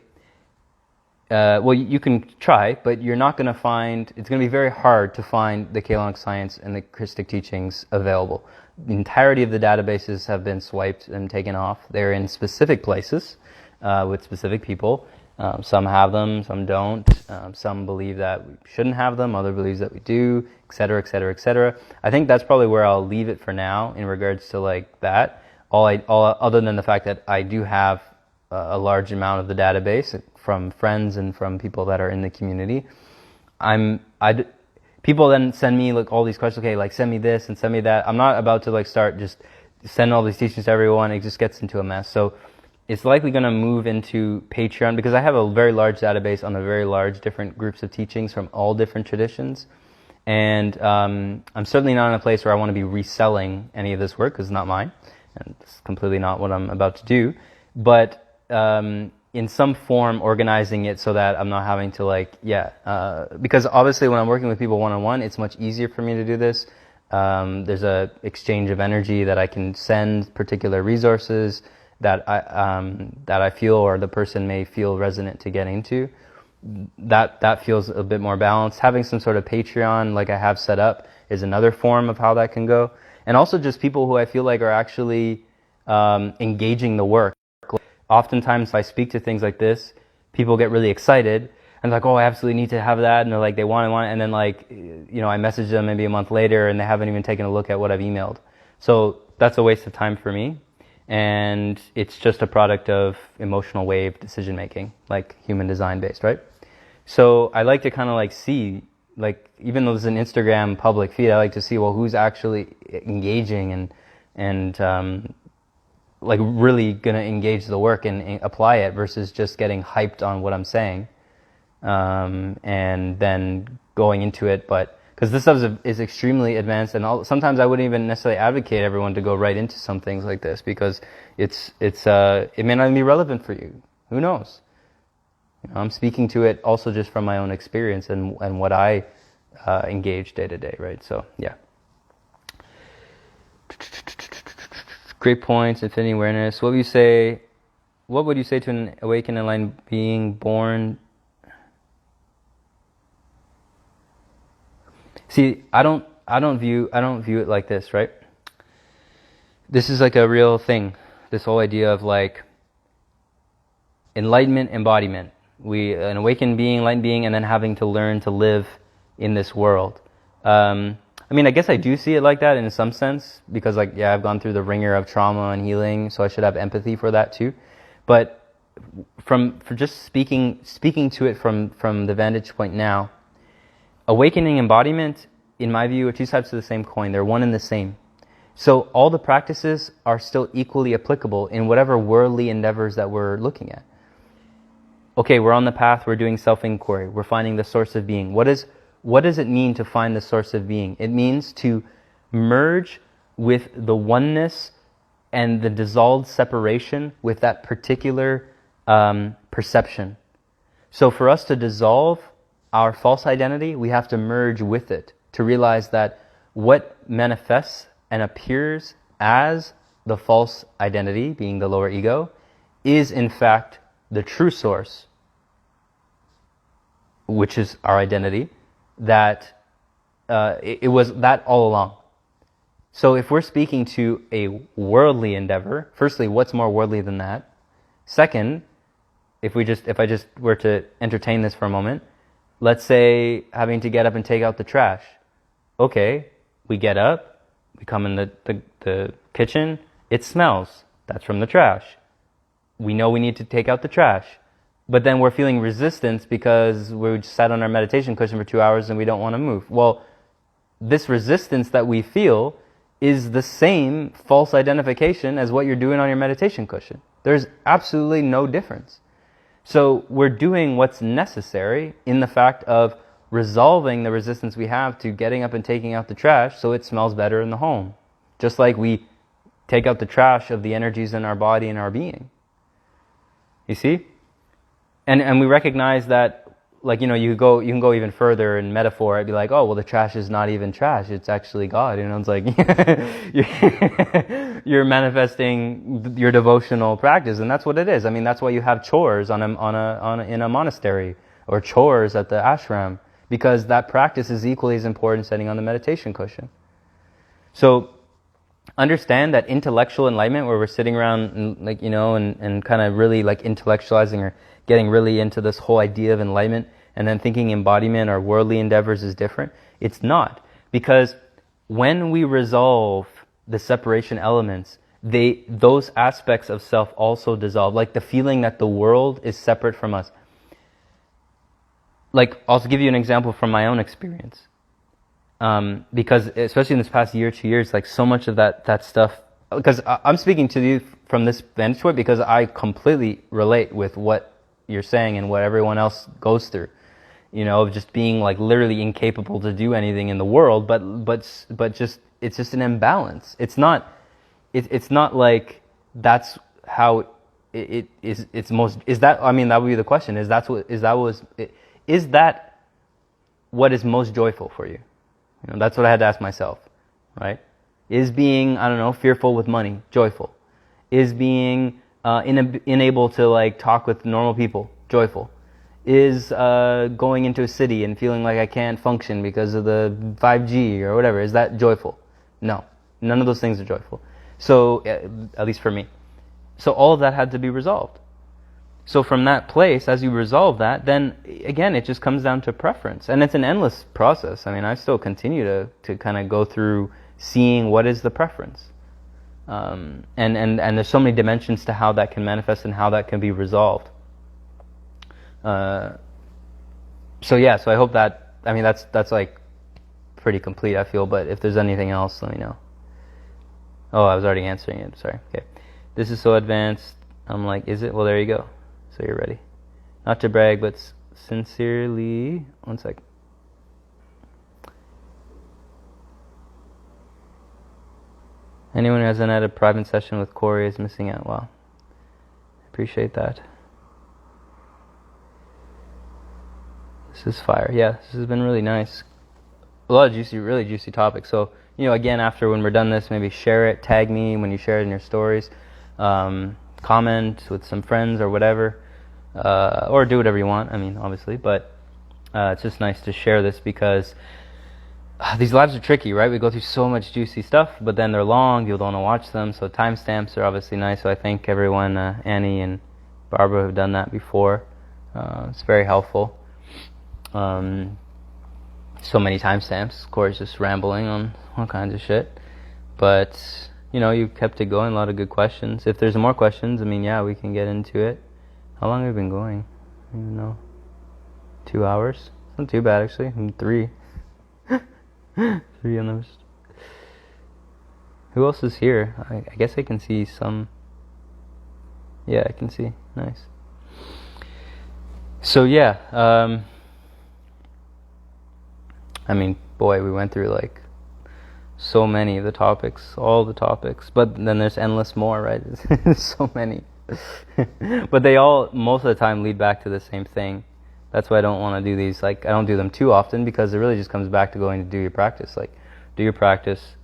well, you can try, but you're not going to find, it's going to be very hard to find the Kaolinic science and the Christic teachings available. The entirety of the databases have been swiped and taken off. They're in specific places with specific people. Some have them, some don't. Some believe that we shouldn't have them, other believes that we do, etc., etc., etc. I think that's probably where I'll leave it for now in regards to like that. All other than the fact that I do have a large amount of the database from friends and from people that are in the community. People then send me like all these questions. Okay, like send me this and send me that. I'm not about to like start just send all these teachings to everyone. It just gets into a mess. So it's likely going to move into Patreon because I have a very large database on a very large different groups of teachings from all different traditions. And I'm certainly not in a place where I want to be reselling any of this work because it's not mine. And it's completely not what I'm about to do. But in some form organizing it so that I'm not having to like, because obviously when I'm working with people one-on-one, it's much easier for me to do this. There's a exchange of energy that I can send particular resources that I feel or the person may feel resonant to get into. That feels a bit more balanced. Having some sort of Patreon like I have set up is another form of how that can go. And also just people who I feel like are actually engaging the work. Oftentimes if I speak to things like this, people get really excited and like, oh, I absolutely need to have that. And they're like, they want it. And then like, I message them maybe a month later and they haven't even taken a look at what I've emailed. So that's a waste of time for me. And it's just a product of emotional wave decision making, like human design based, right? So I like to kind of like see, like, even though this is an Instagram public feed, I like to see, well, who's actually engaging and like really going to engage the work and apply it versus just getting hyped on what I'm saying and then going into it. But because this stuff is extremely advanced, and sometimes I wouldn't even necessarily advocate everyone to go right into some things like this because it may not even be relevant for you. Who knows? I'm speaking to it also just from my own experience and what I engage day to day, right? So yeah. Great points, infinity awareness. What would you say to an awakened enlightened being born? See, I don't view it like this, right? This is like a real thing. This whole idea of like enlightenment, embodiment. An awakened being, enlightened being, and then having to learn to live in this world. I mean, I guess I do see it like that in some sense because, like, yeah, I've gone through the ringer of trauma and healing, so I should have empathy for that too. But for just speaking to it from the vantage point now, awakening embodiment, in my view, are two sides of the same coin. They're one and the same. So all the practices are still equally applicable in whatever worldly endeavors that we're looking at. Okay, we're on the path, we're doing self-inquiry, we're finding the source of being. What does it mean to find the source of being? It means to merge with the oneness and the dissolved separation with that particular perception. So for us to dissolve our false identity, we have to merge with it to realize that what manifests and appears as the false identity, being the lower ego, is in fact the true source, which is our identity, that it was that all along. So if we're speaking to a worldly endeavor, firstly, what's more worldly than that? Second, if I just were to entertain this for a moment, let's say having to get up and take out the trash. Okay, we get up, we come in the kitchen, it smells. That's from the trash. We know we need to take out the trash. But then we're feeling resistance because we just sat on our meditation cushion for 2 hours and we don't want to move. Well, this resistance that we feel is the same false identification as what you're doing on your meditation cushion. There's absolutely no difference. So we're doing what's necessary in the fact of resolving the resistance we have to getting up and taking out the trash so it smells better in the home. Just like we take out the trash of the energies in our body and our being. You see? And we recognize that like, you can go even further in metaphor. I'd be like, oh, well, the trash is not even trash, it's actually God. It's like you're manifesting your devotional practice, and that's what it is. I mean, that's why you have chores in a monastery, or chores at the ashram, because that practice is equally as important as sitting on the meditation cushion. So understand that intellectual enlightenment, where we're sitting around and kind of really like intellectualizing or getting really into this whole idea of enlightenment, and then thinking embodiment or worldly endeavors is different. It's not. Because when we resolve the separation elements, those aspects of self also dissolve. Like the feeling that the world is separate from us. Like, I'll give you an example from my own experience. Because especially in this past year, 2 years, like so much of that stuff, because I'm speaking to you from this vantage point because I completely relate with what you're saying and what everyone else goes through, of just being like literally incapable to do anything in the world, but just, it's just an imbalance. It's not like that's how it's most, is that, I mean, that would be the question, is that what is most joyful for you? That's what I had to ask myself, right? Is being, I don't know, fearful with money joyful? Is being unable to like talk with normal people joyful? Is going into a city and feeling like I can't function because of the 5G or whatever, is that joyful? No, none of those things are joyful. So, at least for me. So all of that had to be resolved. So from that place, as you resolve that, then again, it just comes down to preference. And it's an endless process. I mean, I still continue to kind of go through seeing what is the preference. And there's so many dimensions to how that can manifest and how that can be resolved. So I hope that, I mean, that's like pretty complete, I feel. But if there's anything else, let me know. Oh, I was already answering it. Sorry. Okay. This is so advanced. I'm like, is it? Well, there you go. So you're ready. Not to brag, but sincerely. One sec. Anyone who hasn't had a private session with Corey is missing out. Wow. Appreciate that. This is fire. Yeah, this has been really nice. A lot of really juicy topics. So, again, after when we're done this, maybe share it, tag me when you share it in your stories. Comment with some friends or whatever, or do whatever you want, I mean, obviously, but it's just nice to share this because these lives are tricky, right? We go through so much juicy stuff, but then they're long, people don't want to watch them, so timestamps are obviously nice. So I thank everyone, Annie and Barbara, who have done that before. It's very helpful. So many timestamps, of course, just rambling on all kinds of shit, but you kept it going, a lot of good questions. If there's more questions, I mean, yeah, we can get into it. How long have we been going? I don't even know. 2 hours? It's not too bad, actually. 3. 3 on those. Who else is here? I guess I can see some. Yeah, I can see. Nice. So, yeah. I mean, boy, we went through, like, so many of the topics, all the topics, but then there's endless more, right? So many. But they all, most of the time, lead back to the same thing. That's why I don't want to do these, like, I don't do them too often, because it really just comes back to going to do your practice. Like, do your practice,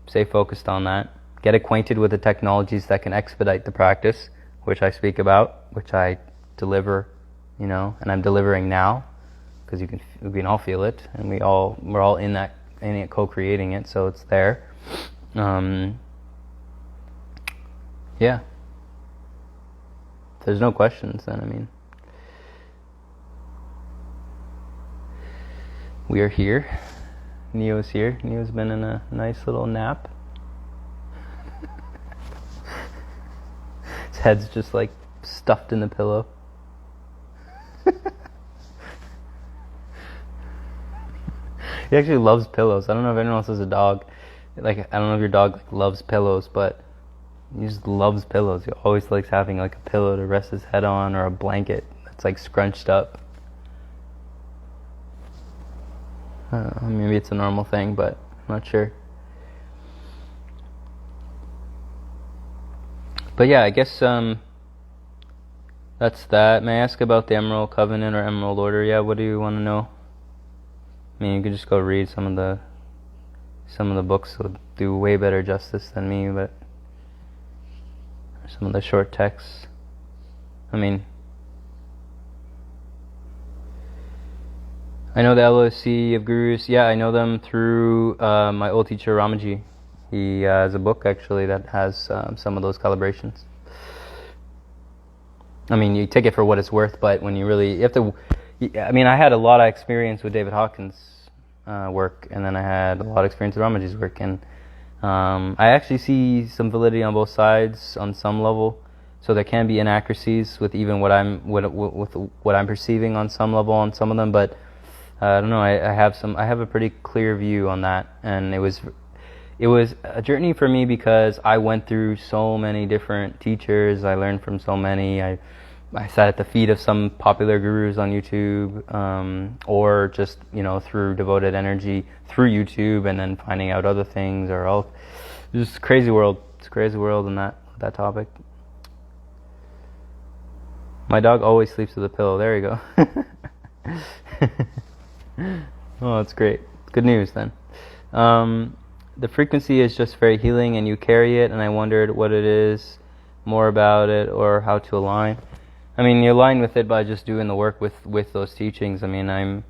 stay focused on that, get acquainted with the technologies that can expedite the practice, which I speak about, which I deliver, and I'm delivering now, because we can all feel it, and we're all in it, co-creating it, so it's there. Yeah. If there's no questions, then, I mean, we are here. Neo's here. Neo's been in a nice little nap. His head's just like stuffed in the pillow. He actually loves pillows. I don't know if anyone else has a dog. Like, I don't know if your dog loves pillows, but he just loves pillows. He always likes having like a pillow to rest his head on, or a blanket that's like scrunched up. I don't know, maybe it's a normal thing, but I'm not sure. But yeah, I guess That's that. May I ask about the Emerald Covenant or Emerald Order? Yeah, what do you want to know? I mean, you could just go read some of the books will do way better justice than me, but some of the short texts. I mean, I know the LOC of Gurus. Yeah, I know them through my old teacher Ramaji. He has a book actually that has some of those calibrations. I mean, you take it for what it's worth, but when you have to. I mean, I had a lot of experience with David Hawkins' work, and then I had a lot of experience with Ramaji's work, and I actually see some validity on both sides on some level. So there can be inaccuracies with even with what I'm perceiving on some level on some of them, but I don't know. I have a pretty clear view on that, and it was a journey for me because I went through so many different teachers. I learned from so many. I sat at the feet of some popular gurus on YouTube, or just through devoted energy through YouTube, and then finding out other things. It's just a crazy world. It's a crazy world in that topic. My dog always sleeps with a pillow. There you go. Oh, that's great. Good news then. The frequency is just very healing, and you carry it. And I wondered what it is, more about it, or how to align. I mean, you align with it by just doing the work with those teachings. I mean, I'm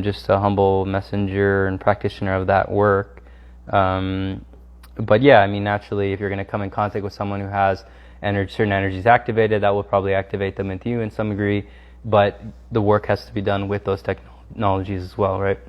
just a humble messenger and practitioner of that work. But yeah, I mean, naturally, if you're going to come in contact with someone who has certain energies activated, that will probably activate them with you in some degree. But the work has to be done with those technologies as well, right?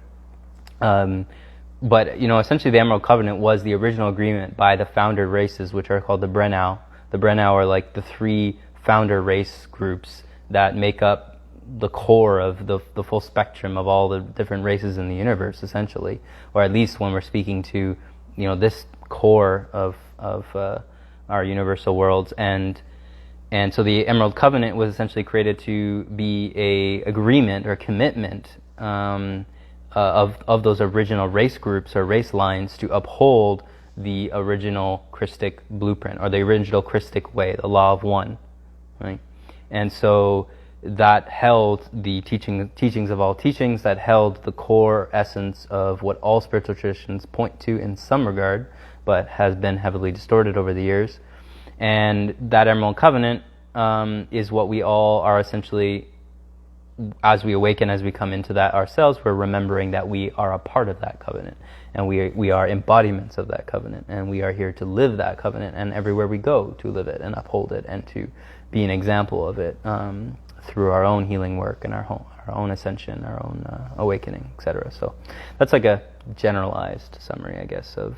But essentially, the Emerald Covenant was the original agreement by the founder races, which are called the Brennau. The Brennau are like the 3 founder race groups that make up the core of the full spectrum of all the different races in the universe, essentially, or at least when we're speaking to this core of our universal worlds, and so the Emerald Covenant was essentially created to be a agreement or commitment of those original race groups or race lines to uphold the original Christic blueprint or the original Christic way, the law of one. Right? And so that held the teachings of all teachings, that held the core essence of what all spiritual traditions point to in some regard, but has been heavily distorted over the years. And that Emerald Covenant is what we all are essentially, as we awaken, as we come into that ourselves, we're remembering that we are a part of that covenant, and we are embodiments of that covenant, and we are here to live that covenant, and everywhere we go to live it and uphold it, and to be an example of it through our own healing work and our own ascension, our own awakening, etc. So that's like a generalized summary, I guess, of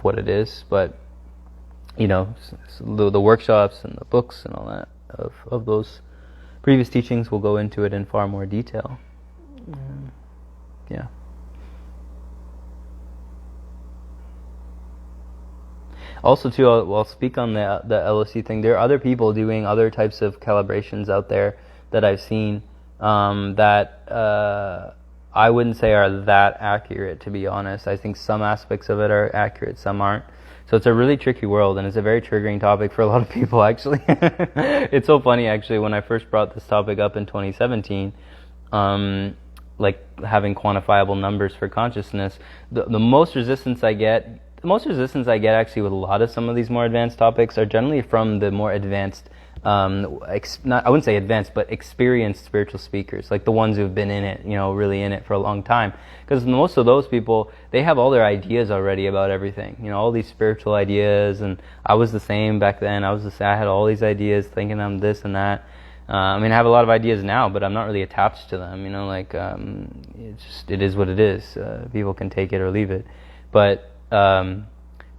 what it is. But the workshops and the books and all that of those previous teachings will go into it in far more detail. Yeah. Also, too, I'll speak on the LOC thing. There are other people doing other types of calibrations out there that I've seen that I wouldn't say are that accurate, to be honest. I think some aspects of it are accurate, some aren't. So it's a really tricky world, and it's a very triggering topic for a lot of people, actually. It's so funny, actually, when I first brought this topic up in 2017, like having quantifiable numbers for consciousness, the most resistance I get actually with a lot of some of these more advanced topics are generally from the more advanced, I wouldn't say advanced, but experienced spiritual speakers, like the ones who've been in it, really in it for a long time. Because most of those people, they have all their ideas already about everything, all these spiritual ideas, and I was the same back then. I had all these ideas, thinking I'm this and that. I mean, I have a lot of ideas now, but I'm not really attached to them, it is what it is. People can take it or leave it. But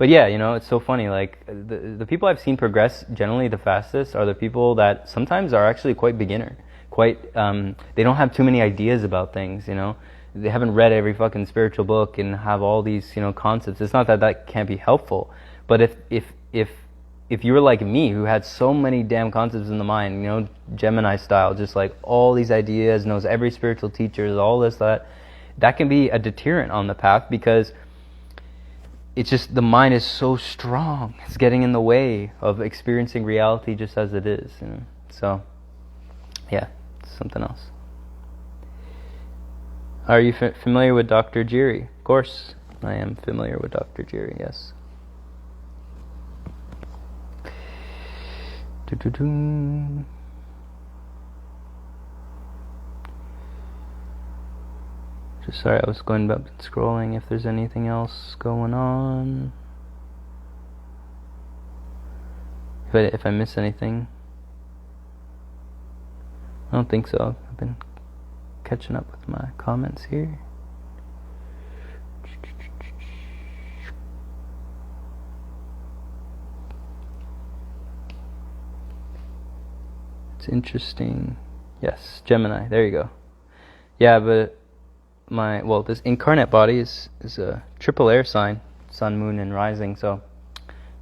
yeah, it's so funny, like, the people I've seen progress generally the fastest are the people that sometimes are actually quite beginner, they don't have too many ideas about things, they haven't read every fucking spiritual book and have all these, concepts. It's not that can't be helpful, but if you were like me, who had so many damn concepts in the mind, Gemini style, just like all these ideas, knows every spiritual teacher, all this, that can be a deterrent on the path, because it's just the mind is so strong. It's getting in the way of experiencing reality just as it is. So, yeah, it's something else. Are you familiar with Dr. Jiri? Of course, I am familiar with Dr. Jiri, yes. Just sorry, I was going back and scrolling if there's anything else going on. If I miss anything. I don't think so. I've been catching up with my comments here. It's interesting. Yes, Gemini. There you go. Yeah, but this incarnate body is a triple air sign, sun, moon, and rising. So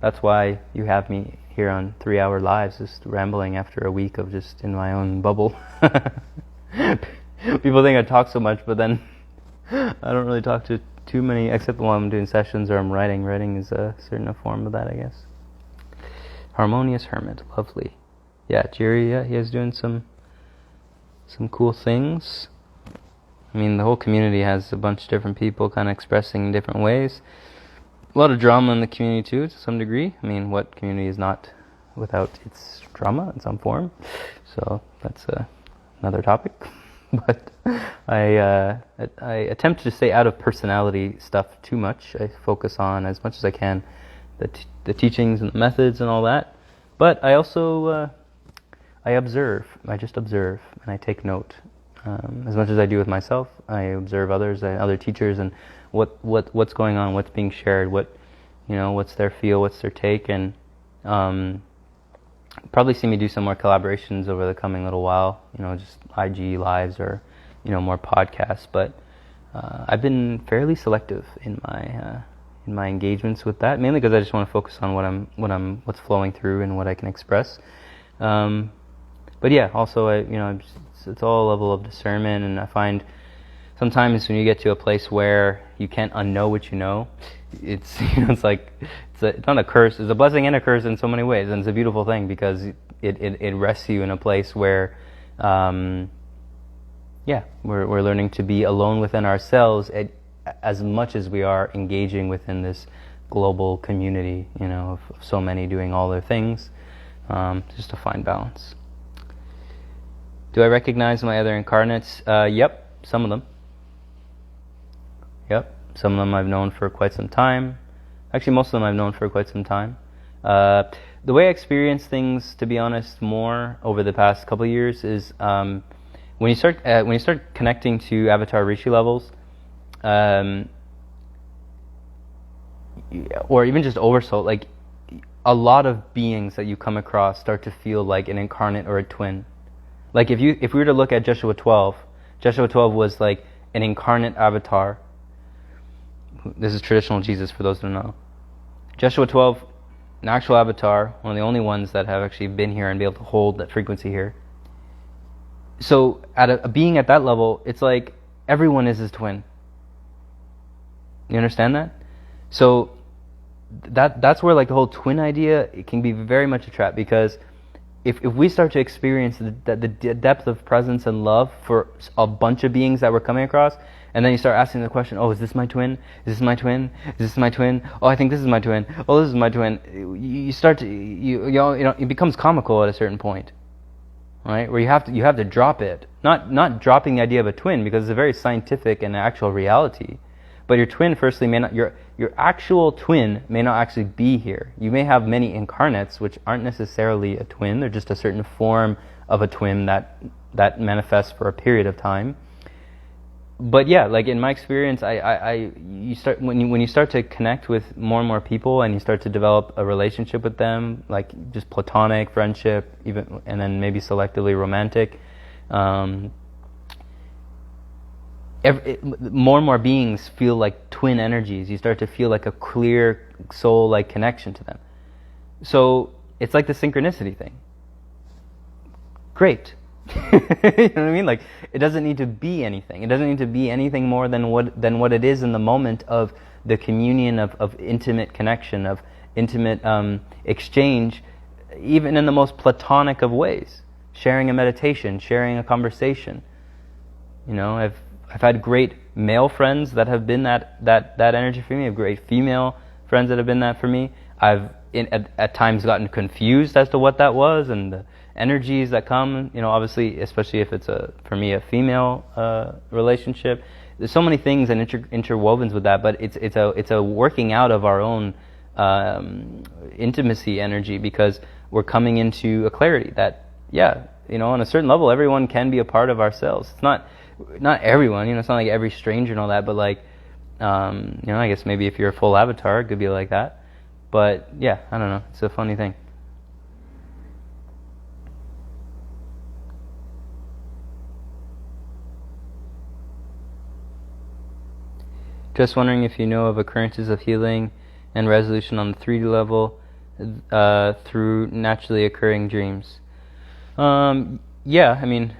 that's why you have me here on 3-hour lives, just rambling after a week of just in my own bubble. People think I talk so much, but then I don't really talk to too many, except when I'm doing sessions or I'm writing. Writing is a certain form of that, I guess. Harmonious Hermit, lovely. Yeah, Jerry, he is doing some cool things. I mean, the whole community has a bunch of different people kind of expressing in different ways. A lot of drama in the community too, to some degree. I mean, what community is not without its drama in some form? So that's another topic. But I attempt to stay out of personality stuff too much. I focus on, as much as I can, the teachings and the methods and all that. But I also I observe. I just observe and I take note. As much as I do with myself, I observe others, other teachers, and what's going on, what's being shared, what's their feel, what's their take, and probably see me do some more collaborations over the coming little while. Just IG lives or more podcasts. But I've been fairly selective in my engagements with that, mainly because I just want to focus on what's flowing through and what I can express. But yeah, also it's all a level of discernment, and I find sometimes when you get to a place where you can't unknow what you know, it's it's not a curse. It's a blessing and a curse in so many ways, and it's a beautiful thing because it rests you in a place where we're learning to be alone within ourselves as much as we are engaging within this global community, of so many doing all their things, just to find balance. Do I recognize my other incarnates? Yep, some of them. Yep, some of them I've known for quite some time. Actually, most of them I've known for quite some time. The way I experience things, to be honest, more over the past couple of years is when you start connecting to Avatar Rishi levels, or even just Oversoul, like a lot of beings that you come across start to feel like an incarnate or a twin. Like if we were to look at Joshua 12 was like an incarnate avatar. This is traditional Jesus for those who don't know. Joshua 12, an actual avatar, one of the only ones that have actually been here and be able to hold that frequency here. So at a being at that level, it's like everyone is his twin. You understand that? So that's where like the whole twin idea, it can be very much a trap, because if we start to experience the depth of presence and love for a bunch of beings that we're coming across, and then you start asking the question, oh, is this my twin? Is this my twin? Is this my twin? Oh, I think this is my twin. Oh, this is my twin. You start to, it becomes comical at a certain point, right? Where you have to drop it. Not dropping the idea of a twin, because it's a very scientific and actual reality. But your twin, firstly, may not, your actual twin may not actually be here. You may have many incarnates which aren't necessarily a twin. They're just a certain form of a twin that manifests for a period of time. But yeah, like in my experience, you start when you start to connect with more and more people, and you start to develop a relationship with them, like just platonic friendship, even, and then maybe selectively romantic. More and more beings feel like twin energies. You start to feel like a clear soul-like connection to them. So it's like the synchronicity thing. Great. You know what I mean? Like, it doesn't need to be anything. It doesn't need to be anything more than what it is in the moment of the communion of intimate connection, of intimate exchange, even in the most platonic of ways. Sharing a meditation, sharing a conversation. You know, I've had great male friends that have been that energy for me. I have great female friends that have been that for me. I've at times gotten confused as to what that was, and the energies that come. You know, obviously, especially if it's for me a female relationship. There's so many things and interwovens with that, but it's a working out of our own intimacy energy, because we're coming into a clarity that, yeah, you know, on a certain level, everyone can be a part of ourselves. It's not everyone, you know, it's not like every stranger and all that, but like, you know, I guess maybe if you're a full avatar, it could be like that. But yeah, I don't know. It's a funny thing. Just wondering if you know of occurrences of healing and resolution on the 3D level through naturally occurring dreams. Yeah, I mean,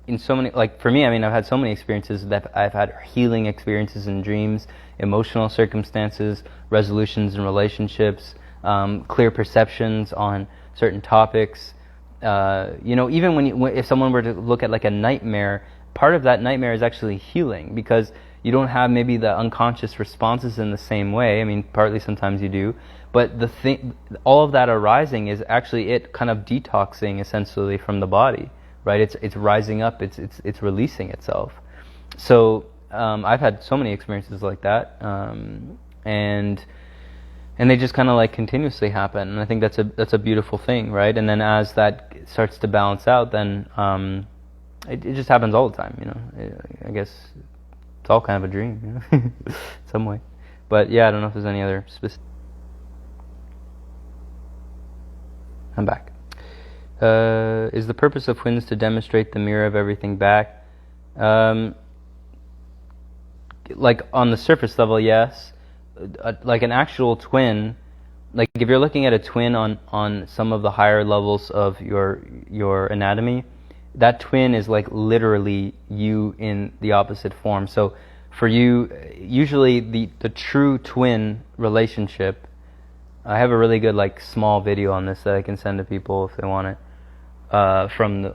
in so many, like for me, I mean, I've had so many experiences that I've had healing experiences in dreams, emotional circumstances, resolutions in relationships, clear perceptions on certain topics. You know, even if someone were to look at like a nightmare, part of that nightmare is actually healing, because you don't have maybe the unconscious responses in the same way. I mean, partly sometimes you do, but all of that arising is actually it kind of detoxing essentially from the body, right? It's rising up, it's releasing itself. So I've had so many experiences like that, and they just kind of like continuously happen, and I think that's a beautiful thing, right? And then as that starts to balance out, then it just happens all the time, you know. I guess it's all kind of a dream, you know, some way. But yeah, I don't know if there's any other specific. I'm back. Is the purpose of twins to demonstrate the mirror of everything back? Like on the surface level, yes. Like an actual twin, like if you're looking at a twin on some of the higher levels of your anatomy, that twin is like literally you in the opposite form. So for you, usually the true twin relationship, I have a really good like small video on this that I can send to people if they want it, from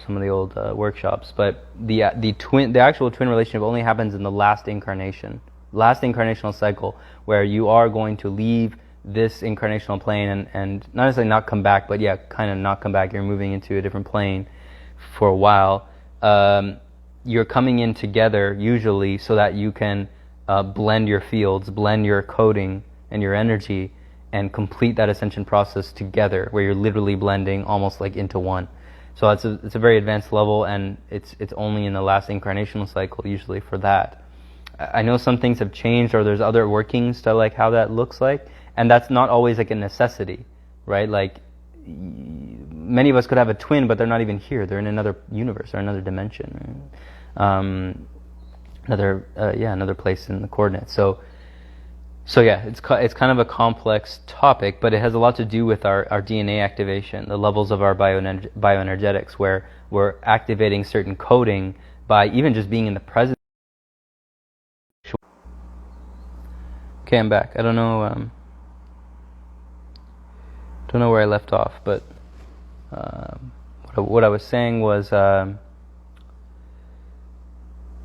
some of the old workshops. But the actual twin relationship only happens in the last incarnational cycle, where you are going to leave this incarnational plane and not necessarily not come back, but yeah, kind of not come back. You're moving into a different plane for a while. You're coming in together usually so that you can blend your fields, blend your coding and your energy, and complete that ascension process together, where you're literally blending almost like into one. So it's a very advanced level, and it's only in the last incarnational cycle usually for that. I know some things have changed, or there's other workings to like how that looks like, and that's not always like a necessity, right? Like many of us could have a twin, but they're not even here. They're in another universe or another dimension, another place in the coordinates. So yeah, it's kind of a complex topic, but it has a lot to do with our DNA activation, the levels of our bioenergetics, where we're activating certain coding by even just being in the present. Okay, I'm back. I don't know where I left off, but what I was saying was,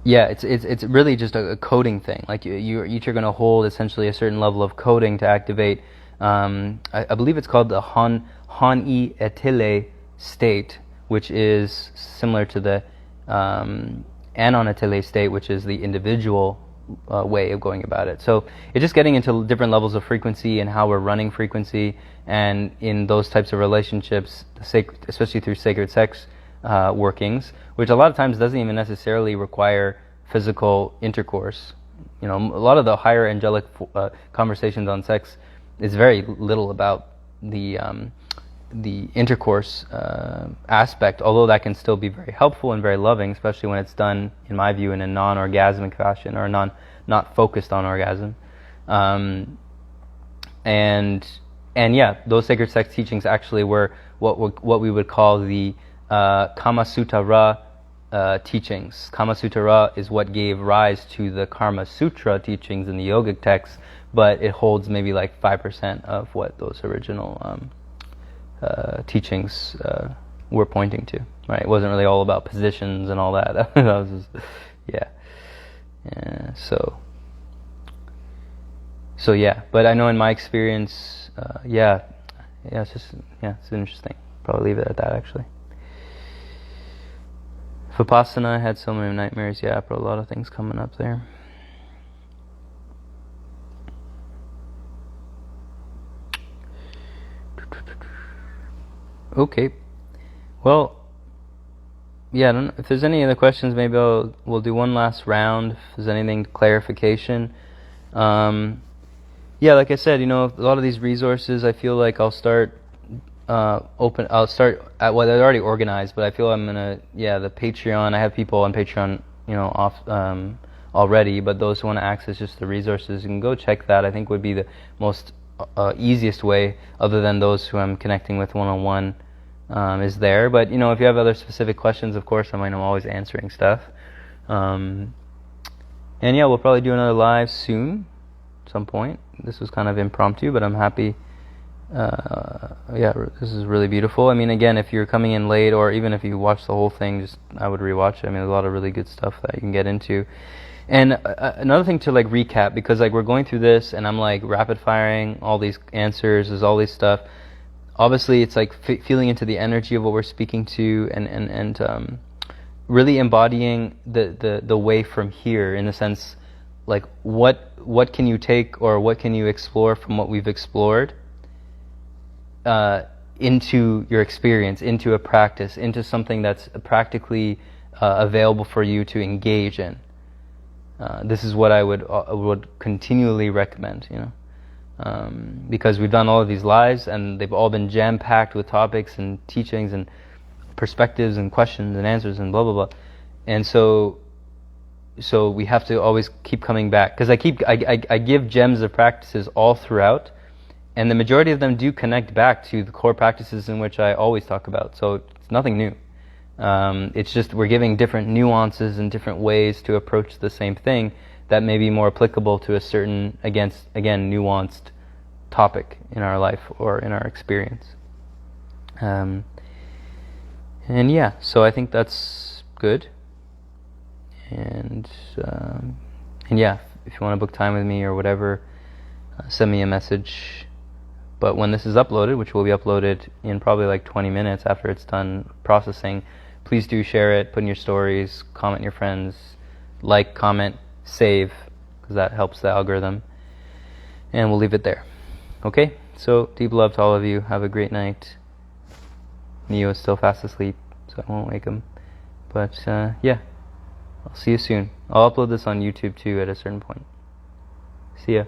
yeah, it's really just a coding thing. Like you each are going to hold essentially a certain level of coding to activate. I believe it's called the Han-i etile state, which is similar to the Anon etile state, which is the individual way of going about it. So it's just getting into different levels of frequency and how we're running frequency, and in those types of relationships, especially through sacred sex workings, which a lot of times doesn't even necessarily require physical intercourse. You know, a lot of the higher angelic conversations on sex is very little about the intercourse aspect, although that can still be very helpful and very loving, especially when it's done, in my view, in a non-orgasmic fashion, or not focused on orgasm. And yeah, those sacred sex teachings actually were what we would call the Kama Sutta teachings. Kama Sutra is what gave rise to the Karma Sutra teachings in the yogic texts, but it holds maybe like 5% of what those original teachings were pointing to. Right? It wasn't really all about positions and all that. That was just, yeah. So yeah. But I know in my experience, it's interesting. Probably leave it at that actually. Vipassana, I had so many nightmares, but a lot of things coming up there. Okay. Well, I don't know. If there's any other questions, maybe we'll do one last round. If there's anything clarification. Like I said, a lot of these resources, I feel like I'll start I'll start at what they're already organized, but I feel I'm gonna the Patreon. I have people on Patreon already, but those who want to access just the resources, you can go check that. I think would be the most easiest way, other than those who I'm connecting with one-on-one, is there. But if you have other specific questions, of course I'm always answering stuff. And we'll probably do another live soon at some point. This was kind of impromptu, but I'm happy. This is really beautiful. Again, if you're coming in late, or even if you watch the whole thing, I would rewatch it. There's a lot of really good stuff that you can get into. And another thing to recap, because we're going through this, and I'm rapid firing all these answers, there's all this stuff. Obviously, it's feeling into the energy of what we're speaking to, and really embodying the way from here, in the sense, what can you take, or what can you explore from what we've explored, into your experience, into a practice, into something that's practically available for you to engage in. This is what I would continually recommend, because we've done all of these lives, and they've all been jam-packed with topics and teachings and perspectives and questions and answers and blah blah blah. And so we have to always keep coming back, because I give gems of practices all throughout. And the majority of them do connect back to the core practices in which I always talk about. So it's nothing new. It's just we're giving different nuances and different ways to approach the same thing that may be more applicable to a certain, again, nuanced topic in our life or in our experience. So I think that's good. And if you want to book time with me or whatever, send me a message. But when this is uploaded, which will be uploaded in probably 20 minutes after it's done processing, please do share it, put in your stories, comment your friends, comment, save, because that helps the algorithm. And we'll leave it there. Okay? So, deep love to all of you. Have a great night. Neo is still fast asleep, so I won't wake him. But, I'll see you soon. I'll upload this on YouTube too at a certain point. See ya.